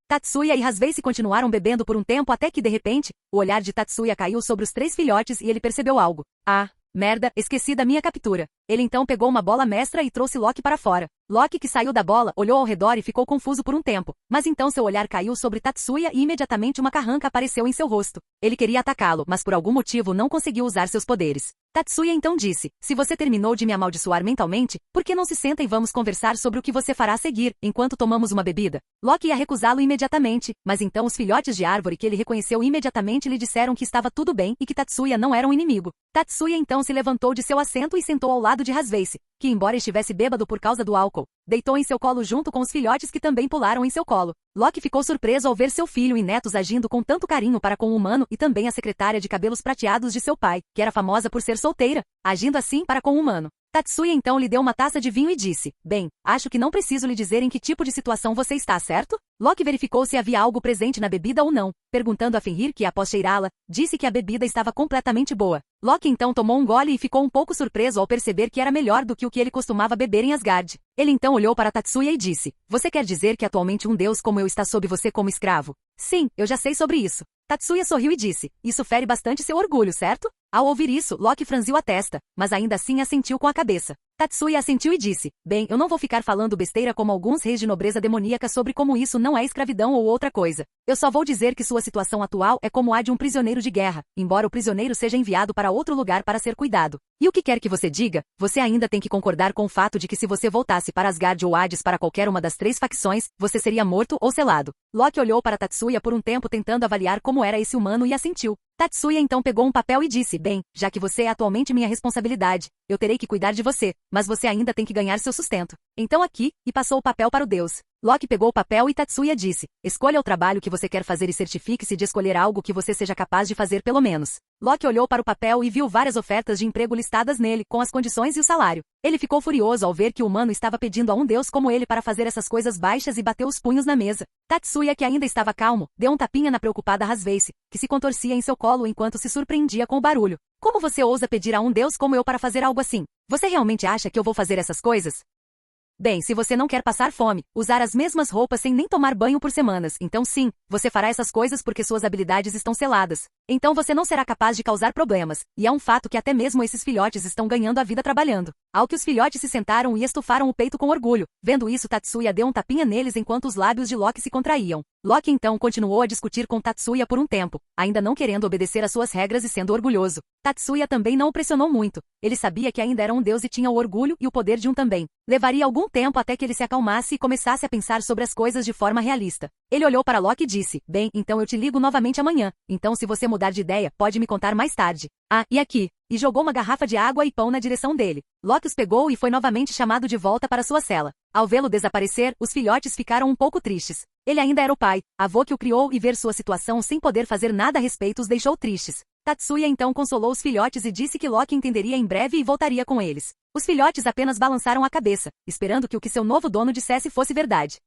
S2: Tatsuya e Rasvei-se continuaram bebendo por um tempo até que, de repente, o olhar de Tatsuya caiu sobre os três filhotes e ele percebeu algo. Ah, merda, esqueci da minha captura. Ele então pegou uma bola mestra e trouxe Loki para fora. Loki, que saiu da bola, olhou ao redor e ficou confuso por um tempo, mas então seu olhar caiu sobre Tatsuya e imediatamente uma carranca apareceu em seu rosto. Ele queria atacá-lo, mas por algum motivo não conseguiu usar seus poderes. Tatsuya então disse: se você terminou de me amaldiçoar mentalmente, por que não se senta e vamos conversar sobre o que você fará a seguir, enquanto tomamos uma bebida? Loki ia recusá-lo imediatamente, mas então os filhotes de árvore que ele reconheceu imediatamente lhe disseram que estava tudo bem e que Tatsuya não era um inimigo. Tatsuya então se levantou de seu assento e sentou ao lado de Rasvei-se, que embora estivesse bêbado por causa do álcool, deitou em seu colo junto com os filhotes que também pularam em seu colo. Loki ficou surpreso ao ver seu filho e netos agindo com tanto carinho para com o humano e também a secretária de cabelos prateados de seu pai, que era famosa por ser solteira, agindo assim para com o humano. Tatsuya então lhe deu uma taça de vinho e disse: bem, acho que não preciso lhe dizer em que tipo de situação você está, certo? Loki verificou se havia algo presente na bebida ou não, perguntando a Fenrir que, após cheirá-la, disse que a bebida estava completamente boa. Loki então tomou um gole e ficou um pouco surpreso ao perceber que era melhor do que o que ele costumava beber em Asgard. Ele então olhou para Tatsuya e disse: você quer dizer que atualmente um deus como eu está sob você como escravo? Sim, eu já sei sobre isso. Tatsuya sorriu e disse: isso fere bastante seu orgulho, certo? Ao ouvir isso, Loki franziu a testa, mas ainda assim assentiu com a cabeça. Tatsuya assentiu e disse: bem, eu não vou ficar falando besteira como alguns reis de nobreza demoníaca sobre como isso não é escravidão ou outra coisa. Eu só vou dizer que sua situação atual é como a de um prisioneiro de guerra, embora o prisioneiro seja enviado para outro lugar para ser cuidado. E o que quer que você diga, você ainda tem que concordar com o fato de que se você voltasse para Asgard ou Hades para qualquer uma das três facções, você seria morto ou selado. Loki olhou para Tatsuya por um tempo tentando avaliar como era esse humano e assentiu. Tatsuya então pegou um papel e disse: bem, já que você é atualmente minha responsabilidade, eu terei que cuidar de você, mas você ainda tem que ganhar seu sustento. Então aqui, e passou o papel para o deus. Loki pegou o papel e Tatsuya disse, escolha o trabalho que você quer fazer e certifique-se de escolher algo que você seja capaz de fazer pelo menos. Loki olhou para o papel e viu várias ofertas de emprego listadas nele, com as condições e o salário. Ele ficou furioso ao ver que o humano estava pedindo a um deus como ele para fazer essas coisas baixas e bateu os punhos na mesa. Tatsuya, que ainda estava calmo, deu um tapinha na preocupada Hasveice, que se contorcia em seu colo enquanto se surpreendia com o barulho. Como você ousa pedir a um deus como eu para fazer algo assim? Você realmente acha que eu vou fazer essas coisas? Bem, se você não quer passar fome, usar as mesmas roupas sem nem tomar banho por semanas, então sim, você fará essas coisas porque suas habilidades estão seladas. Então você não será capaz de causar problemas, e é um fato que até mesmo esses filhotes estão ganhando a vida trabalhando. Ao que os filhotes se sentaram e estufaram o peito com orgulho. Vendo isso, Tatsuya deu um tapinha neles enquanto os lábios de Loki se contraíam. Loki então continuou a discutir com Tatsuya por um tempo, ainda não querendo obedecer às suas regras e sendo orgulhoso. Tatsuya também não o pressionou muito. Ele sabia que ainda era um deus e tinha o orgulho e o poder de um também. Levaria algum tempo até que ele se acalmasse e começasse a pensar sobre as coisas de forma realista. Ele olhou para Loki e disse, bem, então eu te ligo novamente amanhã. Então se você mudar de ideia, pode me contar mais tarde. Ah, e aqui. E jogou uma garrafa de água e pão na direção dele. Loki os pegou e foi novamente chamado de volta para sua cela. Ao vê-lo desaparecer, os filhotes ficaram um pouco tristes. Ele ainda era o pai, avô que o criou e ver sua situação sem poder fazer nada a respeito os deixou tristes. Tatsuya então consolou os filhotes e disse que Loki entenderia em breve e voltaria com eles. Os filhotes apenas balançaram a cabeça, esperando que o que seu novo dono dissesse fosse verdade.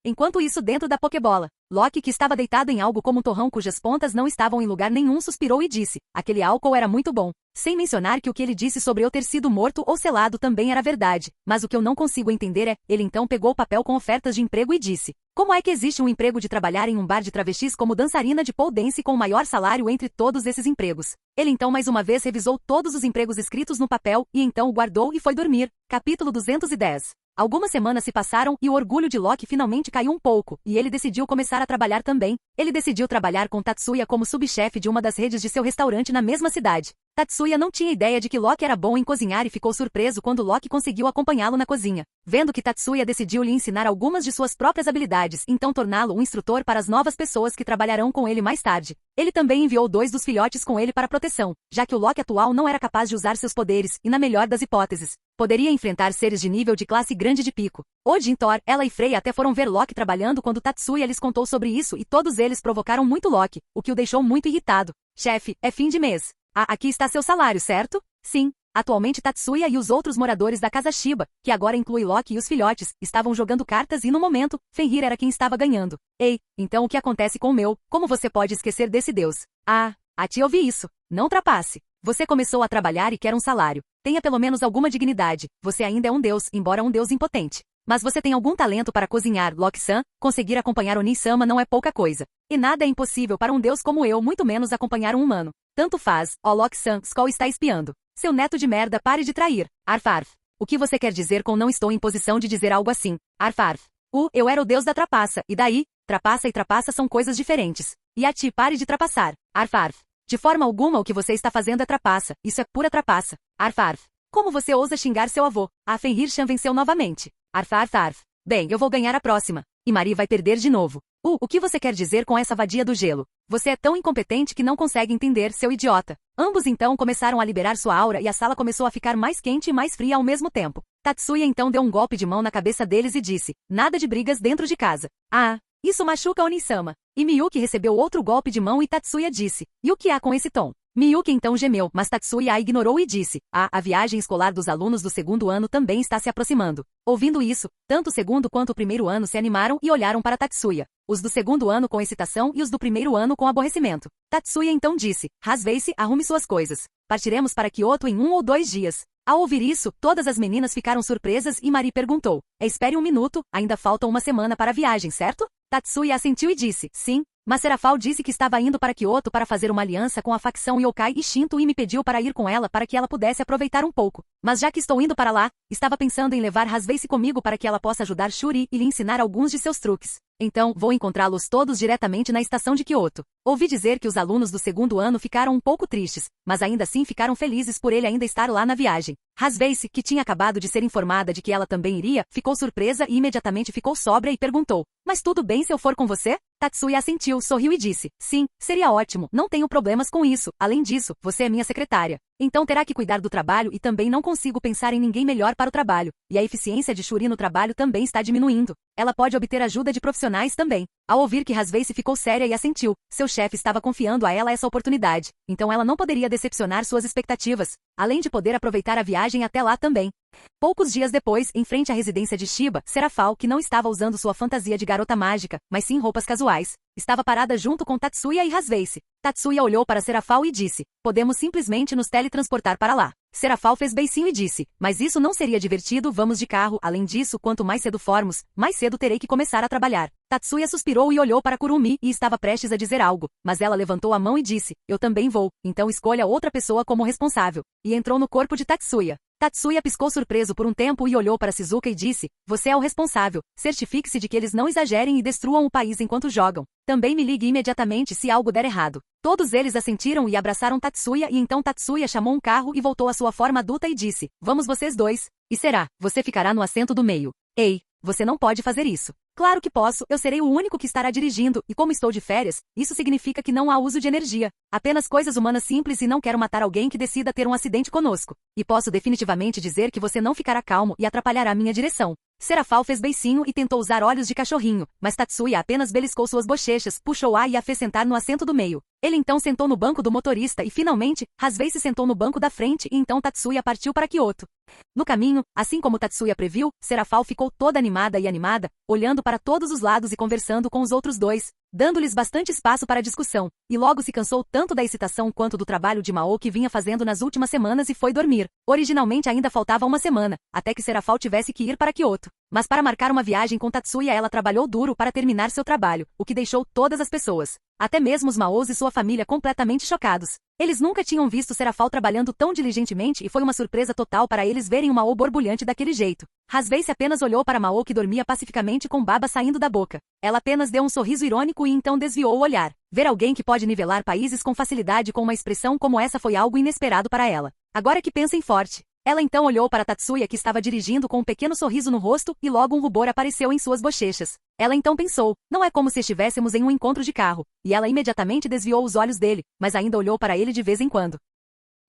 S2: Enquanto isso, dentro da Pokébola, Loki, que estava deitado em algo como um torrão cujas pontas não estavam em lugar nenhum, suspirou e disse, aquele álcool era muito bom. Sem mencionar que o que ele disse sobre eu ter sido morto ou selado também era verdade. Mas o que eu não consigo entender é, ele então pegou o papel com ofertas de emprego e disse, como é que existe um emprego de trabalhar em um bar de travestis como dançarina de pole dance com o maior salário entre todos esses empregos? Ele então mais uma vez revisou todos os empregos escritos no papel e então o guardou e foi dormir. Capítulo 210. Algumas semanas se passaram e o orgulho de Loki finalmente caiu um pouco, e ele decidiu começar a trabalhar também. Ele decidiu trabalhar com Tatsuya como subchefe de uma das redes de seu restaurante na mesma cidade. Tatsuya não tinha ideia de que Loki era bom em cozinhar e ficou surpreso quando Loki conseguiu acompanhá-lo na cozinha. Vendo que Tatsuya decidiu lhe ensinar algumas de suas próprias habilidades, então torná-lo um instrutor para as novas pessoas que trabalharão com ele mais tarde. Ele também enviou 2 dos filhotes com ele para proteção, já que o Loki atual não era capaz de usar seus poderes, e na melhor das hipóteses, poderia enfrentar seres de nível de classe grande de pico. Odin, Thor, ela e Freya até foram ver Loki trabalhando quando Tatsuya lhes contou sobre isso e todos eles provocaram muito Loki, o que o deixou muito irritado. Chefe, é fim de mês. Ah, aqui está seu salário, certo? Sim. Atualmente Tatsuya e os outros moradores da casa Shiba, que agora inclui Loki e os filhotes, estavam jogando cartas e no momento, Fenrir era quem estava ganhando. Ei, então o que acontece com o meu? Como você pode esquecer desse deus? Ah, a ti ouvi isso. Não trapace. Você começou a trabalhar e quer um salário. Tenha pelo menos alguma dignidade. Você ainda é um deus, embora um deus impotente. Mas você tem algum talento para cozinhar, Loki-san? Conseguir acompanhar Oni-sama não é pouca coisa. E nada é impossível para um deus como eu, muito menos acompanhar um humano. Tanto faz, ó Loki-san, Skoll está espiando. Seu neto de merda, pare de trair. Arf. O que você quer dizer com não estou em posição de dizer algo assim? Arf. Eu era o deus da trapaça, e daí? Trapaça e trapaça são coisas diferentes. E a ti, pare de trapaçar. Arf. De forma alguma o que você está fazendo é trapaça, isso é pura trapaça. Arf. Como você ousa xingar seu avô? A Fenrir-chan venceu novamente. Arf. Bem, eu vou ganhar a próxima. E Mari vai perder de novo. O que você quer dizer com essa vadia do gelo? Você é tão incompetente que não consegue entender, seu idiota. Ambos então começaram a liberar sua aura e a sala começou a ficar mais quente e mais fria ao mesmo tempo. Tatsuya então deu um golpe de mão na cabeça deles e disse, nada de brigas dentro de casa. Ah, isso machuca Oni-sama. E Miyuki recebeu outro golpe de mão e Tatsuya disse, e o que há com esse tom? Miyuki então gemeu, mas Tatsuya a ignorou e disse, a viagem escolar dos alunos do segundo ano também está se aproximando. Ouvindo isso, tanto o segundo quanto o primeiro ano se animaram e olharam para Tatsuya. Os do segundo ano com excitação e os do primeiro ano com aborrecimento. Tatsuya então disse, Hasveice, arrume suas coisas. Partiremos para Kyoto em 1 ou 2 dias. Ao ouvir isso, todas as meninas ficaram surpresas e Mari perguntou, espere um minuto, ainda falta uma semana para a viagem, certo? Tatsuya assentiu e disse, sim. Mas Serafal disse que estava indo para Kyoto para fazer uma aliança com a facção Yokai e Shinto e me pediu para ir com ela para que ela pudesse aproveitar um pouco. Mas já que estou indo para lá, estava pensando em levar Hasveice comigo para que ela possa ajudar Shuri e lhe ensinar alguns de seus truques. Então, vou encontrá-los todos diretamente na estação de Kyoto. Ouvi dizer que os alunos do segundo ano ficaram um pouco tristes, mas ainda assim ficaram felizes por ele ainda estar lá na viagem. Hasveice, que tinha acabado de ser informada de que ela também iria, ficou surpresa e imediatamente ficou sóbria e perguntou, mas tudo bem se eu for com você? Tatsuya assentiu, sorriu e disse, sim, seria ótimo, não tenho problemas com isso, além disso, você é minha secretária. Então terá que cuidar do trabalho e também não consigo pensar em ninguém melhor para o trabalho, e a eficiência de Shuri no trabalho também está diminuindo. Ela pode obter ajuda de profissionais também. Ao ouvir que Hasveice ficou séria e assentiu, seu chefe estava confiando a ela essa oportunidade, então ela não poderia decepcionar suas expectativas, além de poder aproveitar a viagem até lá também. Poucos dias depois, em frente à residência de Shiba, Serafal, que não estava usando sua fantasia de garota mágica, mas sim roupas casuais, estava parada junto com Tatsuya e Hasveice. Tatsuya olhou para Serafal e disse, podemos simplesmente nos teletransportar para lá. Serafal fez beicinho e disse, mas isso não seria divertido, vamos de carro, além disso, quanto mais cedo formos, mais cedo terei que começar a trabalhar. Tatsuya suspirou e olhou para Kurumi e estava prestes a dizer algo, mas ela levantou a mão e disse, eu também vou, então escolha outra pessoa como responsável. E entrou no corpo de Tatsuya. Tatsuya piscou surpreso por um tempo e olhou para Shizuka e disse, você é o responsável, certifique-se de que eles não exagerem e destruam o país enquanto jogam. Também me ligue imediatamente se algo der errado. Todos eles assentiram e abraçaram Tatsuya e então Tatsuya chamou um carro e voltou à sua forma adulta e disse, vamos vocês dois. E será, você ficará no assento do meio. Ei, você não pode fazer isso. Claro que posso, eu serei o único que estará dirigindo, e como estou de férias, isso significa que não há uso de energia. Apenas coisas humanas simples e não quero matar alguém que decida ter um acidente conosco. E posso definitivamente dizer que você não ficará calmo e atrapalhará minha direção. Serafal fez beicinho e tentou usar olhos de cachorrinho, mas Tatsuya apenas beliscou suas bochechas, puxou-a e a fez sentar no assento do meio. Ele então sentou no banco do motorista e finalmente, Hasveice sentou no banco da frente e então Tatsuya partiu para Kyoto. No caminho, assim como Tatsuya previu, Serafal ficou toda animada, olhando para todos os lados e conversando com os outros dois, dando-lhes bastante espaço para discussão, e logo se cansou tanto da excitação quanto do trabalho de Mao que vinha fazendo nas últimas semanas e foi dormir. Originalmente ainda faltava uma semana, até que Serafal tivesse que ir para Kyoto. Mas para marcar uma viagem com Tatsuya ela trabalhou duro para terminar seu trabalho, o que deixou todas as pessoas, até mesmo os Maos e sua família completamente chocados. Eles nunca tinham visto Serafal trabalhando tão diligentemente e foi uma surpresa total para eles verem o Mao borbulhante daquele jeito. Hasveice apenas olhou para Mao que dormia pacificamente com baba saindo da boca. Ela apenas deu um sorriso irônico e então desviou o olhar. Ver alguém que pode nivelar países com facilidade com uma expressão como essa foi algo inesperado para ela. Agora que pensa em forte. Ela então olhou para Tatsuya que estava dirigindo com um pequeno sorriso no rosto e logo um rubor apareceu em suas bochechas. Ela então pensou, não é como se estivéssemos em um encontro de carro, e ela imediatamente desviou os olhos dele, mas ainda olhou para ele de vez em quando.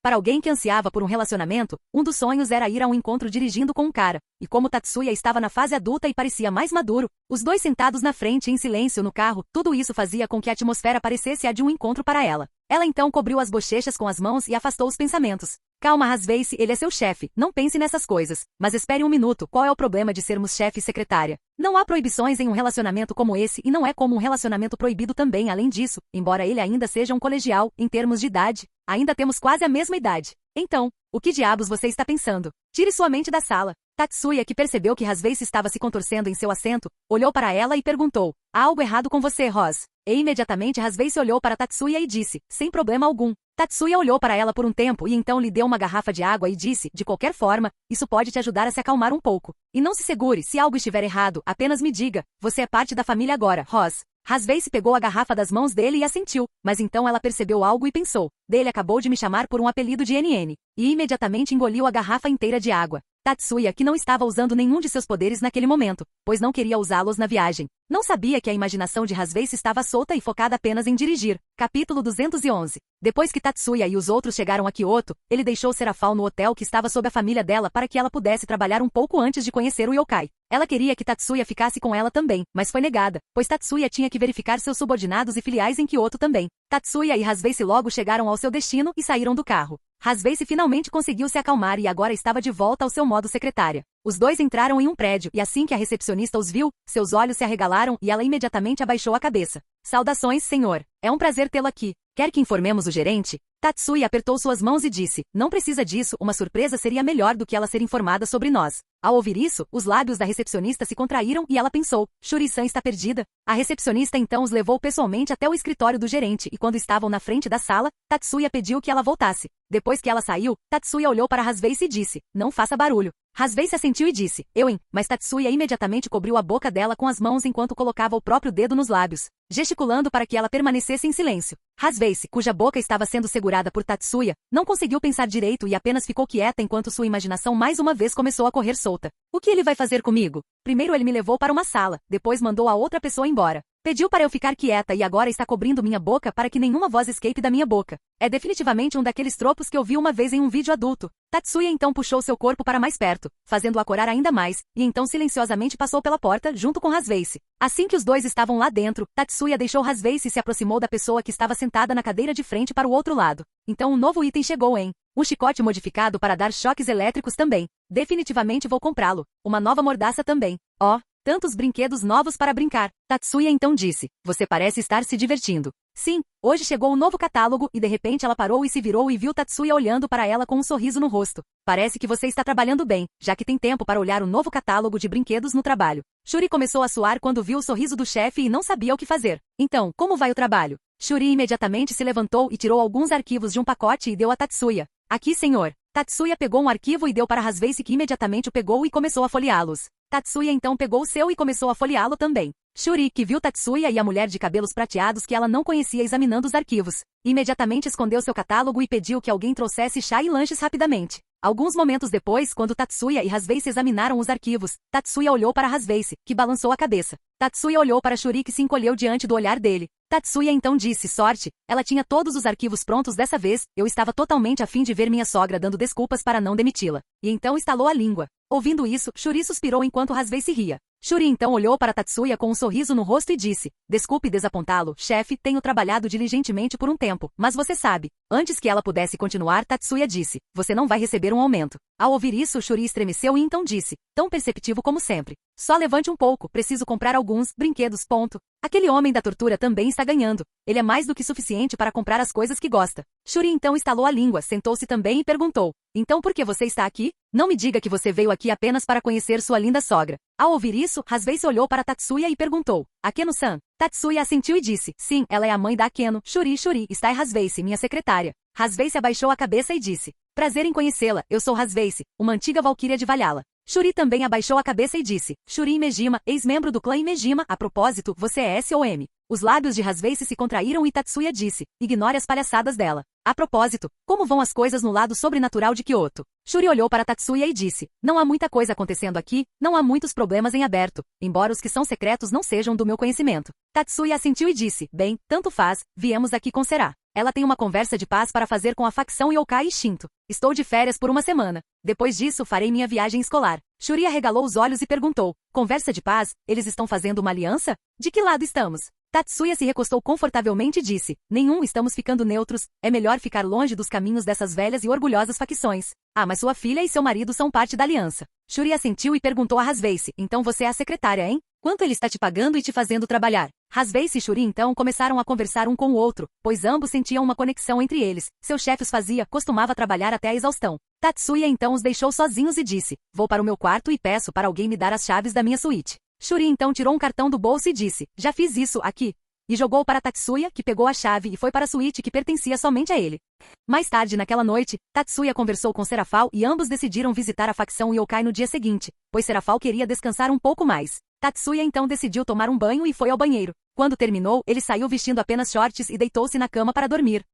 S2: Para alguém que ansiava por um relacionamento, um dos sonhos era ir a um encontro dirigindo com um cara, e como Tatsuya estava na fase adulta e parecia mais maduro, os dois sentados na frente em silêncio no carro, tudo isso fazia com que a atmosfera parecesse a de um encontro para ela. Ela então cobriu as bochechas com as mãos e afastou os pensamentos. Calma, Hasveice, ele é seu chefe, não pense nessas coisas. Mas espere um minuto, qual é o problema de sermos chefe e secretária? Não há proibições em um relacionamento como esse e não é como um relacionamento proibido também. Além disso, embora ele ainda seja um colegial, em termos de idade, ainda temos quase a mesma idade. Então, o que diabos você está pensando? Tire sua mente da sala. Tatsuya, que percebeu que Hasveice estava se contorcendo em seu assento, olhou para ela e perguntou, há algo errado com você, Ros? E imediatamente Hasveice olhou para Tatsuya e disse, sem problema algum. Tatsuya olhou para ela por um tempo e então lhe deu uma garrafa de água e disse, de qualquer forma, isso pode te ajudar a se acalmar um pouco. E não se segure, se algo estiver errado, apenas me diga, você é parte da família agora, Ros. Hasveice pegou a garrafa das mãos dele e assentiu, mas então ela percebeu algo e pensou, dele acabou de me chamar por um apelido de NN. E imediatamente engoliu a garrafa inteira de água. Tatsuya, que não estava usando nenhum de seus poderes naquele momento, pois não queria usá-los na viagem. Não sabia que a imaginação de Hasveice estava solta e focada apenas em dirigir. Capítulo 211. Depois que Tatsuya e os outros chegaram a Kyoto, ele deixou Serafal no hotel que estava sob a família dela para que ela pudesse trabalhar um pouco antes de conhecer o yokai. Ela queria que Tatsuya ficasse com ela também, mas foi negada, pois Tatsuya tinha que verificar seus subordinados e filiais em Kyoto também. Tatsuya e Hasveice logo chegaram ao seu destino e saíram do carro. Hasveice finalmente conseguiu se acalmar e agora estava de volta ao seu modo secretária. Os dois entraram em um prédio e assim que a recepcionista os viu, seus olhos se arregalaram e ela imediatamente abaixou a cabeça. Saudações, senhor. É um prazer tê-lo aqui. Quer que informemos o gerente? Tatsuya apertou suas mãos e disse, não precisa disso, uma surpresa seria melhor do que ela ser informada sobre nós. Ao ouvir isso, os lábios da recepcionista se contraíram e ela pensou, Shuri-san está perdida? A recepcionista então os levou pessoalmente até o escritório do gerente e quando estavam na frente da sala, Tatsuya pediu que ela voltasse. Depois que ela saiu, Tatsuya olhou para Hasveice e disse, não faça barulho. Hasveice assentiu e disse, mas Tatsuya imediatamente cobriu a boca dela com as mãos enquanto colocava o próprio dedo nos lábios, gesticulando para que ela permanecesse em silêncio. Hasveice, cuja boca estava sendo segurada por Tatsuya, não conseguiu pensar direito e apenas ficou quieta enquanto sua imaginação mais uma vez começou a correr solta. O que ele vai fazer comigo? Primeiro ele me levou para uma sala, depois mandou a outra pessoa embora. Pediu para eu ficar quieta e agora está cobrindo minha boca para que nenhuma voz escape da minha boca. É definitivamente um daqueles tropos que eu vi uma vez em um vídeo adulto. Tatsuya então puxou seu corpo para mais perto, fazendo-a corar ainda mais, e então silenciosamente passou pela porta, junto com Hasveice. Assim que os dois estavam lá dentro, Tatsuya deixou Hasveice e se aproximou da pessoa que estava sentada na cadeira de frente para o outro lado. Então um novo item chegou em um chicote modificado para dar choques elétricos também. Definitivamente vou comprá-lo. Uma nova mordaça também. Oh, tantos brinquedos novos para brincar. Tatsuya então disse, você parece estar se divertindo. Sim, hoje chegou um novo catálogo e de repente ela parou e se virou e viu Tatsuya olhando para ela com um sorriso no rosto. Parece que você está trabalhando bem, já que tem tempo para olhar o novo catálogo de brinquedos no trabalho. Shuri começou a suar quando viu o sorriso do chefe e não sabia o que fazer. Então, como vai o trabalho? Shuri imediatamente se levantou e tirou alguns arquivos de um pacote e deu a Tatsuya. Aqui, senhor. Tatsuya pegou um arquivo e deu para Hasveice que imediatamente o pegou e começou a folheá-los. Tatsuya então pegou o seu e começou a folheá-lo também. Shuri, que viu Tatsuya e a mulher de cabelos prateados que ela não conhecia examinando os arquivos, imediatamente escondeu seu catálogo e pediu que alguém trouxesse chá e lanches rapidamente. Alguns momentos depois, quando Tatsuya e Hasveice examinaram os arquivos, Tatsuya olhou para Hasveice, que balançou a cabeça. Tatsuya olhou para Shuri que se encolheu diante do olhar dele. Tatsuya então disse, sorte, ela tinha todos os arquivos prontos dessa vez, eu estava totalmente a fim de ver minha sogra dando desculpas para não demiti-la. E então estalou a língua. Ouvindo isso, Shuri suspirou enquanto Hasveice ria. Shuri então olhou para Tatsuya com um sorriso no rosto e disse, desculpe desapontá-lo, chefe, tenho trabalhado diligentemente por um tempo, mas você sabe. Antes que ela pudesse continuar, Tatsuya disse, você não vai receber um aumento. Ao ouvir isso, Shuri estremeceu e então disse, tão perceptivo como sempre. Só levante um pouco, preciso comprar alguns brinquedos, ponto. Aquele homem da tortura também está ganhando. Ele é mais do que suficiente para comprar as coisas que gosta. Shuri então estalou a língua, sentou-se também e perguntou, então por que você está aqui? Não me diga que você veio aqui apenas para conhecer sua linda sogra. Ao ouvir isso, Hasveice olhou para Tatsuya e perguntou, Akeno-san? Tatsuya assentiu e disse, sim, ela é a mãe da Akeno. Shuri, está Hasveice, minha secretária. Hasveice abaixou a cabeça e disse, prazer em conhecê-la, eu sou Hasveice, uma antiga valquíria de Valhalla. Shuri também abaixou a cabeça e disse, Shuri Imejima, ex-membro do clã Imejima, a propósito, você é S ou M? Os lábios de Hasveice se contraíram e Tatsuya disse, ignore as palhaçadas dela. A propósito, como vão as coisas no lado sobrenatural de Kyoto? Shuri olhou para Tatsuya e disse, não há muita coisa acontecendo aqui, não há muitos problemas em aberto, embora os que são secretos não sejam do meu conhecimento. Tatsuya assentiu e disse, bem, tanto faz, viemos aqui com Será. Ela tem uma conversa de paz para fazer com a facção Yokai e Shinto. Estou de férias por uma semana. Depois disso farei minha viagem escolar. Shuri arregalou os olhos e perguntou, conversa de paz? Eles estão fazendo uma aliança? De que lado estamos? Tatsuya se recostou confortavelmente e disse, nenhum, estamos ficando neutros, é melhor ficar longe dos caminhos dessas velhas e orgulhosas facções. Ah, mas sua filha e seu marido são parte da aliança. Shuri assentiu e perguntou a Hasveice, então você é a secretária, hein? Quanto ele está te pagando e te fazendo trabalhar? Hasveice e Shuri então começaram a conversar um com o outro, pois ambos sentiam uma conexão entre eles. Seu chefe os costumava trabalhar até a exaustão. Tatsuya então os deixou sozinhos e disse, vou para o meu quarto e peço para alguém me dar as chaves da minha suíte. Shuri então tirou um cartão do bolso e disse, já fiz isso, aqui. E jogou para Tatsuya, que pegou a chave e foi para a suíte que pertencia somente a ele. Mais tarde naquela noite, Tatsuya conversou com Serafal e ambos decidiram visitar a facção Yokai no dia seguinte, pois Serafal queria descansar um pouco mais. Tatsuya então decidiu tomar um banho e foi ao banheiro. Quando terminou, ele saiu vestindo apenas shorts e deitou-se na cama para dormir.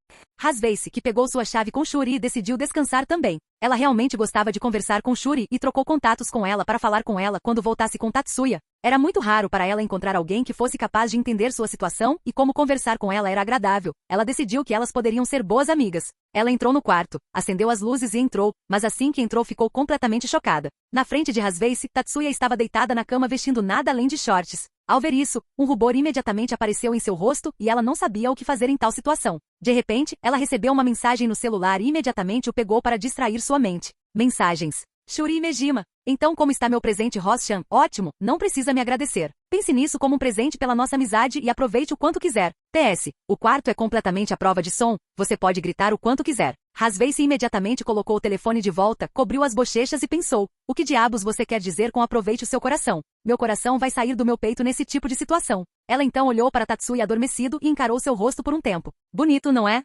S2: Hasveice, que pegou sua chave com Shuri e decidiu descansar também. Ela realmente gostava de conversar com Shuri e trocou contatos com ela para falar com ela quando voltasse com Tatsuya. Era muito raro para ela encontrar alguém que fosse capaz de entender sua situação e como conversar com ela era agradável. Ela decidiu que elas poderiam ser boas amigas. Ela entrou no quarto, acendeu as luzes e entrou, mas assim que entrou ficou completamente chocada. Na frente de Hasveice, Tatsuya estava deitada na cama vestindo nada além de shorts. Ao ver isso, um rubor imediatamente apareceu em seu rosto e ela não sabia o que fazer em tal situação. De repente, ela recebeu uma mensagem no celular e imediatamente o pegou para distrair sua mente. Mensagens. Shuri Imejima. Então como está meu presente Ross-chan? Ótimo, não precisa me agradecer. Pense nisso como um presente pela nossa amizade e aproveite o quanto quiser. PS. O quarto é completamente à prova de som, você pode gritar o quanto quiser. Hasveice imediatamente colocou o telefone de volta, cobriu as bochechas e pensou, o que diabos você quer dizer com aproveite o seu coração? Meu coração vai sair do meu peito nesse tipo de situação. Ela então olhou para Tatsuya adormecido e encarou seu rosto por um tempo. Bonito, não é?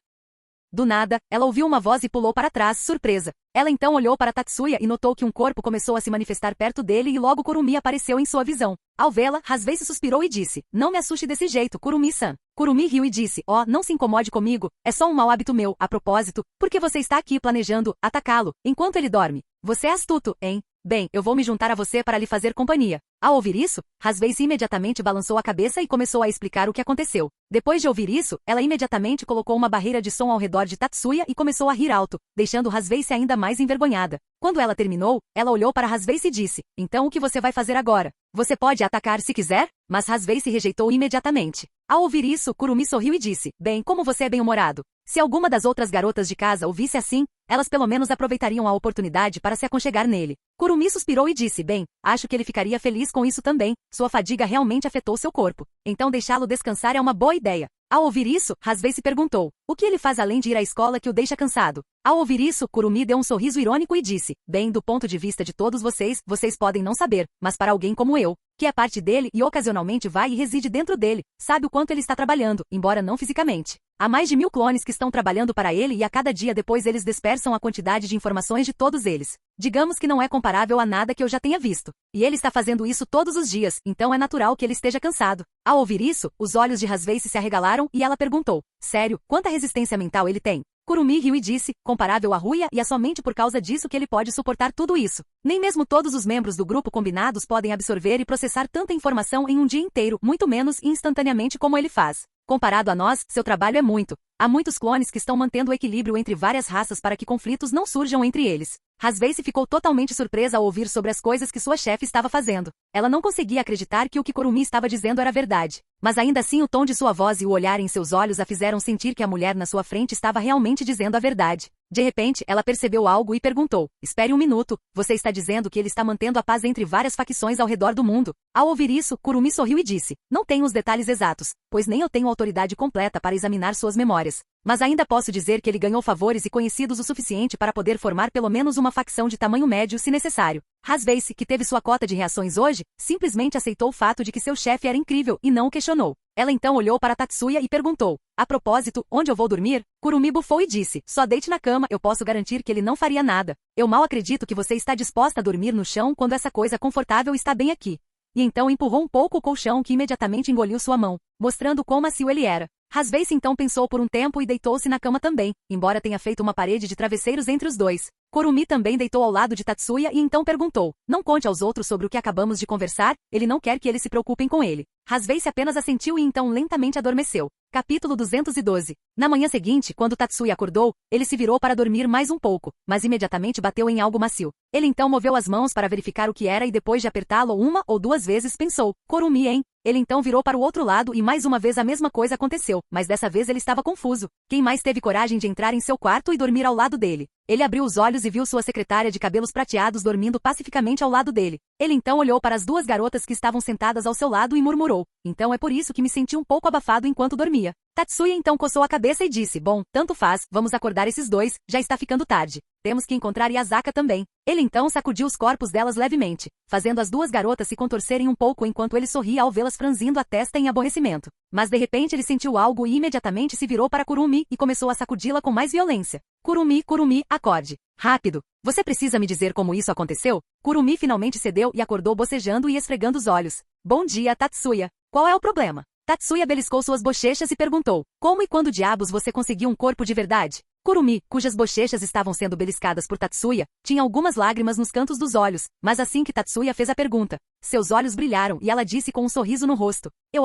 S2: Do nada, ela ouviu uma voz e pulou para trás, surpresa. Ela então olhou para Tatsuya e notou que um corpo começou a se manifestar perto dele e logo Kurumi apareceu em sua visão. Ao vê-la, Hasveice suspirou e disse, não me assuste desse jeito, Kurumi-san. Kurumi riu e disse, não se incomode comigo, é só um mau hábito meu. A propósito, por que você está aqui planejando atacá-lo, enquanto ele dorme? Você é astuto, hein? Bem, eu vou me juntar a você para lhe fazer companhia. Ao ouvir isso, Hasveice imediatamente balançou a cabeça e começou a explicar o que aconteceu. Depois de ouvir isso, ela imediatamente colocou uma barreira de som ao redor de Tatsuya e começou a rir alto, deixando Hasveice ainda mais envergonhada. Quando ela terminou, ela olhou para Hasveice e disse, então o que você vai fazer agora? Você pode atacar se quiser? Mas Hasveice rejeitou imediatamente. Ao ouvir isso, Kurumi sorriu e disse, bem, como você é bem-humorado. Se alguma das outras garotas de casa o visse assim, elas pelo menos aproveitariam a oportunidade para se aconchegar nele. Kurumi suspirou e disse, bem, acho que ele ficaria feliz com isso também, sua fadiga realmente afetou seu corpo. Então deixá-lo descansar é uma boa ideia. Ao ouvir isso, Hasveice perguntou, o que ele faz além de ir à escola que o deixa cansado? Ao ouvir isso, Kurumi deu um sorriso irônico e disse, bem, do ponto de vista de todos vocês, vocês podem não saber, mas para alguém como eu, que é parte dele e ocasionalmente vai e reside dentro dele, sabe o quanto ele está trabalhando, embora não fisicamente. Há mais de 1000 clones que estão trabalhando para ele e a cada dia depois eles dispersam a quantidade de informações de todos eles. Digamos que não é comparável a nada que eu já tenha visto. E ele está fazendo isso todos os dias, então é natural que ele esteja cansado. Ao ouvir isso, os olhos de Hasveice se arregalaram e ela perguntou, sério, quanta resistência mental ele tem? Kurumi riu e disse, comparável a Ruia e é somente por causa disso que ele pode suportar tudo isso. Nem mesmo todos os membros do grupo combinados podem absorver e processar tanta informação em um dia inteiro, muito menos instantaneamente como ele faz. Comparado a nós, seu trabalho é muito. Há muitos clones que estão mantendo o equilíbrio entre várias raças para que conflitos não surjam entre eles. Hasveice ficou totalmente surpresa ao ouvir sobre as coisas que sua chefe estava fazendo. Ela não conseguia acreditar que o que Kurumi estava dizendo era verdade. Mas ainda assim o tom de sua voz e o olhar em seus olhos a fizeram sentir que a mulher na sua frente estava realmente dizendo a verdade. De repente, ela percebeu algo e perguntou, espere um minuto, você está dizendo que ele está mantendo a paz entre várias facções ao redor do mundo? Ao ouvir isso, Kurumi sorriu e disse, não tenho os detalhes exatos, pois nem eu tenho autoridade completa para examinar suas memórias. Mas ainda posso dizer que ele ganhou favores e conhecidos o suficiente para poder formar pelo menos uma facção de tamanho médio se necessário. Hasveice, que teve sua cota de reações hoje, simplesmente aceitou o fato de que seu chefe era incrível e não o questionou. Ela então olhou para Tatsuya e perguntou, a propósito, onde eu vou dormir? Kurumi bufou e disse, só deite na cama, eu posso garantir que ele não faria nada. Eu mal acredito que você está disposta a dormir no chão quando essa coisa confortável está bem aqui. E então empurrou um pouco o colchão que imediatamente engoliu sua mão, mostrando quão macio ele era. Hasveice então pensou por um tempo e deitou-se na cama também, embora tenha feito uma parede de travesseiros entre os dois. Kurumi também deitou ao lado de Tatsuya e então perguntou, não conte aos outros sobre o que acabamos de conversar, ele não quer que eles se preocupem com ele. Hasveice apenas assentiu e então lentamente adormeceu. Capítulo 212. Na manhã seguinte, quando Tatsuya acordou, ele se virou para dormir mais um pouco, mas imediatamente bateu em algo macio. Ele então moveu as mãos para verificar o que era e depois de apertá-lo uma ou duas vezes pensou, Kurumi, hein? Ele então virou para o outro lado e mais uma vez a mesma coisa aconteceu, mas dessa vez ele estava confuso. Quem mais teve coragem de entrar em seu quarto e dormir ao lado dele? Ele abriu os olhos e viu sua secretária de cabelos prateados dormindo pacificamente ao lado dele. Ele então olhou para as duas garotas que estavam sentadas ao seu lado e murmurou, então é por isso que me senti um pouco abafado enquanto dormia. Tatsuya então coçou a cabeça e disse, bom, tanto faz, vamos acordar esses dois, já está ficando tarde. Temos que encontrar Yasaka também. Ele então sacudiu os corpos delas levemente, fazendo as duas garotas se contorcerem um pouco enquanto ele sorria ao vê-las franzindo a testa em aborrecimento. Mas de repente ele sentiu algo e imediatamente se virou para Kurumi e começou a sacudi-la com mais violência. Kurumi, Kurumi, acorde. Rápido. Você precisa me dizer como isso aconteceu? Kurumi finalmente cedeu e acordou bocejando e esfregando os olhos. Bom dia, Tatsuya. Qual é o problema? Tatsuya beliscou suas bochechas e perguntou, como e quando diabos você conseguiu um corpo de verdade? Kurumi, cujas bochechas estavam sendo beliscadas por Tatsuya, tinha algumas lágrimas nos cantos dos olhos, mas assim que Tatsuya fez a pergunta, seus olhos brilharam e ela disse com um sorriso no rosto, eu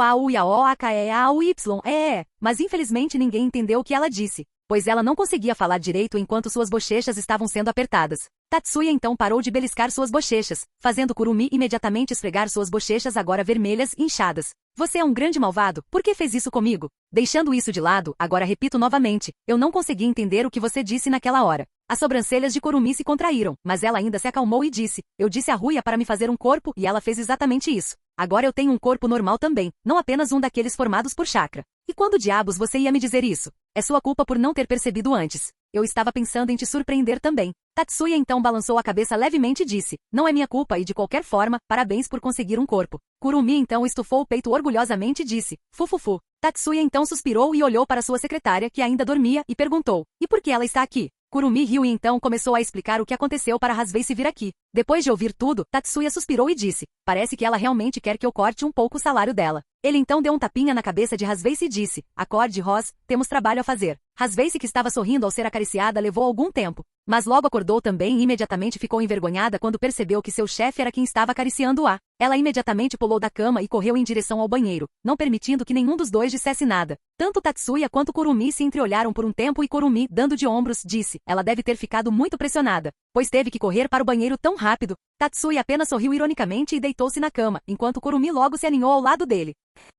S2: mas infelizmente ninguém entendeu o que ela disse, pois ela não conseguia falar direito enquanto suas bochechas estavam sendo apertadas. Tatsuya então parou de beliscar suas bochechas, fazendo Kurumi imediatamente esfregar suas bochechas agora vermelhas e inchadas. Você é um grande malvado, por que fez isso comigo? Deixando isso de lado, agora repito novamente, eu não consegui entender o que você disse naquela hora. As sobrancelhas de Kurumi se contraíram, mas ela ainda se acalmou e disse, eu disse a Ruia para me fazer um corpo e ela fez exatamente isso. Agora eu tenho um corpo normal também, não apenas um daqueles formados por chakra. E quando diabos você ia me dizer isso? É sua culpa por não ter percebido antes. Eu estava pensando em te surpreender também. Tatsuya então balançou a cabeça levemente e disse, não é minha culpa e de qualquer forma, parabéns por conseguir um corpo. Kurumi então estufou o peito orgulhosamente e disse, fufufu. Tatsuya então suspirou e olhou para sua secretária que ainda dormia e perguntou, e por que ela está aqui? Kurumi riu e então começou a explicar o que aconteceu para Hasveice vir aqui. Depois de ouvir tudo, Tatsuya suspirou e disse, parece que ela realmente quer que eu corte um pouco o salário dela. Ele então deu um tapinha na cabeça de Hasveice e disse, acorde, Ross, temos trabalho a fazer. Hasveice, que estava sorrindo ao ser acariciada, levou algum tempo. Mas logo acordou também e imediatamente ficou envergonhada quando percebeu que seu chefe era quem estava acariciando-a. Ela imediatamente pulou da cama e correu em direção ao banheiro, não permitindo que nenhum dos dois dissesse nada. Tanto Tatsuya quanto Kurumi se entreolharam por um tempo e Kurumi, dando de ombros, disse: ela deve ter ficado muito pressionada, pois teve que correr para o banheiro tão rápido. Tatsuya apenas sorriu ironicamente e deitou-se na cama, enquanto Kurumi logo se aninhou ao lado dele.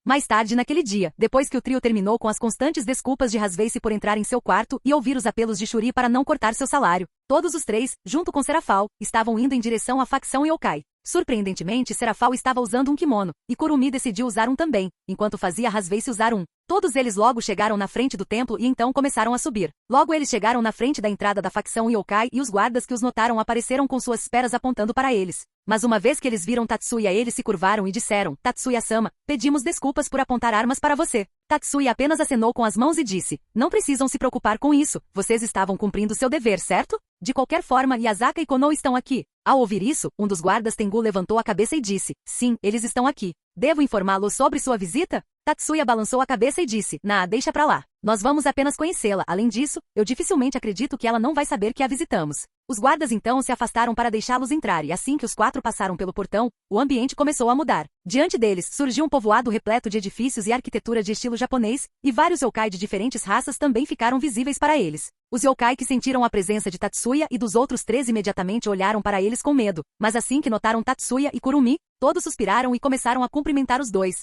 S2: Mais tarde naquele dia, depois que o trio terminou com as constantes desculpas de Hasveice por entrar em seu quarto e ouvir os apelos de Shuri para não cortar seu salário, todos os três, junto com Serafal, estavam indo em direção à facção Yokai. Surpreendentemente, Serafal estava usando um kimono, e Kurumi decidiu usar um também, enquanto fazia Hasveice usar um. Todos eles logo chegaram na frente do templo e então começaram a subir. Logo eles chegaram na frente da entrada da facção Yokai e os guardas que os notaram apareceram com suas esferas apontando para eles. Mas uma vez que eles viram Tatsuya, eles se curvaram e disseram: Tatsuya-sama, pedimos desculpas por apontar armas para você. Tatsuya apenas acenou com as mãos e disse: não precisam se preocupar com isso, vocês estavam cumprindo seu dever, certo? De qualquer forma, Yasaka e Konou estão aqui. Ao ouvir isso, um dos guardas Tengu levantou a cabeça e disse: sim, eles estão aqui. Devo informá-los sobre sua visita? Tatsuya balançou a cabeça e disse: deixa pra lá. Nós vamos apenas conhecê-la. Além disso, eu dificilmente acredito que ela não vai saber que a visitamos. Os guardas então se afastaram para deixá-los entrar e assim que os quatro passaram pelo portão, o ambiente começou a mudar. Diante deles, surgiu um povoado repleto de edifícios e arquitetura de estilo japonês, e vários yokai de diferentes raças também ficaram visíveis para eles. Os yokai que sentiram a presença de Tatsuya e dos outros três imediatamente olharam para eles com medo, mas assim que notaram Tatsuya e Kurumi, todos suspiraram e começaram a cumprimentar os dois.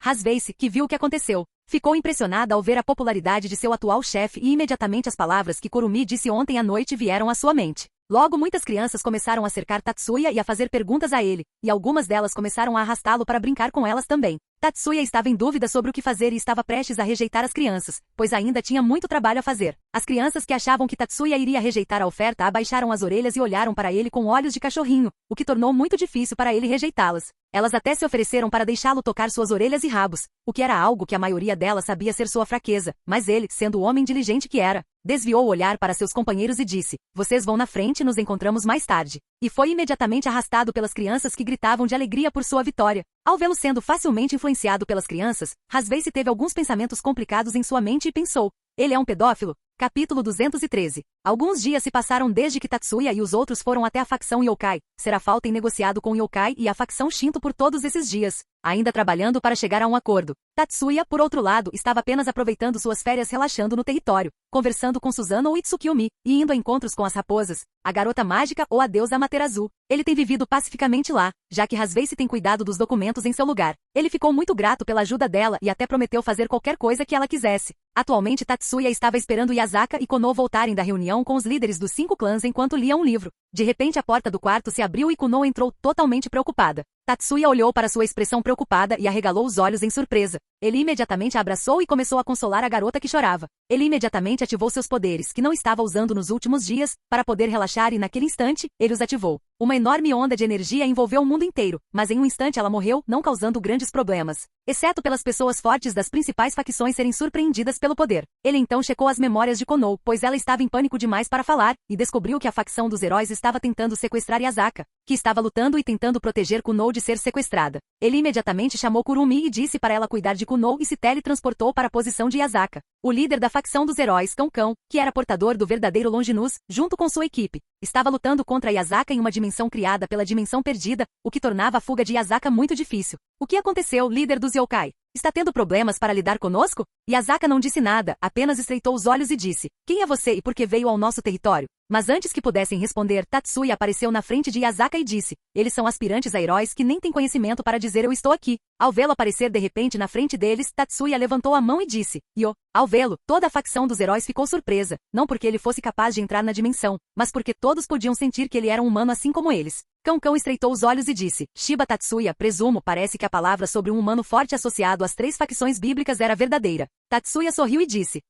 S2: Hasveice, que viu o que aconteceu, ficou impressionada ao ver a popularidade de seu atual chefe e imediatamente as palavras que Kurumi disse ontem à noite vieram à sua mente. Logo muitas crianças começaram a cercar Tatsuya e a fazer perguntas a ele, e algumas delas começaram a arrastá-lo para brincar com elas também. Tatsuya estava em dúvida sobre o que fazer e estava prestes a rejeitar as crianças, pois ainda tinha muito trabalho a fazer. As crianças que achavam que Tatsuya iria rejeitar a oferta abaixaram as orelhas e olharam para ele com olhos de cachorrinho, o que tornou muito difícil para ele rejeitá-las. Elas até se ofereceram para deixá-lo tocar suas orelhas e rabos, o que era algo que a maioria delas sabia ser sua fraqueza, mas ele, sendo o homem diligente que era, desviou o olhar para seus companheiros e disse: vocês vão na frente e nos encontramos mais tarde. E foi imediatamente arrastado pelas crianças que gritavam de alegria por sua vitória. Ao vê-lo sendo facilmente influenciado pelas crianças, Hasveice teve alguns pensamentos complicados em sua mente e pensou: ele é um pedófilo? Capítulo 213. Alguns dias se passaram desde que Tatsuya e os outros foram até a facção Yokai. Serafal tem negociado com o Yokai e a facção Shinto por todos esses dias, ainda trabalhando para chegar a um acordo. Tatsuya, por outro lado, estava apenas aproveitando suas férias relaxando no território, conversando com Susanoo e Tsukiyomi, e indo a encontros com as raposas, a garota mágica ou a deusa Amaterasu. Ele tem vivido pacificamente lá, já que Hasveice tem cuidado dos documentos em seu lugar. Ele ficou muito grato pela ajuda dela e até prometeu fazer qualquer coisa que ela quisesse. Atualmente Tatsuya estava esperando Yasaka e Konou voltarem da reunião com os líderes dos 5 clãs enquanto lia um livro. De repente a porta do quarto se abriu e Konou entrou totalmente preocupada. Tatsuya olhou para sua expressão preocupada e arregalou os olhos em surpresa. Ele imediatamente a abraçou e começou a consolar a garota que chorava. Ele imediatamente ativou seus poderes, que não estava usando nos últimos dias, para poder relaxar e naquele instante, ele os ativou. Uma enorme onda de energia envolveu o mundo inteiro, mas em um instante ela morreu, não causando grandes problemas, exceto pelas pessoas fortes das principais facções serem surpreendidas pelo poder. Ele então checou as memórias de Konou, pois ela estava em pânico demais para falar, e descobriu que a facção dos heróis estava tentando sequestrar Yasaka, que estava lutando e tentando proteger Konou de ser sequestrada. Ele imediatamente chamou Kurumi e disse para ela cuidar de Konou e se teletransportou para a posição de Yasaka. O líder da facção dos heróis, Cão, que era portador do verdadeiro Longinus, junto com sua equipe, estava lutando contra Yasaka em uma dimensão criada pela dimensão perdida, o que tornava a fuga de Yasaka muito difícil. O que aconteceu, líder dos Yokai? Está tendo problemas para lidar conosco? Yasaka não disse nada, apenas estreitou os olhos e disse: quem é você e por que veio ao nosso território? Mas antes que pudessem responder, Tatsuya apareceu na frente de Yasaka e disse: eles são aspirantes a heróis que nem têm conhecimento para dizer eu estou aqui. Ao vê-lo aparecer de repente na frente deles, Tatsuya levantou a mão e disse: Yo. Ao vê-lo, toda a facção dos heróis ficou surpresa, não porque ele fosse capaz de entrar na dimensão, mas porque todos podiam sentir que ele era um humano assim como eles. Cão estreitou os olhos e disse: Shiba Tatsuya, presumo, parece que a palavra sobre um humano forte associado às 3 facções bíblicas era verdadeira. Tatsuya sorriu e disse: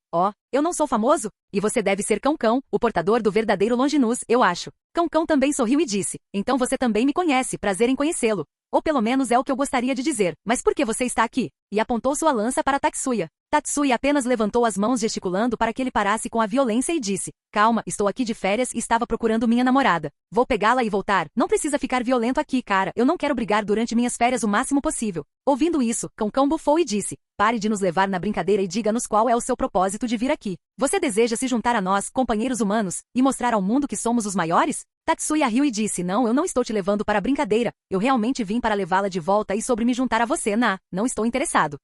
S2: eu não sou famoso? E você deve ser Cão, o portador do verdadeiro Longinus, eu acho. Cão também sorriu e disse: então você também me conhece, prazer em conhecê-lo. Ou pelo menos é o que eu gostaria de dizer, mas por que você está aqui? E apontou sua lança para Tatsuya. Tatsuya apenas levantou as mãos gesticulando para que ele parasse com a violência e disse, calma, estou aqui de férias e estava procurando minha namorada. Vou pegá-la e voltar. Não precisa ficar violento aqui, cara. Eu não quero brigar durante minhas férias o máximo possível. Ouvindo isso, Cão bufou e disse, pare de nos levar na brincadeira e diga-nos qual é o seu propósito de vir aqui. Você deseja se juntar a nós, companheiros humanos, e mostrar ao mundo que somos os maiores? Tatsuya riu e disse, não, eu não estou te levando para brincadeira. Eu realmente vim para levá-la de volta e sobre me juntar a você, não estou interessado.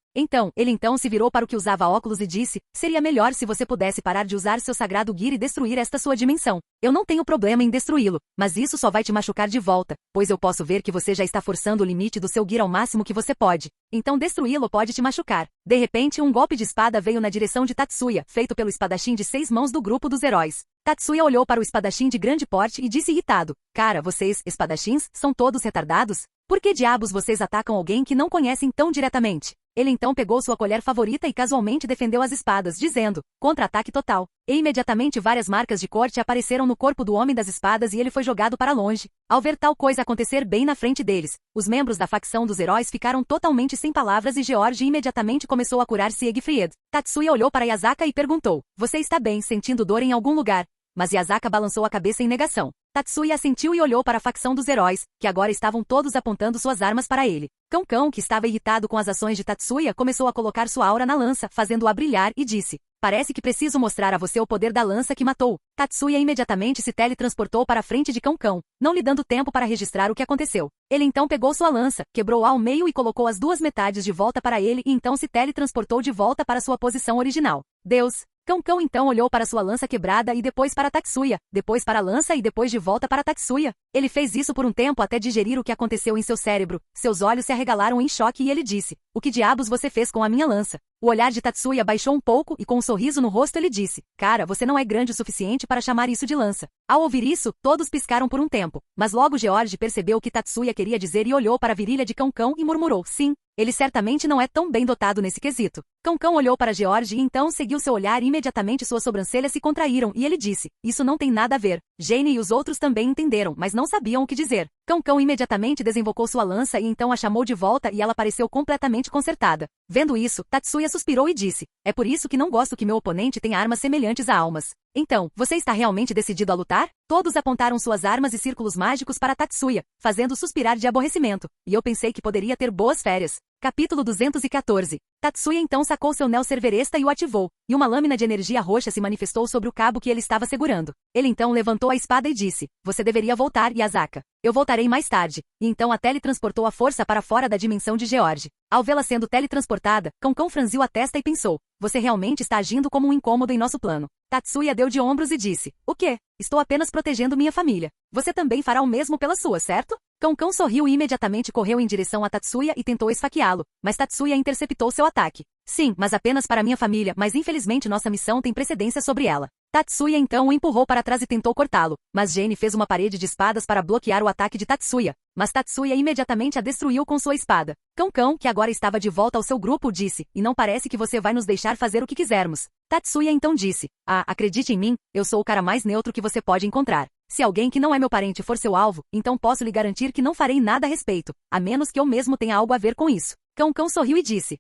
S2: Ele se virou para o que usava óculos e disse, seria melhor se você pudesse parar de usar seu sagrado Gear e destruir esta sua dimensão. Eu não tenho problema em destruí-lo, mas isso só vai te machucar de volta, pois eu posso ver que você já está forçando o limite do seu Gear ao máximo que você pode. Então destruí-lo pode te machucar. De repente, um golpe de espada veio na direção de Tatsuya, feito pelo espadachim de 6 mãos do grupo dos heróis. Tatsuya olhou para o espadachim de grande porte e disse irritado, cara, vocês, espadachins, são todos retardados? Por que diabos vocês atacam alguém que não conhecem tão diretamente? Ele então pegou sua colher favorita e casualmente defendeu as espadas, dizendo, contra-ataque total. E imediatamente várias marcas de corte apareceram no corpo do homem das espadas e ele foi jogado para longe. Ao ver tal coisa acontecer bem na frente deles, os membros da facção dos heróis ficaram totalmente sem palavras e George imediatamente começou a curar Siegfried. Tatsuya olhou para Yasaka e perguntou, você está bem, sentindo dor em algum lugar? Mas Yasaka balançou a cabeça em negação. Tatsuya assentiu e olhou para a facção dos heróis, que agora estavam todos apontando suas armas para ele. Cão, que estava irritado com as ações de Tatsuya, começou a colocar sua aura na lança, fazendo-a brilhar, e disse, parece que preciso mostrar a você o poder da lança que matou. Tatsuya imediatamente se teletransportou para a frente de Cão, não lhe dando tempo para registrar o que aconteceu. Ele então pegou sua lança, quebrou-a ao meio e colocou as duas metades de volta para ele e então se teletransportou de volta para sua posição original. Deus! Cão então olhou para sua lança quebrada e depois para Tatsuya, depois para a lança e depois de volta para Tatsuya. Ele fez isso por um tempo até digerir o que aconteceu em seu cérebro. Seus olhos se arregalaram em choque e ele disse, o que diabos você fez com a minha lança? O olhar de Tatsuya baixou um pouco e com um sorriso no rosto ele disse, cara, você não é grande o suficiente para chamar isso de lança. Ao ouvir isso, todos piscaram por um tempo, mas logo George percebeu o que Tatsuya queria dizer e olhou para a virilha de Cão e murmurou, sim, ele certamente não é tão bem dotado nesse quesito. Cão olhou para George e então seguiu seu olhar e imediatamente suas sobrancelhas se contraíram e ele disse, isso não tem nada a ver. Jane e os outros também entenderam, mas não sabiam o que dizer. Cão imediatamente desinvocou sua lança e então a chamou de volta e ela pareceu completamente consertada. Vendo isso, Tatsuya suspirou e disse, é por isso que não gosto que meu oponente tenha armas semelhantes a almas. Então, você está realmente decidido a lutar? Todos apontaram suas armas e círculos mágicos para Tatsuya, fazendo suspirar de aborrecimento, e eu pensei que poderia ter boas férias. Capítulo 214. Tatsuya então sacou seu Neo Cerveresta e o ativou, e uma lâmina de energia roxa se manifestou sobre o cabo que ele estava segurando. Ele então levantou a espada e disse, você deveria voltar, Yasaka. Eu voltarei mais tarde. E então a teletransportou a força para fora da dimensão de George. Ao vê-la sendo teletransportada, Cão franziu a testa e pensou, você realmente está agindo como um incômodo em nosso plano. Tatsuya deu de ombros e disse, o quê? Estou apenas protegendo minha família. Você também fará o mesmo pela sua, certo? Cão sorriu e imediatamente correu em direção a Tatsuya e tentou esfaqueá-lo, mas Tatsuya interceptou seu ataque. Sim, mas apenas para minha família, mas infelizmente nossa missão tem precedência sobre ela. Tatsuya então o empurrou para trás e tentou cortá-lo, mas Jane fez uma parede de espadas para bloquear o ataque de Tatsuya, mas Tatsuya imediatamente a destruiu com sua espada. Cão, que agora estava de volta ao seu grupo, disse, e não parece que você vai nos deixar fazer o que quisermos. Tatsuya então disse, acredite em mim, eu sou o cara mais neutro que você pode encontrar. Se alguém que não é meu parente for seu alvo, então posso lhe garantir que não farei nada a respeito, a menos que eu mesmo tenha algo a ver com isso. Cão sorriu e disse,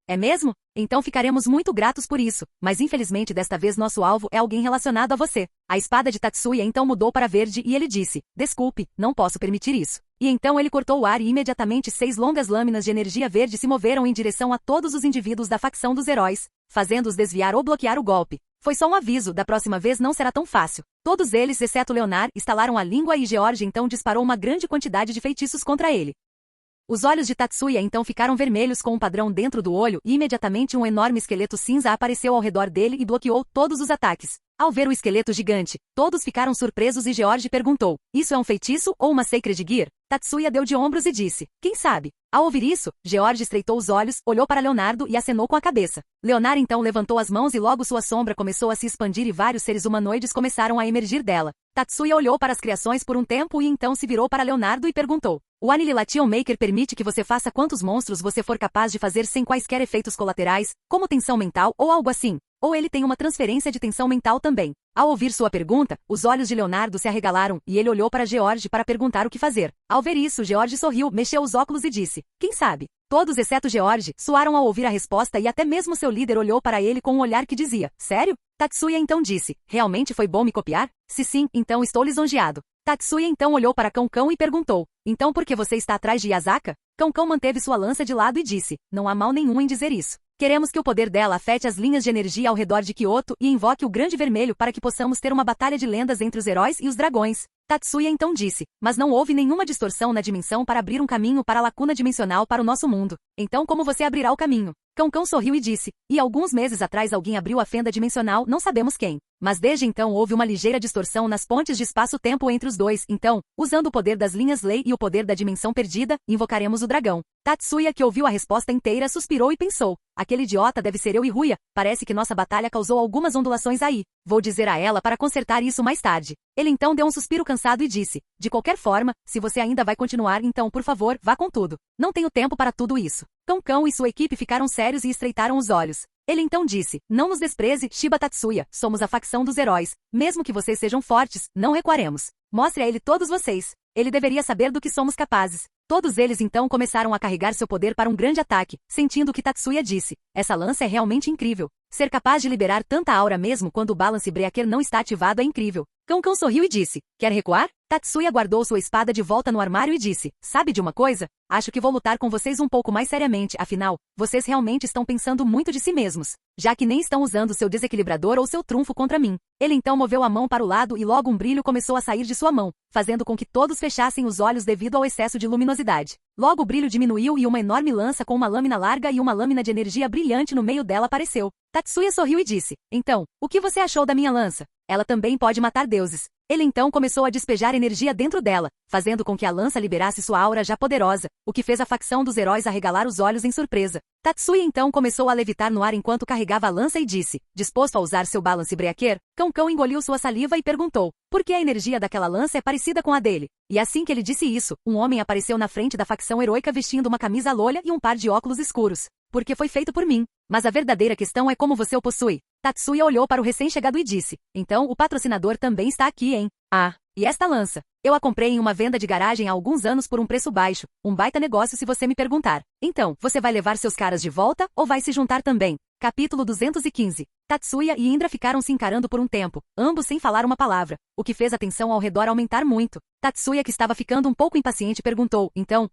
S2: é mesmo? Então ficaremos muito gratos por isso, mas infelizmente desta vez nosso alvo é alguém relacionado a você. A espada de Tatsuya então mudou para verde e ele disse, desculpe, não posso permitir isso. E então ele cortou o ar e imediatamente 6 longas lâminas de energia verde se moveram em direção a todos os indivíduos da facção dos heróis, fazendo-os desviar ou bloquear o golpe. Foi só um aviso, da próxima vez não será tão fácil. Todos eles, exceto Leonard, estalaram a língua e George então disparou uma grande quantidade de feitiços contra ele. Os olhos de Tatsuya então ficaram vermelhos com um padrão dentro do olho e imediatamente um enorme esqueleto cinza apareceu ao redor dele e bloqueou todos os ataques. Ao ver o esqueleto gigante, todos ficaram surpresos e George perguntou, isso é um feitiço ou uma Sacred Gear? Tatsuya deu de ombros e disse, quem sabe? Ao ouvir isso, George estreitou os olhos, olhou para Leonardo e acenou com a cabeça. Leonardo então levantou as mãos e logo sua sombra começou a se expandir e vários seres humanoides começaram a emergir dela. Tatsuya olhou para as criações por um tempo e então se virou para Leonardo e perguntou, o Annihilation Maker permite que você faça quantos monstros você for capaz de fazer sem quaisquer efeitos colaterais, como tensão mental ou algo assim? Ou ele tem uma transferência de tensão mental também? Ao ouvir sua pergunta, os olhos de Leonardo se arregalaram e ele olhou para George para perguntar o que fazer. Ao ver isso, George sorriu, mexeu os óculos e disse: quem sabe? Todos exceto George suaram ao ouvir a resposta e até mesmo seu líder olhou para ele com um olhar que dizia: sério? Tatsuya então disse: realmente foi bom me copiar? Se sim, então estou lisonjeado. Tatsuya então olhou para Cão Cão e perguntou: então por que você está atrás de Yasaka? Cão Cão manteve sua lança de lado e disse: não há mal nenhum em dizer isso. Queremos que o poder dela afete as linhas de energia ao redor de Kyoto e invoque o Grande Vermelho para que possamos ter uma batalha de lendas entre os heróis e os dragões. Tatsuya então disse: mas não houve nenhuma distorção na dimensão para abrir um caminho para a lacuna dimensional para o nosso mundo. Então como você abrirá o caminho? Cão Cão sorriu e disse: e alguns meses atrás alguém abriu a fenda dimensional, não sabemos quem. Mas desde então houve uma ligeira distorção nas pontes de espaço-tempo entre os dois, então, usando o poder das linhas lei e o poder da dimensão perdida, invocaremos o dragão. Tatsuya, que ouviu a resposta inteira, suspirou e pensou: aquele idiota deve ser eu e Ruia, parece que nossa batalha causou algumas ondulações aí. Vou dizer a ela para consertar isso mais tarde. Ele então deu um suspiro cansado e disse: de qualquer forma, se você ainda vai continuar, então por favor, vá com tudo. Não tenho tempo para tudo isso. Cão Cão e sua equipe ficaram sérios e estreitaram os olhos. Ele então disse: não nos despreze, Shiba Tatsuya, somos a facção dos heróis. Mesmo que vocês sejam fortes, não recuaremos. Mostre a ele todos vocês. Ele deveria saber do que somos capazes. Todos eles então começaram a carregar seu poder para um grande ataque, sentindo o que Tatsuya disse: essa lança é realmente incrível. Ser capaz de liberar tanta aura mesmo quando o Balance Breaker não está ativado é incrível. Cão Cão sorriu e disse: quer recuar? Tatsuya guardou sua espada de volta no armário e disse: sabe de uma coisa? Acho que vou lutar com vocês um pouco mais seriamente, afinal, vocês realmente estão pensando muito de si mesmos, já que nem estão usando seu desequilibrador ou seu trunfo contra mim. Ele então moveu a mão para o lado e logo um brilho começou a sair de sua mão, fazendo com que todos fechassem os olhos devido ao excesso de luminosidade. Logo o brilho diminuiu e uma enorme lança com uma lâmina larga e uma lâmina de energia brilhante no meio dela apareceu. Tatsuya sorriu e disse: então, o que você achou da minha lança? Ela também pode matar deuses. Ele então começou a despejar energia dentro dela, fazendo com que a lança liberasse sua aura já poderosa, o que fez a facção dos heróis arregalar os olhos em surpresa. Tatsuya então começou a levitar no ar enquanto carregava a lança e disse: disposto a usar seu Balance Breaker? Cão Cão engoliu sua saliva e perguntou: por que a energia daquela lança é parecida com a dele? E assim que ele disse isso, um homem apareceu na frente da facção heroica vestindo uma camisa lolha e um par de óculos escuros. Porque foi feito por mim. Mas a verdadeira questão é como você o possui. Tatsuya olhou para o recém-chegado e disse: então o patrocinador também está aqui, hein? Ah, e esta lança? Eu a comprei em uma venda de garagem há alguns anos por um preço baixo, um baita negócio se você me perguntar. Então, você vai levar seus caras de volta ou vai se juntar também? Capítulo 215. Tatsuya e Indra ficaram se encarando por um tempo, ambos sem falar uma palavra, o que fez a tensão ao redor aumentar muito. Tatsuya, que estava ficando um pouco impaciente, perguntou: então,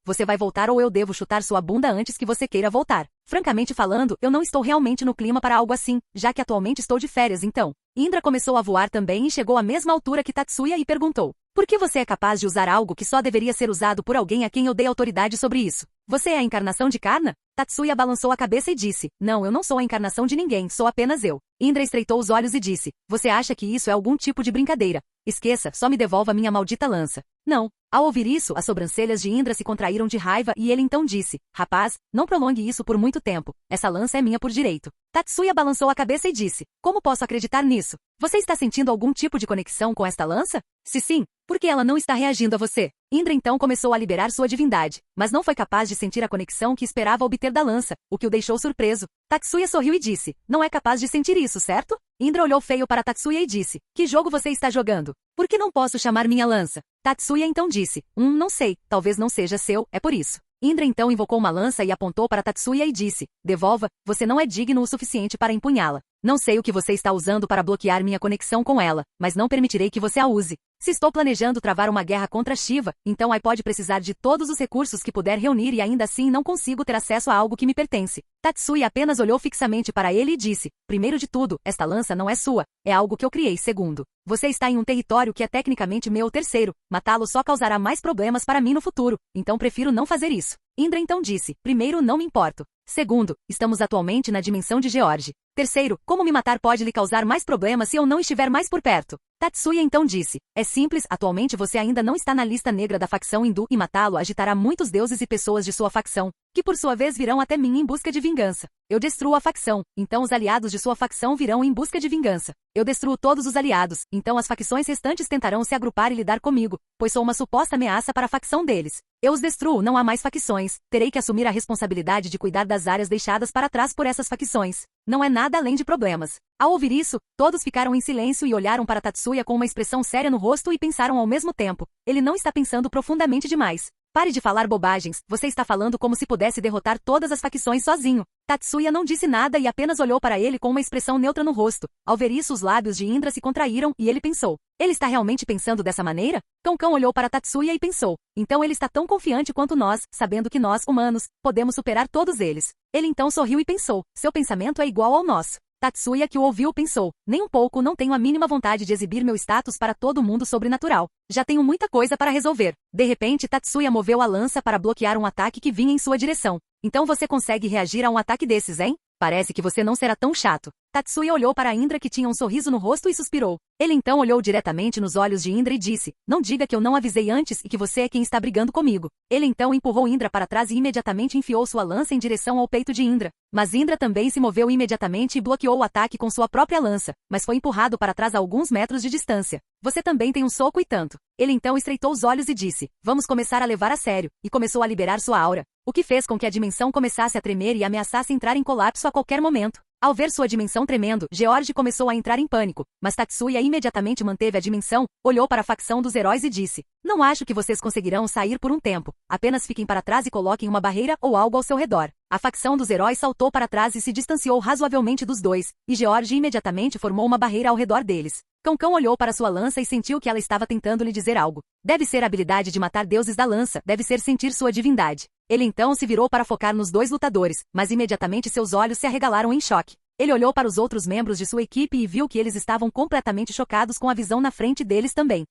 S2: você vai voltar ou eu devo chutar sua bunda antes que você queira voltar? Francamente falando, eu não estou realmente no clima para algo assim, já que atualmente estou de férias então. Indra começou a voar também e chegou à mesma altura que Tatsuya e perguntou: por que você é capaz de usar algo que só deveria ser usado por alguém a quem eu dei autoridade sobre isso? Você é a encarnação de Karna? Tatsuya balançou a cabeça e disse: não, eu não sou a encarnação de ninguém, sou apenas eu. Indra estreitou os olhos e disse: você acha que isso é algum tipo de brincadeira? Esqueça, só me devolva minha maldita lança. Não. Ao ouvir isso, as sobrancelhas de Indra se contraíram de raiva e ele então disse: rapaz, não prolongue isso por muito tempo. Essa lança é minha por direito. Tatsuya balançou a cabeça e disse: como posso acreditar nisso? Você está sentindo algum tipo de conexão com esta lança? Se sim, por que ela não está reagindo a você? Indra então começou a liberar sua divindade, mas não foi capaz de sentir a conexão que esperava obter da lança, o que o deixou surpreso. Tatsuya sorriu e disse: não é capaz de sentir isso, certo? Indra olhou feio para Tatsuya e disse: que jogo você está jogando? Por que não posso chamar minha lança? Tatsuya então disse: não sei, talvez não seja seu, é por isso. Indra então invocou uma lança e apontou para Tatsuya e disse: devolva, você não é digno o suficiente para empunhá-la. Não sei o que você está usando para bloquear minha conexão com ela, mas não permitirei que você a use. Se estou planejando travar uma guerra contra Shiva, então Ai pode precisar de todos os recursos que puder reunir e ainda assim não consigo ter acesso a algo que me pertence. Tatsuya apenas olhou fixamente para ele e disse: primeiro de tudo, esta lança não é sua, é algo que eu criei. Segundo, você está em um território que é tecnicamente meu. Terceiro, matá-lo só causará mais problemas para mim no futuro, então prefiro não fazer isso. Indra então disse: primeiro, não me importo. Segundo, estamos atualmente na dimensão de George. Terceiro, como me matar pode lhe causar mais problemas se eu não estiver mais por perto. Tatsuya então disse, é simples, atualmente você ainda não está na lista negra da facção hindu e matá-lo agitará muitos deuses e pessoas de sua facção, que por sua vez virão até mim em busca de vingança. Eu destruo a facção, então os aliados de sua facção virão em busca de vingança. Eu destruo todos os aliados, então as facções restantes tentarão se agrupar e lidar comigo, pois sou uma suposta ameaça para a facção deles. Eu os destruo, não há mais facções, terei que assumir a responsabilidade de cuidar das áreas deixadas para trás por essas facções. Não é nada além de problemas. Ao ouvir isso, todos ficaram em silêncio e olharam para Tatsuya com uma expressão séria no rosto e pensaram ao mesmo tempo, ele não está pensando profundamente demais. Pare de falar bobagens, você está falando como se pudesse derrotar todas as facções sozinho. Tatsuya não disse nada e apenas olhou para ele com uma expressão neutra no rosto. Ao ver isso, os lábios de Indra se contraíram e ele pensou, ele está realmente pensando dessa maneira? Cão olhou para Tatsuya e pensou, então ele está tão confiante quanto nós, sabendo que nós, humanos, podemos superar todos eles. Ele então sorriu e pensou, seu pensamento é igual ao nosso. Tatsuya, que o ouviu, pensou, nem um pouco, não tenho a mínima vontade de exibir meu status para todo mundo sobrenatural. Já tenho muita coisa para resolver. De repente, Tatsuya moveu a lança para bloquear um ataque que vinha em sua direção. Então você consegue reagir a um ataque desses, hein? Parece que você não será tão chato. Tatsuya olhou para Indra que tinha um sorriso no rosto e suspirou. Ele então olhou diretamente nos olhos de Indra e disse, não diga que eu não avisei antes e que você é quem está brigando comigo. Ele então empurrou Indra para trás e imediatamente enfiou sua lança em direção ao peito de Indra. Mas Indra também se moveu imediatamente e bloqueou o ataque com sua própria lança, mas foi empurrado para trás a alguns metros de distância. Você também tem um soco e tanto. Ele então estreitou os olhos e disse, vamos começar a levar a sério, e começou a liberar sua aura, o que fez com que a dimensão começasse a tremer e ameaçasse entrar em colapso a qualquer momento. Ao ver sua dimensão tremendo, George começou a entrar em pânico, mas Tatsuya imediatamente manteve a dimensão, olhou para a facção dos heróis e disse, não acho que vocês conseguirão sair por um tempo, apenas fiquem para trás e coloquem uma barreira ou algo ao seu redor. A facção dos heróis saltou para trás e se distanciou razoavelmente dos dois, e George imediatamente formou uma barreira ao redor deles. Cão olhou para sua lança e sentiu que ela estava tentando lhe dizer algo. Deve ser a habilidade de matar deuses da lança, deve ser sentir sua divindade. Ele então se virou para focar nos dois lutadores, mas imediatamente seus olhos se arregalaram em choque. Ele olhou para os outros membros de sua equipe e viu que eles estavam completamente chocados com a visão na frente deles também.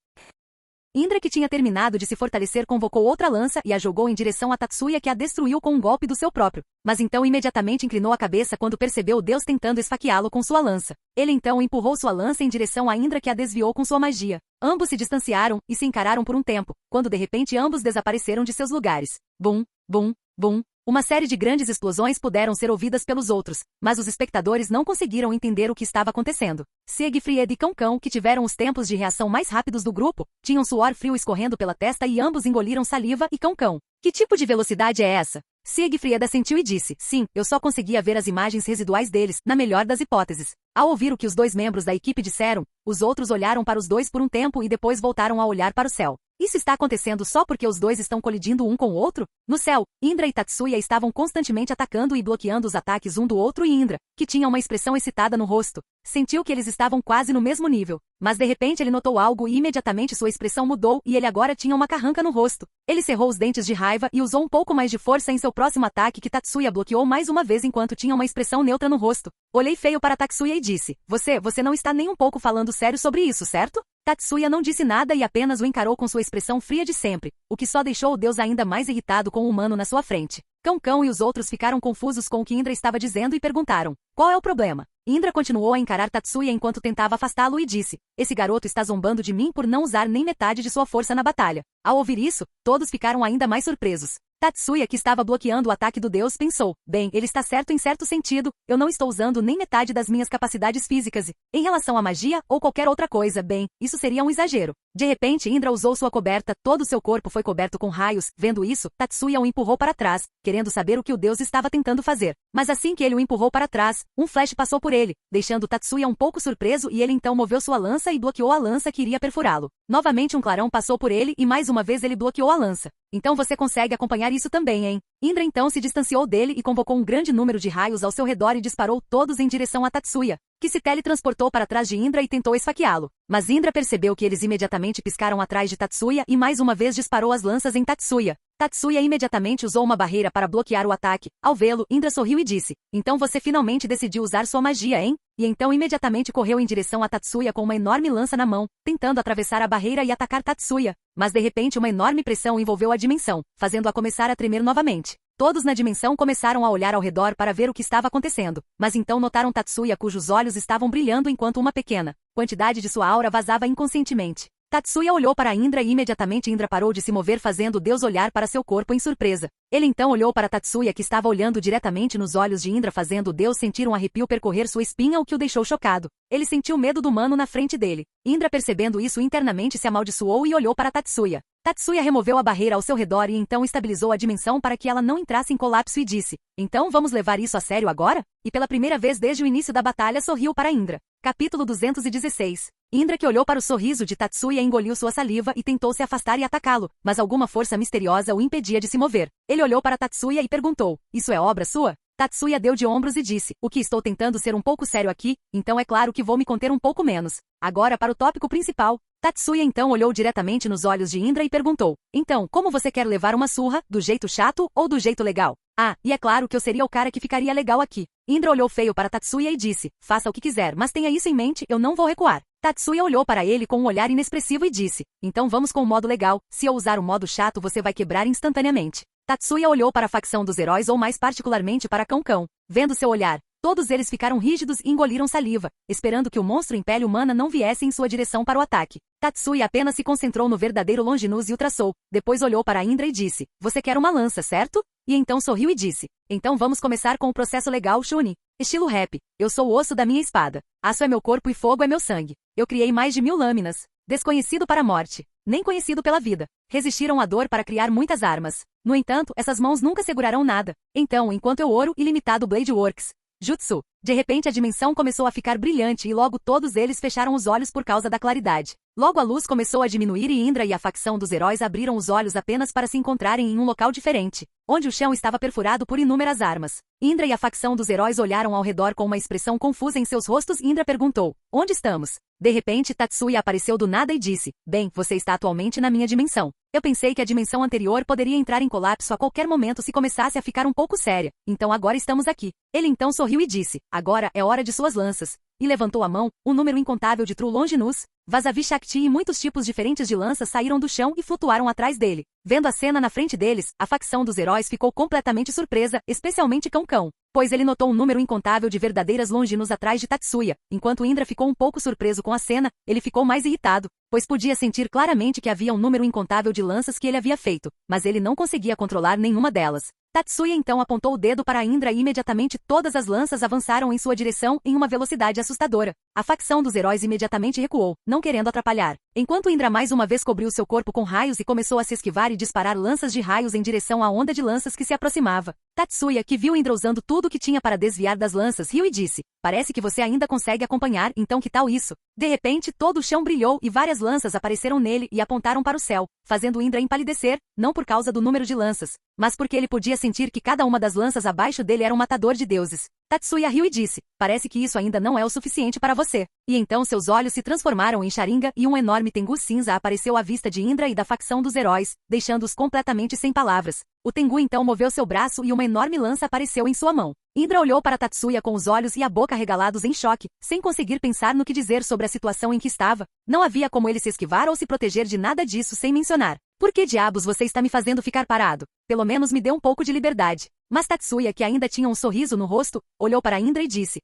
S2: Indra, que tinha terminado de se fortalecer, convocou outra lança e a jogou em direção a Tatsuya, que a destruiu com um golpe do seu próprio. Mas então imediatamente inclinou a cabeça quando percebeu o deus tentando esfaqueá-lo com sua lança. Ele então empurrou sua lança em direção a Indra, que a desviou com sua magia. Ambos se distanciaram e se encararam por um tempo, quando de repente ambos desapareceram de seus lugares. Bum, bum, bum. Uma série de grandes explosões puderam ser ouvidas pelos outros, mas os espectadores não conseguiram entender o que estava acontecendo. Siegfried e Cão, que tiveram os tempos de reação mais rápidos do grupo, tinham suor frio escorrendo pela testa e ambos engoliram saliva e Cão. Que tipo de velocidade é essa? Siegfried assentiu e disse, sim, eu só conseguia ver as imagens residuais deles, na melhor das hipóteses. Ao ouvir o que os dois membros da equipe disseram, os outros olharam para os dois por um tempo e depois voltaram a olhar para o céu. Isso está acontecendo só porque os dois estão colidindo um com o outro? No céu, Indra e Tatsuya estavam constantemente atacando e bloqueando os ataques um do outro e Indra, que tinha uma expressão excitada no rosto, sentiu que eles estavam quase no mesmo nível. Mas de repente ele notou algo e imediatamente sua expressão mudou e ele agora tinha uma carranca no rosto. Ele cerrou os dentes de raiva e usou um pouco mais de força em seu próximo ataque que Tatsuya bloqueou mais uma vez enquanto tinha uma expressão neutra no rosto. Olhei feio para Tatsuya e disse, você não está nem um pouco falando sério sobre isso, certo? Tatsuya não disse nada e apenas o encarou com sua expressão fria de sempre, o que só deixou o deus ainda mais irritado com o humano na sua frente. Cão e os outros ficaram confusos com o que Indra estava dizendo e perguntaram, qual é o problema? Indra continuou a encarar Tatsuya enquanto tentava afastá-lo e disse, esse garoto está zombando de mim por não usar nem metade de sua força na batalha. Ao ouvir isso, todos ficaram ainda mais surpresos. Tatsuya, que estava bloqueando o ataque do deus, pensou, bem, ele está certo em certo sentido, eu não estou usando nem metade das minhas capacidades físicas e, em relação à magia ou qualquer outra coisa, bem, isso seria um exagero. De repente Indra usou sua coberta, todo o seu corpo foi coberto com raios, vendo isso, Tatsuya o empurrou para trás, querendo saber o que o deus estava tentando fazer. Mas assim que ele o empurrou para trás, um flash passou por ele, deixando Tatsuya um pouco surpreso e ele então moveu sua lança e bloqueou a lança que iria perfurá-lo. Novamente um clarão passou por ele e mais uma vez ele bloqueou a lança. Então você consegue acompanhar isso também, hein? Indra então se distanciou dele e convocou um grande número de raios ao seu redor e disparou todos em direção a Tatsuya, que se teletransportou para trás de Indra e tentou esfaqueá-lo. Mas Indra percebeu que eles imediatamente piscaram atrás de Tatsuya e mais uma vez disparou as lanças em Tatsuya. Tatsuya imediatamente usou uma barreira para bloquear o ataque. Ao vê-lo, Indra sorriu e disse, então você finalmente decidiu usar sua magia, hein? E então imediatamente correu em direção a Tatsuya com uma enorme lança na mão, tentando atravessar a barreira e atacar Tatsuya. Mas de repente uma enorme pressão envolveu a dimensão, fazendo-a começar a tremer novamente. Todos na dimensão começaram a olhar ao redor para ver o que estava acontecendo, mas então notaram Tatsuya cujos olhos estavam brilhando enquanto uma pequena quantidade de sua aura vazava inconscientemente. Tatsuya olhou para Indra e imediatamente Indra parou de se mover fazendo Deus olhar para seu corpo em surpresa. Ele então olhou para Tatsuya que estava olhando diretamente nos olhos de Indra fazendo Deus sentir um arrepio percorrer sua espinha o que o deixou chocado. Ele sentiu medo do humano na frente dele. Indra percebendo isso internamente se amaldiçoou e olhou para Tatsuya. Tatsuya removeu a barreira ao seu redor e então estabilizou a dimensão para que ela não entrasse em colapso e disse, então vamos levar isso a sério agora? E pela primeira vez desde o início da batalha sorriu para Indra. Capítulo 216. Indra que olhou para o sorriso de Tatsuya engoliu sua saliva e tentou se afastar e atacá-lo, mas alguma força misteriosa o impedia de se mover. Ele olhou para Tatsuya e perguntou, isso é obra sua? Tatsuya deu de ombros e disse, o que estou tentando ser um pouco sério aqui, então é claro que vou me conter um pouco menos. Agora para o tópico principal. Tatsuya então olhou diretamente nos olhos de Indra e perguntou, então, como você quer levar uma surra, do jeito chato ou do jeito legal? Ah, e é claro que eu seria o cara que ficaria legal aqui. Indra olhou feio para Tatsuya e disse, faça o que quiser, mas tenha isso em mente, eu não vou recuar. Tatsuya olhou para ele com um olhar inexpressivo e disse, então vamos com o modo legal, se eu usar o modo chato você vai quebrar instantaneamente. Tatsuya olhou para a facção dos heróis ou mais particularmente para Cão-Cão. Vendo seu olhar, todos eles ficaram rígidos e engoliram saliva, esperando que o monstro em pele humana não viesse em sua direção para o ataque. Tatsuya apenas se concentrou no verdadeiro Longinus e o traçou, depois olhou para Indra e disse, você quer uma lança, certo? E então sorriu e disse, então vamos começar com o processo legal Shuni. Estilo rap, eu sou o osso da minha espada, aço é meu corpo e fogo é meu sangue. Eu criei mais de 1000 lâminas, desconhecido para a morte, nem conhecido pela vida. Resistiram à dor para criar muitas armas. No entanto, essas mãos nunca segurarão nada. Então, enquanto eu ouro ilimitado Blade Works, Jutsu. De repente a dimensão começou a ficar brilhante e logo todos eles fecharam os olhos por causa da claridade. Logo a luz começou a diminuir e Indra e a facção dos heróis abriram os olhos apenas para se encontrarem em um local diferente, onde o chão estava perfurado por inúmeras armas. Indra e a facção dos heróis olharam ao redor com uma expressão confusa em seus rostos e Indra perguntou, onde estamos? De repente Tatsuya apareceu do nada e disse, bem, você está atualmente na minha dimensão. Eu pensei que a dimensão anterior poderia entrar em colapso a qualquer momento se começasse a ficar um pouco séria, então agora estamos aqui. Ele então sorriu e disse, agora é hora de suas lanças. E levantou a mão, um número incontável de True Longinus, Vasavi Shakti e muitos tipos diferentes de lanças saíram do chão e flutuaram atrás dele. Vendo a cena na frente deles, a facção dos heróis ficou completamente surpresa, especialmente Cão-Cão, pois ele notou um número incontável de verdadeiras Longinus atrás de Tatsuya. Enquanto Indra ficou um pouco surpreso com a cena, ele ficou mais irritado, pois podia sentir claramente que havia um número incontável de lanças que ele havia feito, mas ele não conseguia controlar nenhuma delas. Tatsuya então apontou o dedo para Indra e imediatamente todas as lanças avançaram em sua direção em uma velocidade assustadora. A facção dos heróis imediatamente recuou, não querendo atrapalhar. Enquanto Indra mais uma vez cobriu seu corpo com raios e começou a se esquivar e disparar lanças de raios em direção à onda de lanças que se aproximava. Tatsuya, que viu Indra usando tudo o que tinha para desviar das lanças, riu e disse, parece que você ainda consegue acompanhar, então que tal isso? De repente, todo o chão brilhou e várias lanças apareceram nele e apontaram para o céu, fazendo Indra empalidecer, não por causa do número de lanças, mas porque ele podia sentir que cada uma das lanças abaixo dele era um matador de deuses. Tatsuya riu e disse, parece que isso ainda não é o suficiente para você. E então seus olhos se transformaram em Sharinga e um enorme Tengu cinza apareceu à vista de Indra e da facção dos heróis, deixando-os completamente sem palavras. O Tengu então moveu seu braço e uma enorme lança apareceu em sua mão. Indra olhou para Tatsuya com os olhos e a boca regalados em choque, sem conseguir pensar no que dizer sobre a situação em que estava. Não havia como ele se esquivar ou se proteger de nada disso sem mencionar. Por que diabos você está me fazendo ficar parado? Pelo menos me dê um pouco de liberdade. Mas Tatsuya, que ainda tinha um sorriso no rosto, olhou para Indra e disse,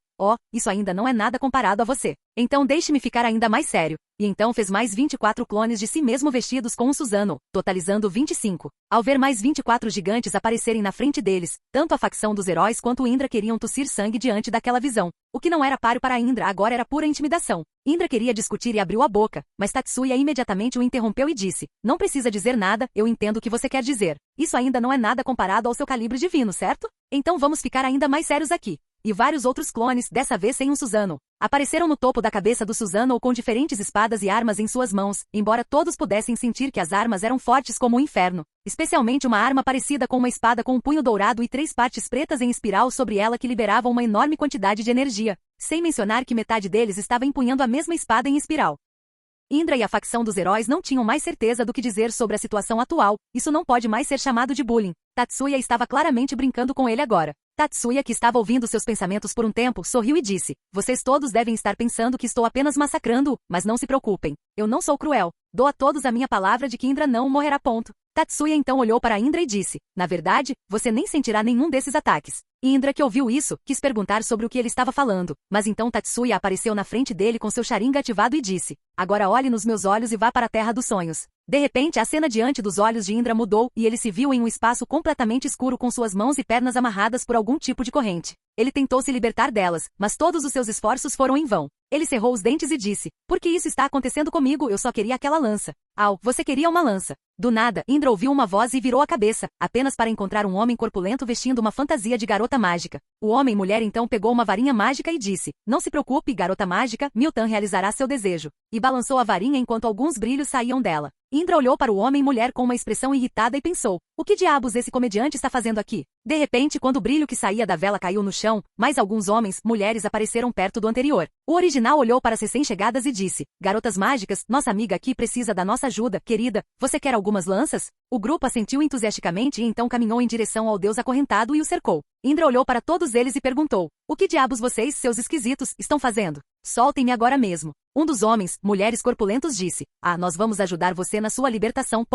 S2: isso ainda não é nada comparado a você. Então deixe-me ficar ainda mais sério. E então fez mais 24 clones de si mesmo vestidos com um Susanoo, totalizando 25. Ao ver mais 24 gigantes aparecerem na frente deles, tanto a facção dos heróis quanto Indra queriam tossir sangue diante daquela visão. O que não era páreo para Indra agora era pura intimidação. Indra queria discutir e abriu a boca, mas Tatsuya imediatamente o interrompeu e disse, não precisa dizer nada, eu entendo o que você quer dizer. Isso ainda não é nada comparado ao seu calibre divino, certo? Então vamos ficar ainda mais sérios aqui. E vários outros clones, dessa vez sem um Susanoo, apareceram no topo da cabeça do Susanoo com diferentes espadas e armas em suas mãos, embora todos pudessem sentir que as armas eram fortes como o inferno. Especialmente uma arma parecida com uma espada com um punho dourado e 3 partes pretas em espiral sobre ela que liberavam uma enorme quantidade de energia, sem mencionar que metade deles estava empunhando a mesma espada em espiral. Indra e a facção dos heróis não tinham mais certeza do que dizer sobre a situação atual, isso não pode mais ser chamado de bullying. Tatsuya estava claramente brincando com ele agora. Tatsuya, que estava ouvindo seus pensamentos por um tempo, sorriu e disse, vocês todos devem estar pensando que estou apenas massacrando-o, mas não se preocupem. Eu não sou cruel. Dou a todos a minha palavra de que Indra não morrerá. Tatsuya então olhou para Indra e disse, na verdade, você nem sentirá nenhum desses ataques. Indra, que ouviu isso, quis perguntar sobre o que ele estava falando, mas então Tatsuya apareceu na frente dele com seu Sharingan ativado e disse, agora olhe nos meus olhos e vá para a terra dos sonhos. De repente a cena diante dos olhos de Indra mudou e ele se viu em um espaço completamente escuro com suas mãos e pernas amarradas por algum tipo de corrente. Ele tentou se libertar delas, mas todos os seus esforços foram em vão. Ele cerrou os dentes e disse, por que isso está acontecendo comigo? Eu só queria aquela lança. Você queria uma lança. Do nada, Indra ouviu uma voz e virou a cabeça, apenas para encontrar um homem corpulento vestindo uma fantasia de garota mágica. O homem-mulher então pegou uma varinha mágica e disse, não se preocupe, garota mágica, Milton realizará seu desejo. E balançou a varinha enquanto alguns brilhos saíam dela. Indra olhou para o homem-mulher com uma expressão irritada e pensou, o que diabos esse comediante está fazendo aqui? De repente, quando o brilho que saía da vela caiu no chão, mais alguns homens, mulheres apareceram perto do anterior. O original olhou para as recém-chegadas e disse, garotas mágicas, nossa amiga aqui precisa da nossa ajuda, querida, você quer algumas lanças? O grupo assentiu entusiasticamente e então caminhou em direção ao deus acorrentado e o cercou. Indra olhou para todos eles e perguntou, o que diabos vocês, seus esquisitos, estão fazendo? Soltem-me agora mesmo. Um dos homens, mulheres corpulentos disse, nós vamos ajudar você na sua libertação.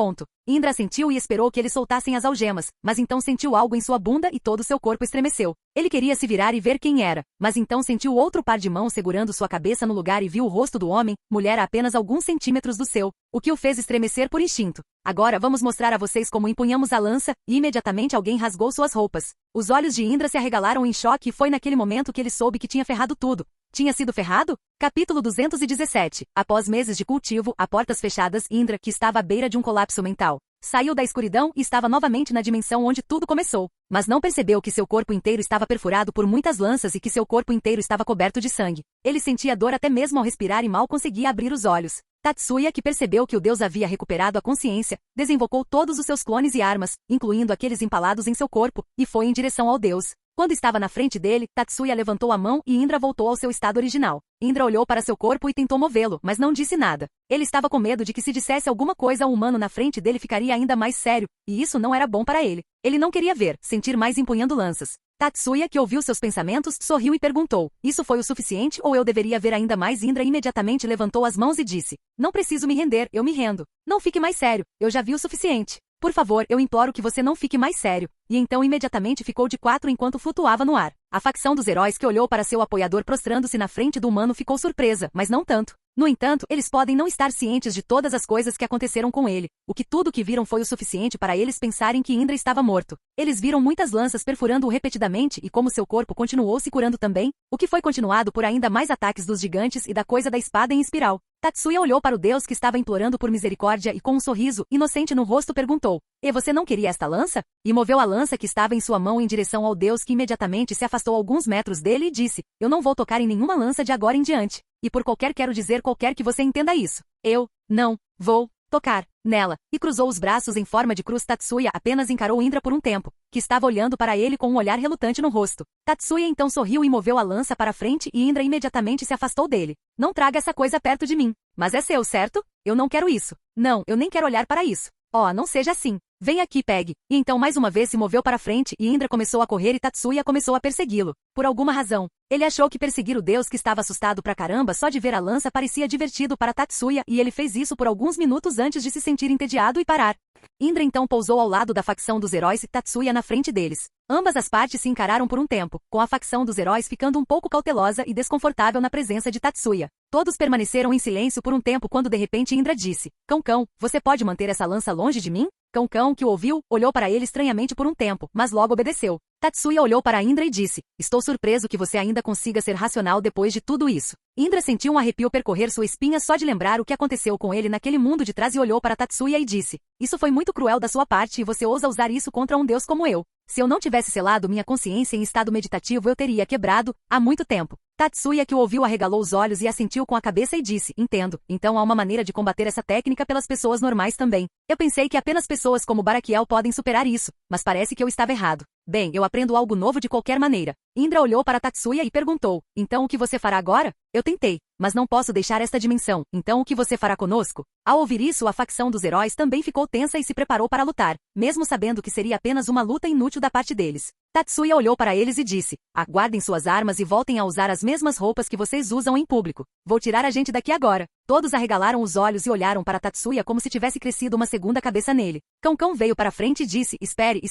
S2: Indra assentiu e esperou que eles soltassem as algemas, mas então sentiu algo em sua bunda e todo seu corpo estremeceu. Ele queria se virar e ver quem era, mas então sentiu outro par de mãos segurando sua cabeça no lugar e viu o rosto do homem, mulher a apenas alguns centímetros do seu, o que o fez estremecer por instinto. Agora vamos mostrar a vocês como empunhamos a lança, e imediatamente alguém rasgou suas roupas. Os olhos de Indra se arregalaram em choque e foi naquele momento que ele soube que tinha ferrado tudo. Tinha sido ferrado? Capítulo 217. Após meses de cultivo, a portas fechadas, Indra, que estava à beira de um colapso mental, saiu da escuridão e estava novamente na dimensão onde tudo começou. Mas não percebeu que seu corpo inteiro estava perfurado por muitas lanças e que seu corpo inteiro estava coberto de sangue. Ele sentia dor até mesmo ao respirar e mal conseguia abrir os olhos. Tatsuya, que percebeu que o deus havia recuperado a consciência, desinvocou todos os seus clones e armas, incluindo aqueles empalados em seu corpo, e foi em direção ao deus. Quando estava na frente dele, Tatsuya levantou a mão e Indra voltou ao seu estado original. Indra olhou para seu corpo e tentou movê-lo, mas não disse nada. Ele estava com medo de que se dissesse alguma coisa ao humano na frente dele ficaria ainda mais sério, e isso não era bom para ele. Ele não queria sentir mais empunhando lanças. Tatsuya, que ouviu seus pensamentos, sorriu e perguntou, isso foi o suficiente ou eu deveria ver ainda mais? Indra imediatamente levantou as mãos e disse, não preciso me render, eu me rendo. Não fique mais sério, eu já vi o suficiente. Por favor, eu imploro que você não fique mais sério. E então imediatamente ficou de quatro enquanto flutuava no ar. A facção dos heróis que olhou para seu apoiador prostrando-se na frente do humano ficou surpresa, mas não tanto. No entanto, eles podem não estar cientes de todas as coisas que aconteceram com ele. Tudo que viram foi o suficiente para eles pensarem que Indra estava morto. Eles viram muitas lanças perfurando-o repetidamente e como seu corpo continuou se curando também, o que foi continuado por ainda mais ataques dos gigantes e da coisa da espada em espiral. Tatsuya olhou para o deus que estava implorando por misericórdia e com um sorriso inocente no rosto perguntou, e você não queria esta lança? E moveu a lança que estava em sua mão em direção ao deus que imediatamente se afastou alguns metros dele e disse, eu não vou tocar em nenhuma lança de agora em diante. E por qualquer quero dizer qualquer que você entenda isso. Eu não vou tocar nela, e cruzou os braços em forma de cruz. Tatsuya apenas encarou Indra por um tempo, que estava olhando para ele com um olhar relutante no rosto. Tatsuya então sorriu e moveu a lança para frente e Indra imediatamente se afastou dele. Não traga essa coisa perto de mim. Mas é seu, certo? Eu não quero isso. Não, eu nem quero olhar para isso. Não seja assim. Vem aqui, pegue. E então mais uma vez se moveu para frente e Indra começou a correr e Tatsuya começou a persegui-lo. Por alguma razão, ele achou que perseguir o deus que estava assustado pra caramba só de ver a lança parecia divertido para Tatsuya e ele fez isso por alguns minutos antes de se sentir entediado e parar. Indra então pousou ao lado da facção dos heróis e Tatsuya na frente deles. Ambas as partes se encararam por um tempo, com a facção dos heróis ficando um pouco cautelosa e desconfortável na presença de Tatsuya. Todos permaneceram em silêncio por um tempo quando de repente Indra disse, Cão, você pode manter essa lança longe de mim? Cão, que o ouviu, olhou para ele estranhamente por um tempo, mas logo obedeceu. Tatsuya olhou para Indra e disse, estou surpreso que você ainda consiga ser racional depois de tudo isso. Indra sentiu um arrepio percorrer sua espinha só de lembrar o que aconteceu com ele naquele mundo de trás e olhou para Tatsuya e disse, isso foi muito cruel da sua parte e você ousa usar isso contra um deus como eu. Se eu não tivesse selado minha consciência em estado meditativo eu teria quebrado, há muito tempo. Tatsuya, que o ouviu, arregalou os olhos e assentiu com a cabeça e disse, entendo, então há uma maneira de combater essa técnica pelas pessoas normais também. Eu pensei que apenas pessoas como Barakiel podem superar isso, mas parece que eu estava errado. Bem, eu aprendo algo novo de qualquer maneira. Indra olhou para Tatsuya e perguntou, então o que você fará agora? Eu tentei, mas não posso deixar esta dimensão, então o que você fará conosco? Ao ouvir isso, a facção dos heróis também ficou tensa e se preparou para lutar, mesmo sabendo que seria apenas uma luta inútil da parte deles. Tatsuya olhou para eles e disse, guardem suas armas e voltem a usar as mesmas roupas que vocês usam em público. Vou tirar a gente daqui agora. Todos arregalaram os olhos e olharam para Tatsuya como se tivesse crescido uma segunda cabeça nele. Cão veio para frente e disse, espere,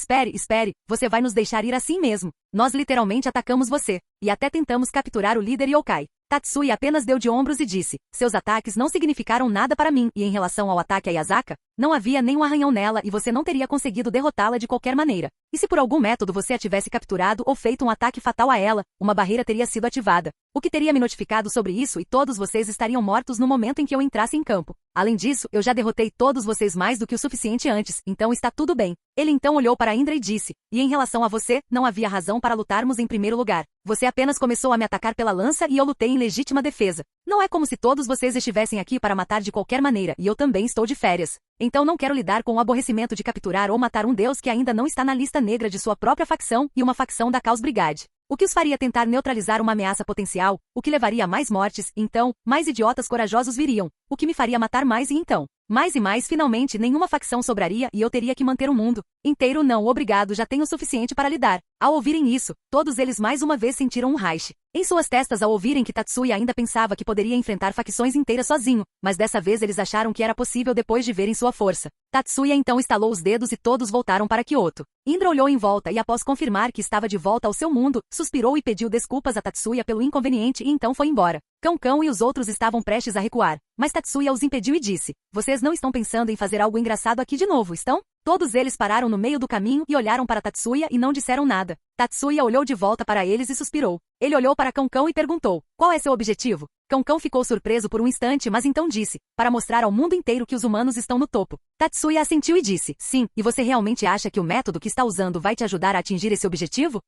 S2: você vai nos deixar ir assim mesmo. Nós literalmente atacamos você. E até tentamos capturar o líder Yokai. Tatsuya apenas deu de ombros e disse, seus ataques não significaram nada para mim, e em relação ao ataque a Yasaka, não havia nem um arranhão nela e você não teria conseguido derrotá-la de qualquer maneira. E se por algum método você a tivesse capturado ou feito um ataque fatal a ela, uma barreira teria sido ativada, o que teria me notificado sobre isso e todos vocês estariam mortos no momento em que eu entrasse em campo. Além disso, eu já derrotei todos vocês mais do que o suficiente antes, então está tudo bem. Ele então olhou para Indra e disse, e em relação a você, não havia razão para lutarmos em primeiro lugar. Você apenas começou a me atacar pela lança e eu lutei em legítima defesa. Não é como se todos vocês estivessem aqui para matar de qualquer maneira, e eu também estou de férias. Então não quero lidar com o aborrecimento de capturar ou matar um deus que ainda não está na lista negra de sua própria facção e uma facção da Chaos Brigade. O que os faria tentar neutralizar uma ameaça potencial, o que levaria a mais mortes, então, mais idiotas corajosos viriam, o que me faria matar mais e então, mais e mais finalmente nenhuma facção sobraria e eu teria que manter o mundo inteiro não obrigado já tenho o suficiente para lidar. Ao ouvirem isso, todos eles mais uma vez sentiram um raixe em suas testas ao ouvirem que Tatsuya ainda pensava que poderia enfrentar facções inteiras sozinho, mas dessa vez eles acharam que era possível depois de verem sua força. Tatsuya então estalou os dedos e todos voltaram para Kyoto. Indra olhou em volta e após confirmar que estava de volta ao seu mundo, suspirou e pediu desculpas a Tatsuya pelo inconveniente e então foi embora. Cão e os outros estavam prestes a recuar, mas Tatsuya os impediu e disse, vocês não estão pensando em fazer algo engraçado aqui de novo, estão? Todos eles pararam no meio do caminho e olharam para Tatsuya e não disseram nada. Tatsuya olhou de volta para eles e suspirou. Ele olhou para Cão e perguntou, qual é seu objetivo? Cão ficou surpreso por um instante mas então disse, para mostrar ao mundo inteiro que os humanos estão no topo. Tatsuya assentiu e disse, sim, e você realmente acha que o método que está usando vai te ajudar a atingir esse objetivo?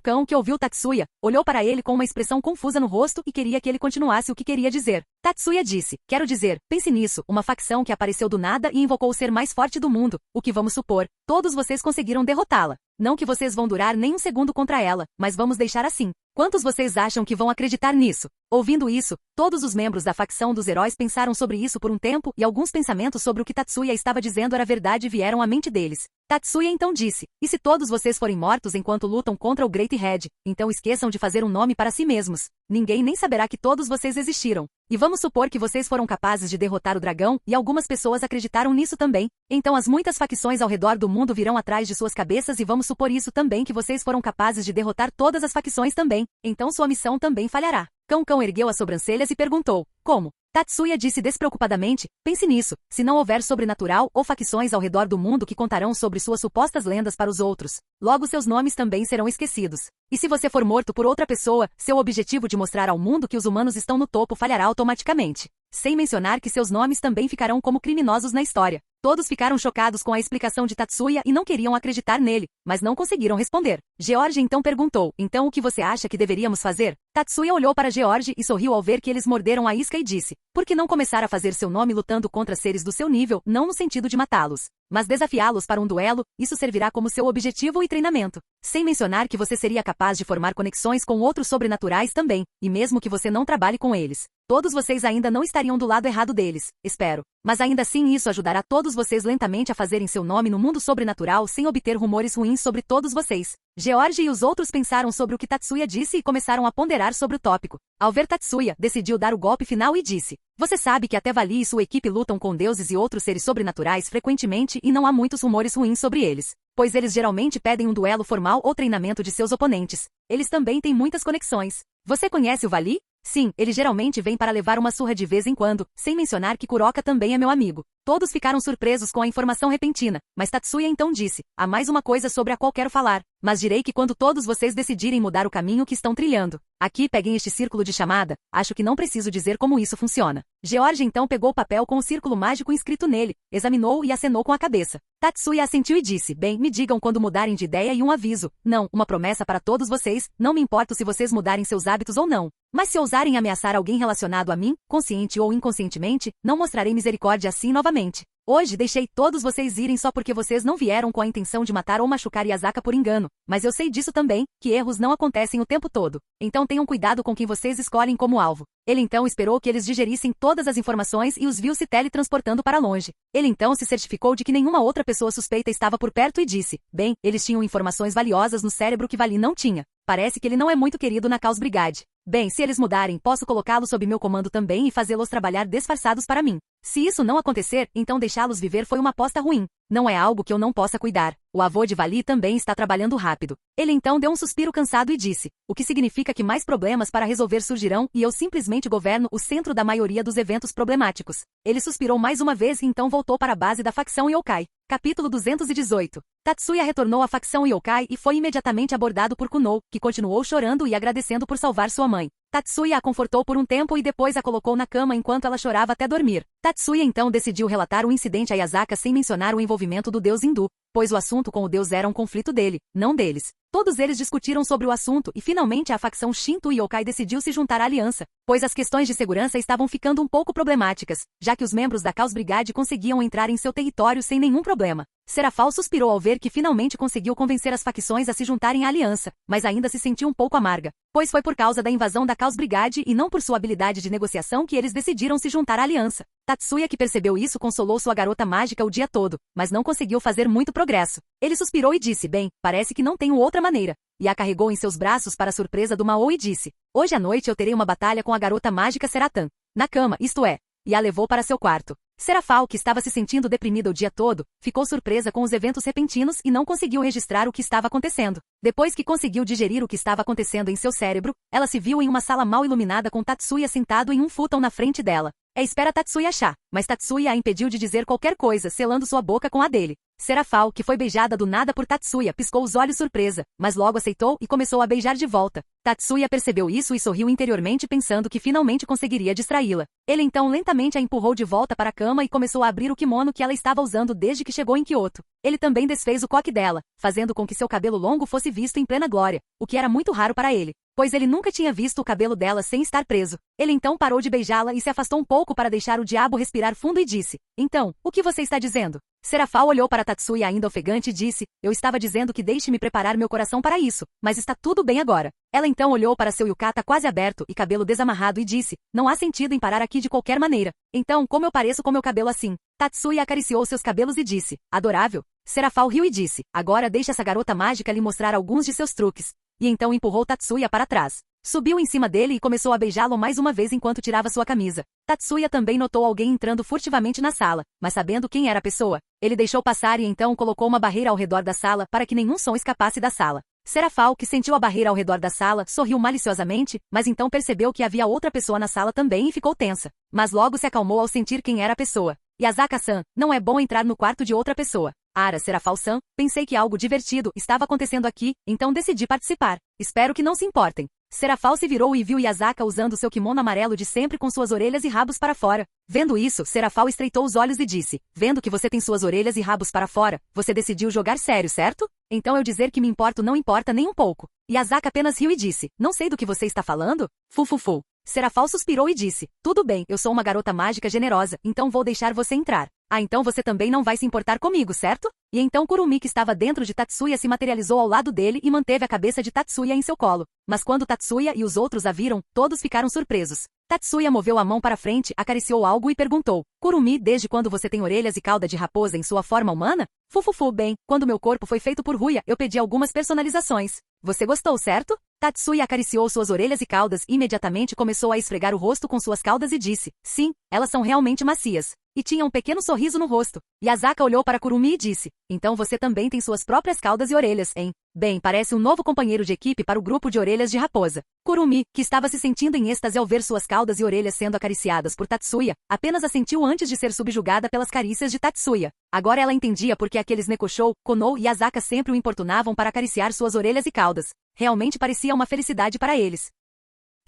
S2: Cão, que ouviu Tatsuya, olhou para ele com uma expressão confusa no rosto e queria que ele continuasse o que queria dizer. Tatsuya disse, quero dizer, pense nisso, uma facção que apareceu do nada e invocou o ser mais forte do mundo, o que vamos supor, todos vocês conseguiram derrotá-la. Não que vocês vão durar nem um segundo contra ela, mas vamos deixar assim. Quantos vocês acham que vão acreditar nisso? Ouvindo isso, todos os membros da facção dos heróis pensaram sobre isso por um tempo e alguns pensamentos sobre o que Tatsuya estava dizendo era verdade vieram à mente deles. Tatsuya então disse, e se todos vocês forem mortos enquanto lutam contra o Great Red, então esqueçam de fazer um nome para si mesmos. Ninguém nem saberá que todos vocês existiram. E vamos supor que vocês foram capazes de derrotar o dragão, e algumas pessoas acreditaram nisso também. Então as muitas facções ao redor do mundo virão atrás de suas cabeças e vamos supor isso também que vocês foram capazes de derrotar todas as facções também. Então sua missão também falhará. Cão ergueu as sobrancelhas e perguntou, como? Tatsuya disse despreocupadamente, pense nisso, se não houver sobrenatural ou facções ao redor do mundo que contarão sobre suas supostas lendas para os outros, logo seus nomes também serão esquecidos. E se você for morto por outra pessoa, seu objetivo de mostrar ao mundo que os humanos estão no topo falhará automaticamente. Sem mencionar que seus nomes também ficarão como criminosos na história. Todos ficaram chocados com a explicação de Tatsuya e não queriam acreditar nele, mas não conseguiram responder. George então perguntou, então o que você acha que deveríamos fazer? Tatsuya olhou para George e sorriu ao ver que eles morderam a isca e disse, por que não começar a fazer seu nome lutando contra seres do seu nível, não no sentido de matá-los, mas desafiá-los para um duelo, isso servirá como seu objetivo e treinamento. Sem mencionar que você seria capaz de formar conexões com outros sobrenaturais também, e mesmo que você não trabalhe com eles. Todos vocês ainda não estariam do lado errado deles, espero. Mas ainda assim isso ajudará todos vocês lentamente a fazerem seu nome no mundo sobrenatural sem obter rumores ruins sobre todos vocês. George e os outros pensaram sobre o que Tatsuya disse e começaram a ponderar sobre o tópico. Ao ver Tatsuya, decidiu dar o golpe final e disse, você sabe que até Vali e sua equipe lutam com deuses e outros seres sobrenaturais frequentemente e não há muitos rumores ruins sobre eles, pois eles geralmente pedem um duelo formal ou treinamento de seus oponentes. Eles também têm muitas conexões. Você conhece o Vali? Sim, ele geralmente vem para levar uma surra de vez em quando, sem mencionar que Kuroka também é meu amigo. Todos ficaram surpresos com a informação repentina, mas Tatsuya então disse, há mais uma coisa sobre a qual quero falar, mas direi que quando todos vocês decidirem mudar o caminho que estão trilhando. Aqui peguem este círculo de chamada, acho que não preciso dizer como isso funciona. George então pegou o papel com o círculo mágico inscrito nele, examinou e acenou com a cabeça. Tatsuya assentiu e disse, bem, me digam quando mudarem de ideia e um aviso, não, uma promessa para todos vocês, não me importo se vocês mudarem seus hábitos ou não. Mas se ousarem ameaçar alguém relacionado a mim, consciente ou inconscientemente, não mostrarei misericórdia assim novamente. novamente. Hoje deixei todos vocês irem só porque vocês não vieram com a intenção de matar ou machucar Yasaka por engano, mas eu sei disso também, que erros não acontecem o tempo todo. Então tenham cuidado com quem vocês escolhem como alvo. Ele então esperou que eles digerissem todas as informações e os viu se teletransportando para longe. Ele então se certificou de que nenhuma outra pessoa suspeita estava por perto e disse, bem, eles tinham informações valiosas no cérebro que Vali não tinha. Parece que ele não é muito querido na Chaos Brigade. Bem, se eles mudarem, posso colocá-los sob meu comando também e fazê-los trabalhar disfarçados para mim. Se isso não acontecer, então deixá-los viver foi uma aposta ruim. Não é algo que eu não possa cuidar. O avô de Vali também está trabalhando rápido. Ele então deu um suspiro cansado e disse, o que significa que mais problemas para resolver surgirão e eu simplesmente governo o centro da maioria dos eventos problemáticos. Ele suspirou mais uma vez e então voltou para a base da facção Yokai. Capítulo 218. Tatsuya retornou à facção Yokai e foi imediatamente abordado por Kunou, que continuou chorando e agradecendo por salvar sua mãe. Tatsuya a confortou por um tempo e depois a colocou na cama enquanto ela chorava até dormir. Tatsuya então decidiu relatar o incidente a Yasaka sem mencionar o envolvimento do deus hindu, pois o assunto com o deus era um conflito dele, não deles. Todos eles discutiram sobre o assunto e finalmente a facção Shinto Yokai decidiu se juntar à aliança, pois as questões de segurança estavam ficando um pouco problemáticas, já que os membros da Chaos Brigade conseguiam entrar em seu território sem nenhum problema. Serafal suspirou ao ver que finalmente conseguiu convencer as facções a se juntarem à aliança, mas ainda se sentiu um pouco amarga, pois foi por causa da invasão da Chaos Brigade e não por sua habilidade de negociação que eles decidiram se juntar à aliança. Tatsuya, que percebeu isso, consolou sua garota mágica o dia todo, mas não conseguiu fazer muito progresso. Ele suspirou e disse, bem, parece que não tenho outra maneira. E a carregou em seus braços para a surpresa do Mao e disse, hoje à noite eu terei uma batalha com a garota mágica Seratan. Na cama, isto é. E a levou para seu quarto. Serafal, que estava se sentindo deprimida o dia todo, ficou surpresa com os eventos repentinos e não conseguiu registrar o que estava acontecendo. Depois que conseguiu digerir o que estava acontecendo em seu cérebro, ela se viu em uma sala mal iluminada com Tatsuya sentado em um futon na frente dela. Espera Tatsuya achar, mas Tatsuya a impediu de dizer qualquer coisa, selando sua boca com a dele. Serafal, que foi beijada do nada por Tatsuya, piscou os olhos surpresa, mas logo aceitou e começou a beijar de volta. Tatsuya percebeu isso e sorriu interiormente pensando que finalmente conseguiria distraí-la. Ele então lentamente a empurrou de volta para a cama e começou a abrir o kimono que ela estava usando desde que chegou em Kyoto. Ele também desfez o coque dela, fazendo com que seu cabelo longo fosse visto em plena glória, o que era muito raro para ele, pois ele nunca tinha visto o cabelo dela sem estar preso. Ele então parou de beijá-la e se afastou um pouco para deixar o diabo respirar fundo e disse, então, o que você está dizendo? Serafal olhou para Tatsuya ainda ofegante e disse, eu estava dizendo que deixe-me preparar meu coração para isso, mas está tudo bem agora. Ela então olhou para seu yukata quase aberto e cabelo desamarrado e disse, não há sentido em parar aqui de qualquer maneira. Então, como eu pareço com meu cabelo assim? Tatsuya acariciou seus cabelos e disse, adorável. Serafal riu e disse, agora deixe essa garota mágica lhe mostrar alguns de seus truques. E então empurrou Tatsuya para trás. Subiu em cima dele e começou a beijá-lo mais uma vez enquanto tirava sua camisa. Tatsuya também notou alguém entrando furtivamente na sala, mas sabendo quem era a pessoa, ele deixou passar e então colocou uma barreira ao redor da sala para que nenhum som escapasse da sala. Serafal, que sentiu a barreira ao redor da sala, sorriu maliciosamente, mas então percebeu que havia outra pessoa na sala também e ficou tensa. Mas logo se acalmou ao sentir quem era a pessoa. Yasaka-san, não é bom entrar no quarto de outra pessoa. Ara, Serafal-san, pensei que algo divertido estava acontecendo aqui, então decidi participar. Espero que não se importem. Serafal se virou e viu Yasaka usando seu kimono amarelo de sempre com suas orelhas e rabos para fora. Vendo isso, Serafal estreitou os olhos e disse, vendo que você tem suas orelhas e rabos para fora, você decidiu jogar sério, certo? Então eu dizer que me importo não importa nem um pouco. Yasaka apenas riu e disse, não sei do que você está falando? Fufufu. Serafal suspirou e disse, tudo bem, eu sou uma garota mágica generosa, então vou deixar você entrar. Ah, então você também não vai se importar comigo, certo? E então Kurumi, que estava dentro de Tatsuya, se materializou ao lado dele e manteve a cabeça de Tatsuya em seu colo. Mas quando Tatsuya e os outros a viram, todos ficaram surpresos. Tatsuya moveu a mão para frente, acariciou algo e perguntou, Kurumi, desde quando você tem orelhas e cauda de raposa em sua forma humana? Fufufu, bem, quando meu corpo foi feito por Ruya, eu pedi algumas personalizações. Você gostou, certo? Tatsuya acariciou suas orelhas e caudas e imediatamente começou a esfregar o rosto com suas caudas e disse, sim, elas são realmente macias. E tinha um pequeno sorriso no rosto. Yasaka olhou para Kurumi e disse, então você também tem suas próprias caudas e orelhas, hein? Bem, parece um novo companheiro de equipe para o grupo de orelhas de raposa. Kurumi, que estava se sentindo em êxtase ao ver suas caudas e orelhas sendo acariciadas por Tatsuya, apenas assentiu antes de ser subjugada pelas carícias de Tatsuya. Agora ela entendia por que aqueles Nekoshou, Konou e Yasaka sempre o importunavam para acariciar suas orelhas e caudas. Realmente parecia uma felicidade para eles.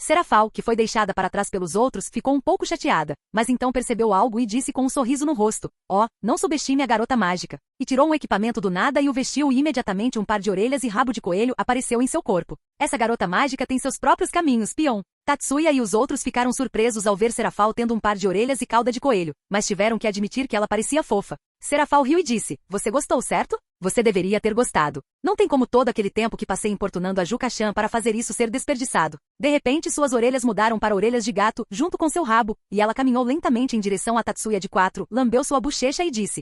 S2: Serafal, que foi deixada para trás pelos outros, ficou um pouco chateada, mas então percebeu algo e disse com um sorriso no rosto, não subestime a garota mágica. E tirou um equipamento do nada e o vestiu e imediatamente um par de orelhas e rabo de coelho apareceu em seu corpo. Essa garota mágica tem seus próprios caminhos, peão. Tatsuya e os outros ficaram surpresos ao ver Serafal tendo um par de orelhas e cauda de coelho, mas tiveram que admitir que ela parecia fofa. Serafal riu e disse, você gostou, certo? Você deveria ter gostado. Não tem como todo aquele tempo que passei importunando a Juka-chan para fazer isso ser desperdiçado. De repente suas orelhas mudaram para orelhas de gato, junto com seu rabo, e ela caminhou lentamente em direção a Tatsuya de 4, lambeu sua bochecha e disse,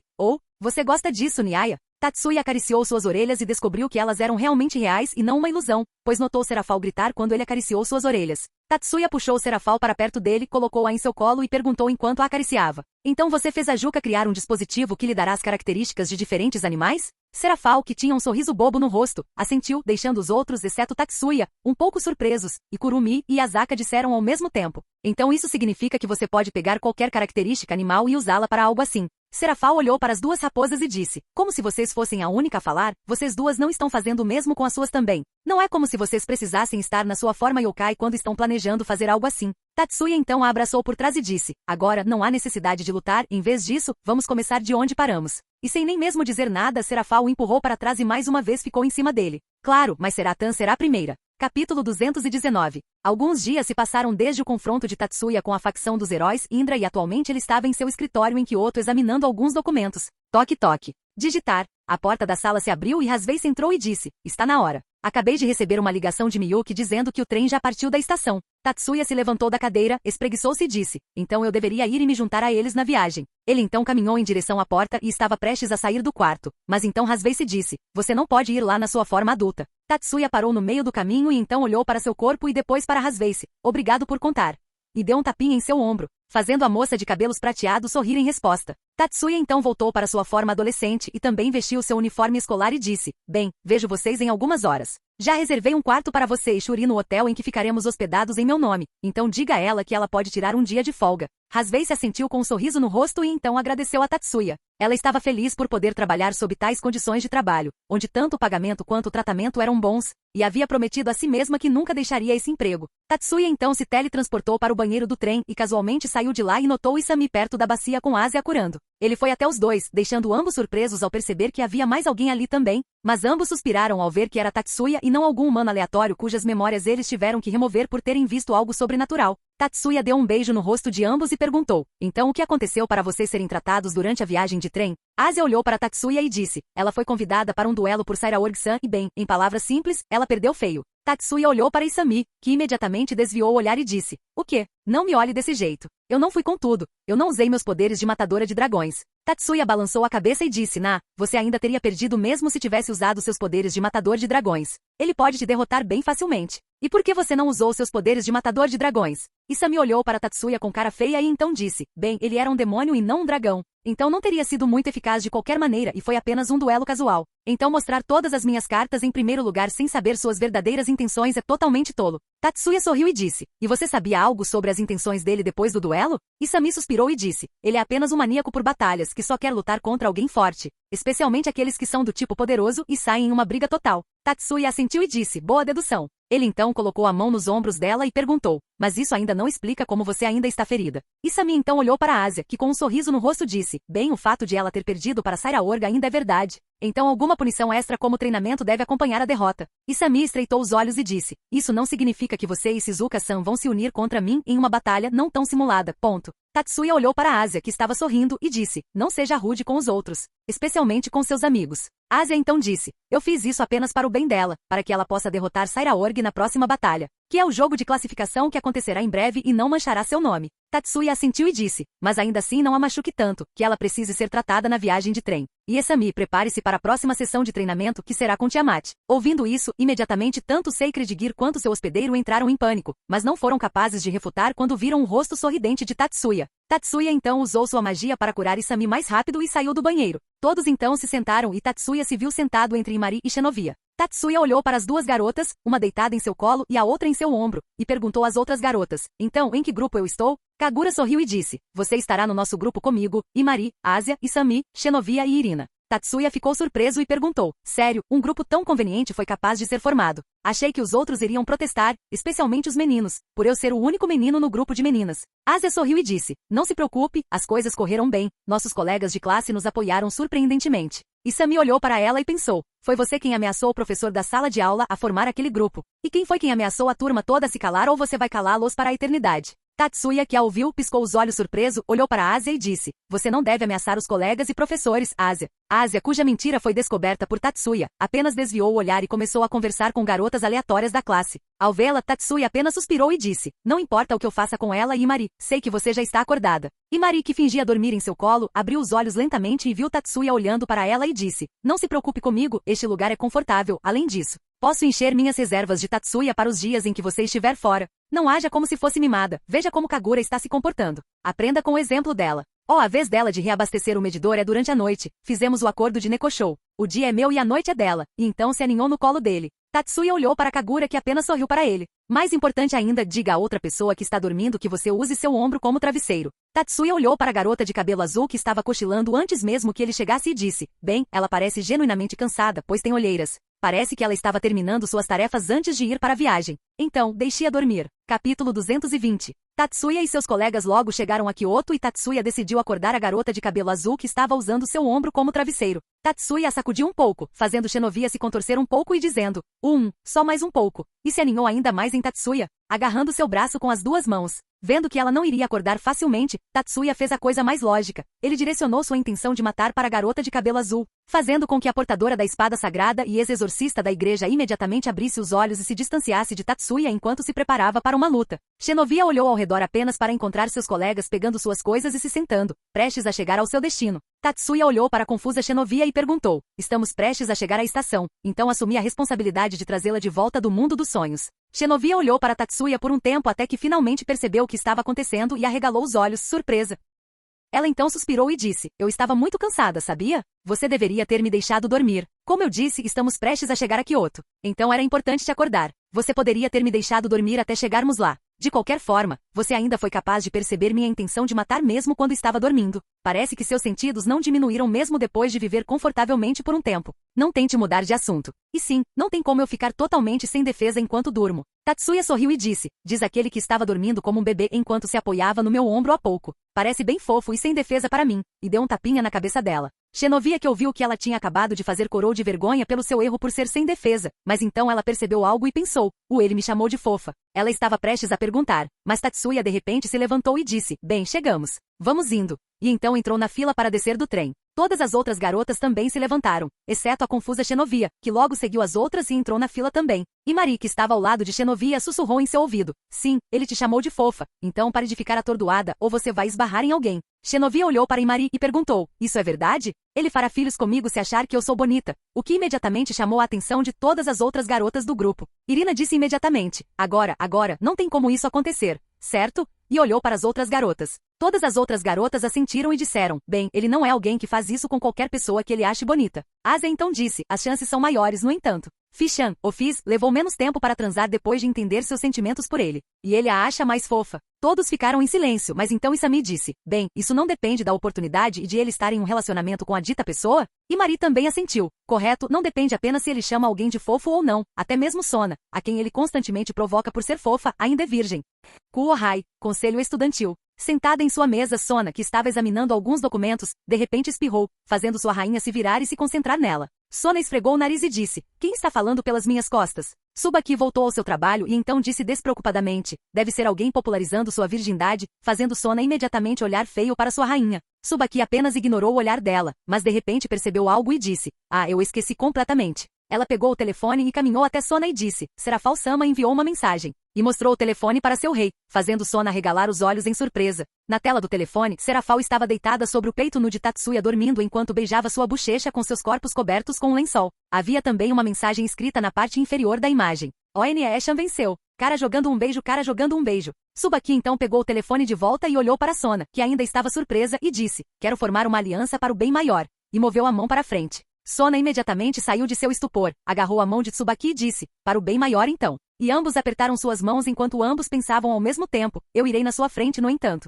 S2: você gosta disso, Niaya? Tatsuya acariciou suas orelhas e descobriu que elas eram realmente reais e não uma ilusão, pois notou Serafal gritar quando ele acariciou suas orelhas. Tatsuya puxou Serafal para perto dele, colocou-a em seu colo e perguntou enquanto a acariciava. Então você fez a Juka criar um dispositivo que lhe dará as características de diferentes animais? Serafal, que tinha um sorriso bobo no rosto, assentiu, deixando os outros, exceto Tatsuya, um pouco surpresos, e Kurumi e Asaka disseram ao mesmo tempo. Então isso significa que você pode pegar qualquer característica animal e usá-la para algo assim. Serafal olhou para as duas raposas e disse, como se vocês fossem a única a falar, vocês duas não estão fazendo o mesmo com as suas também. Não é como se vocês precisassem estar na sua forma yokai quando estão planejando fazer algo assim. Tatsuya então a abraçou por trás e disse, agora não há necessidade de lutar, em vez disso, vamos começar de onde paramos. E sem nem mesmo dizer nada, Serafal o empurrou para trás e mais uma vez ficou em cima dele. Claro, mas Seratan será a primeira. Capítulo 219. Alguns dias se passaram desde o confronto de Tatsuya com a facção dos heróis Indra e atualmente ele estava em seu escritório em Kyoto examinando alguns documentos. Toque toque. Digitar. A porta da sala se abriu e Hasvei entrou e disse, está na hora. Acabei de receber uma ligação de Miyuki dizendo que o trem já partiu da estação. Tatsuya se levantou da cadeira, espreguiçou-se e disse, então eu deveria ir e me juntar a eles na viagem. Ele então caminhou em direção à porta e estava prestes a sair do quarto. Mas então Hasvei disse, você não pode ir lá na sua forma adulta. Tatsuya parou no meio do caminho e então olhou para seu corpo e depois para Hasvei. Obrigado por contar. E deu um tapinha em seu ombro, fazendo a moça de cabelos prateados sorrir em resposta. Tatsuya então voltou para sua forma adolescente e também vestiu seu uniforme escolar e disse, bem, vejo vocês em algumas horas. Já reservei um quarto para você e Shuri no hotel em que ficaremos hospedados em meu nome, então diga a ela que ela pode tirar um dia de folga. Hasvei se assentiu com um sorriso no rosto e então agradeceu a Tatsuya. Ela estava feliz por poder trabalhar sob tais condições de trabalho, onde tanto o pagamento quanto o tratamento eram bons, e havia prometido a si mesma que nunca deixaria esse emprego. Tatsuya então se teletransportou para o banheiro do trem e casualmente saiu de lá e notou Isami perto da bacia com Asia curando. Ele foi até os dois, deixando ambos surpresos ao perceber que havia mais alguém ali também, mas ambos suspiraram ao ver que era Tatsuya e não algum humano aleatório cujas memórias eles tiveram que remover por terem visto algo sobrenatural. Tatsuya deu um beijo no rosto de ambos e perguntou, então o que aconteceu para vocês serem tratados durante a viagem de trem? Asia olhou para Tatsuya e disse, ela foi convidada para um duelo por Sairaorg-san e bem, em palavras simples, ela perdeu feio. Tatsuya olhou para Isami, que imediatamente desviou o olhar e disse, o quê? Não me olhe desse jeito. Eu não fui com tudo. Eu não usei meus poderes de matadora de dragões. Tatsuya balançou a cabeça e disse, você ainda teria perdido mesmo se tivesse usado seus poderes de matador de dragões. Ele pode te derrotar bem facilmente. E por que você não usou seus poderes de matador de dragões? Isami olhou para Tatsuya com cara feia e então disse, bem, ele era um demônio e não um dragão. Então não teria sido muito eficaz de qualquer maneira e foi apenas um duelo casual. Então mostrar todas as minhas cartas em primeiro lugar sem saber suas verdadeiras intenções é totalmente tolo. Tatsuya sorriu e disse, e você sabia algo sobre as intenções dele depois do duelo? Isami suspirou e disse, ele é apenas um maníaco por batalhas que só quer lutar contra alguém forte, especialmente aqueles que são do tipo poderoso e saem em uma briga total. Tatsuya assentiu e disse, boa dedução. Ele então colocou a mão nos ombros dela e perguntou, mas isso ainda não explica como você ainda está ferida. Isami então olhou para Asia, que com um sorriso no rosto disse, bem, o fato de ela ter perdido para Sairaorg ainda é verdade. Então alguma punição extra como treinamento deve acompanhar a derrota. Isami estreitou os olhos e disse, isso não significa que você e Shizuka-san vão se unir contra mim em uma batalha não tão simulada, ponto. Tatsuya olhou para Asia, que estava sorrindo, e disse, não seja rude com os outros, especialmente com seus amigos. Asia então disse, eu fiz isso apenas para o bem dela, para que ela possa derrotar Sairaorg na próxima batalha, que é o jogo de classificação que acontecerá em breve e não manchará seu nome. Tatsuya assentiu e disse, mas ainda assim não a machuque tanto, que ela precise ser tratada na viagem de trem. E Isami, prepare-se para a próxima sessão de treinamento que será com Tiamat. Ouvindo isso, imediatamente tanto Sacred Gear quanto seu hospedeiro entraram em pânico, mas não foram capazes de refutar quando viram o rosto sorridente de Tatsuya. Tatsuya então usou sua magia para curar Isami mais rápido e saiu do banheiro. Todos então se sentaram e Tatsuya se viu sentado entre Imari e Xenovia. Tatsuya olhou para as duas garotas, uma deitada em seu colo e a outra em seu ombro, e perguntou às outras garotas, então, em que grupo eu estou? Kagura sorriu e disse, você estará no nosso grupo comigo, Imari, Asia, Isami, Xenovia e Irina. Tatsuya ficou surpreso e perguntou, sério, um grupo tão conveniente foi capaz de ser formado. Achei que os outros iriam protestar, especialmente os meninos, por eu ser o único menino no grupo de meninas. Asia sorriu e disse, não se preocupe, as coisas correram bem, nossos colegas de classe nos apoiaram surpreendentemente. Isami olhou para ela e pensou, foi você quem ameaçou o professor da sala de aula a formar aquele grupo. E quem foi quem ameaçou a turma toda a se calar ou você vai calá-los para a eternidade? Tatsuya, que a ouviu, piscou os olhos surpreso, olhou para Asia e disse, você não deve ameaçar os colegas e professores, Asia. Asia, cuja mentira foi descoberta por Tatsuya, apenas desviou o olhar e começou a conversar com garotas aleatórias da classe. Ao vê-la, Tatsuya apenas suspirou e disse, não importa o que eu faça com ela e Imari, sei que você já está acordada. Imari, que fingia dormir em seu colo, abriu os olhos lentamente e viu Tatsuya olhando para ela e disse, não se preocupe comigo, este lugar é confortável, além disso. Posso encher minhas reservas de Tatsuya para os dias em que você estiver fora. Não haja como se fosse mimada, veja como Kagura está se comportando. Aprenda com o exemplo dela. Oh, a vez dela de reabastecer o medidor é durante a noite. Fizemos o acordo de Nekoshou. O dia é meu e a noite é dela. E então se aninhou no colo dele. Tatsuya olhou para Kagura que apenas sorriu para ele. Mais importante ainda, diga a outra pessoa que está dormindo que você use seu ombro como travesseiro. Tatsuya olhou para a garota de cabelo azul que estava cochilando antes mesmo que ele chegasse e disse, bem, ela parece genuinamente cansada, pois tem olheiras. Parece que ela estava terminando suas tarefas antes de ir para a viagem. Então, deixe-a dormir. Capítulo 220. Tatsuya e seus colegas logo chegaram a Kyoto e Tatsuya decidiu acordar a garota de cabelo azul que estava usando seu ombro como travesseiro. Tatsuya a sacudiu um pouco, fazendo Xenovia se contorcer um pouco e dizendo, só mais um pouco. E se aninhou ainda mais em Tatsuya, agarrando seu braço com as duas mãos. Vendo que ela não iria acordar facilmente, Tatsuya fez a coisa mais lógica. Ele direcionou sua intenção de matar para a garota de cabelo azul, fazendo com que a portadora da espada sagrada e ex-exorcista da igreja imediatamente abrisse os olhos e se distanciasse de Tatsuya enquanto se preparava para uma luta. Xenovia olhou ao redor apenas para encontrar seus colegas pegando suas coisas e se sentando, prestes a chegar ao seu destino. Tatsuya olhou para a confusa Xenovia e perguntou, estamos prestes a chegar à estação, então assumi a responsabilidade de trazê-la de volta do mundo dos sonhos. Xenovia olhou para Tatsuya por um tempo até que finalmente percebeu o que estava acontecendo e arregalou os olhos, surpresa. Ela então suspirou e disse, eu estava muito cansada, sabia? Você deveria ter me deixado dormir. Como eu disse, estamos prestes a chegar a Kyoto. Então era importante te acordar. Você poderia ter me deixado dormir até chegarmos lá. De qualquer forma, você ainda foi capaz de perceber minha intenção de matar mesmo quando estava dormindo. Parece que seus sentidos não diminuíram mesmo depois de viver confortavelmente por um tempo. Não tente mudar de assunto. E sim, não tem como eu ficar totalmente sem defesa enquanto durmo. Tatsuya sorriu e disse, diz aquele que estava dormindo como um bebê enquanto se apoiava no meu ombro há pouco. Parece bem fofo e sem defesa para mim. E deu um tapinha na cabeça dela. Xenovia que ouviu que ela tinha acabado de fazer corou de vergonha pelo seu erro por ser sem defesa, mas então ela percebeu algo e pensou, ele me chamou de fofa. Ela estava prestes a perguntar, mas Tatsuya de repente se levantou e disse, bem, chegamos. Vamos indo. E então entrou na fila para descer do trem. Todas as outras garotas também se levantaram, exceto a confusa Xenovia, que logo seguiu as outras e entrou na fila também. E Mari, que estava ao lado de Xenovia, sussurrou em seu ouvido. Sim, ele te chamou de fofa, então pare de ficar atordoada ou você vai esbarrar em alguém. Xenovia olhou para Imari e perguntou, isso é verdade? Ele fará filhos comigo se achar que eu sou bonita, o que imediatamente chamou a atenção de todas as outras garotas do grupo. Irina disse imediatamente, agora, não tem como isso acontecer, certo? E olhou para as outras garotas. Todas as outras garotas assentiram e disseram, bem, ele não é alguém que faz isso com qualquer pessoa que ele ache bonita. Asia então disse, as chances são maiores no entanto. Fishan, o Fiz, levou menos tempo para transar depois de entender seus sentimentos por ele. E ele a acha mais fofa. Todos ficaram em silêncio, mas então Isami disse, bem, isso não depende da oportunidade e de ele estar em um relacionamento com a dita pessoa? E Mari também assentiu. Correto, não depende apenas se ele chama alguém de fofo ou não, até mesmo Sona, a quem ele constantemente provoca por ser fofa, ainda é virgem. Kuohai, Conselho Estudantil. Sentada em sua mesa, Sona, que estava examinando alguns documentos, de repente espirrou, fazendo sua rainha se virar e se concentrar nela. Sona esfregou o nariz e disse, quem está falando pelas minhas costas? Subaki voltou ao seu trabalho e então disse despreocupadamente, deve ser alguém popularizando sua virgindade, fazendo Sona imediatamente olhar feio para sua rainha. Subaki apenas ignorou o olhar dela, mas de repente percebeu algo e disse, eu esqueci completamente. Ela pegou o telefone e caminhou até Sona e disse, Serafal-sama enviou uma mensagem. E mostrou o telefone para seu rei, fazendo Sona regalar os olhos em surpresa. Na tela do telefone, Serafal estava deitada sobre o peito nu de Tatsuya dormindo enquanto beijava sua bochecha com seus corpos cobertos com um lençol. Havia também uma mensagem escrita na parte inferior da imagem. Oneshan venceu. Cara jogando um beijo, cara jogando um beijo. Subaki então pegou o telefone de volta e olhou para Sona, que ainda estava surpresa, e disse, quero formar uma aliança para o bem maior. E moveu a mão para frente. Sona imediatamente saiu de seu estupor, agarrou a mão de Tsubaki e disse, para o bem maior então. E ambos apertaram suas mãos enquanto ambos pensavam ao mesmo tempo, eu irei na sua frente no entanto.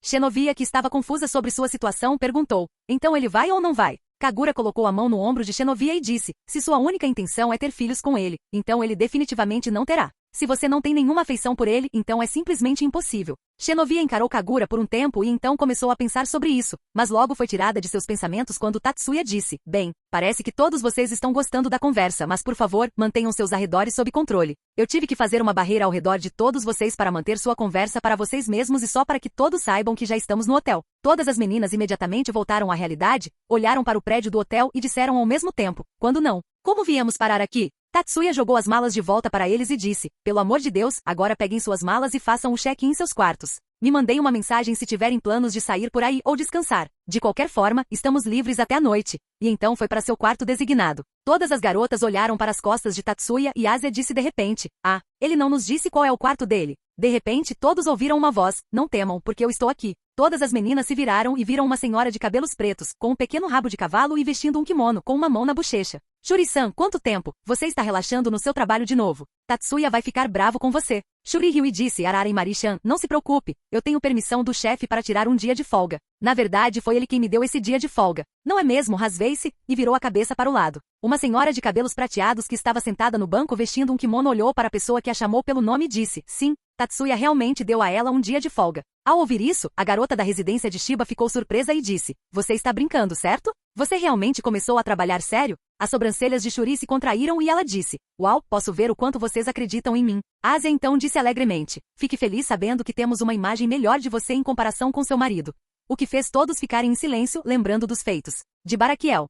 S2: Xenovia, que estava confusa sobre sua situação, perguntou, então ele vai ou não vai? Kagura colocou a mão no ombro de Shenoviya e disse, se sua única intenção é ter filhos com ele, então ele definitivamente não terá. Se você não tem nenhuma afeição por ele, então é simplesmente impossível. Shenoviya encarou Kagura por um tempo e então começou a pensar sobre isso, mas logo foi tirada de seus pensamentos quando Tatsuya disse, bem, parece que todos vocês estão gostando da conversa, mas por favor, mantenham seus arredores sob controle. Eu tive que fazer uma barreira ao redor de todos vocês para manter sua conversa para vocês mesmos e só para que todos saibam que já estamos no hotel. Todas as meninas imediatamente voltaram à realidade, olharam para o prédio do hotel e disseram ao mesmo tempo, quando não, como viemos parar aqui? Tatsuya jogou as malas de volta para eles e disse, pelo amor de Deus, agora peguem suas malas e façam o check-in em seus quartos. Me mandem uma mensagem se tiverem planos de sair por aí ou descansar. De qualquer forma, estamos livres até a noite. E então foi para seu quarto designado. Todas as garotas olharam para as costas de Tatsuya e Asia disse de repente, ah, ele não nos disse qual é o quarto dele. De repente, todos ouviram uma voz, não temam, porque eu estou aqui. Todas as meninas se viraram e viram uma senhora de cabelos pretos, com um pequeno rabo de cavalo e vestindo um kimono, com uma mão na bochecha. Shuri-san, quanto tempo? Você está relaxando no seu trabalho de novo. Tatsuya vai ficar bravo com você. Shuri riu e disse, Arara Mari-chan, não se preocupe, eu tenho permissão do chefe para tirar um dia de folga. Na verdade, foi ele quem me deu esse dia de folga. Não é mesmo? Rasvei-se e virou a cabeça para o lado. Uma senhora de cabelos prateados que estava sentada no banco vestindo um kimono olhou para a pessoa que a chamou pelo nome e disse, sim, Tatsuya realmente deu a ela um dia de folga. Ao ouvir isso, a garota da residência de Shiba ficou surpresa e disse, você está brincando, certo? Você realmente começou a trabalhar sério? As sobrancelhas de Shuri se contraíram e ela disse, uau, posso ver o quanto vocês acreditam em mim. Asia então disse alegremente, fique feliz sabendo que temos uma imagem melhor de você em comparação com seu marido. O que fez todos ficarem em silêncio, lembrando dos feitos de Baraquiel.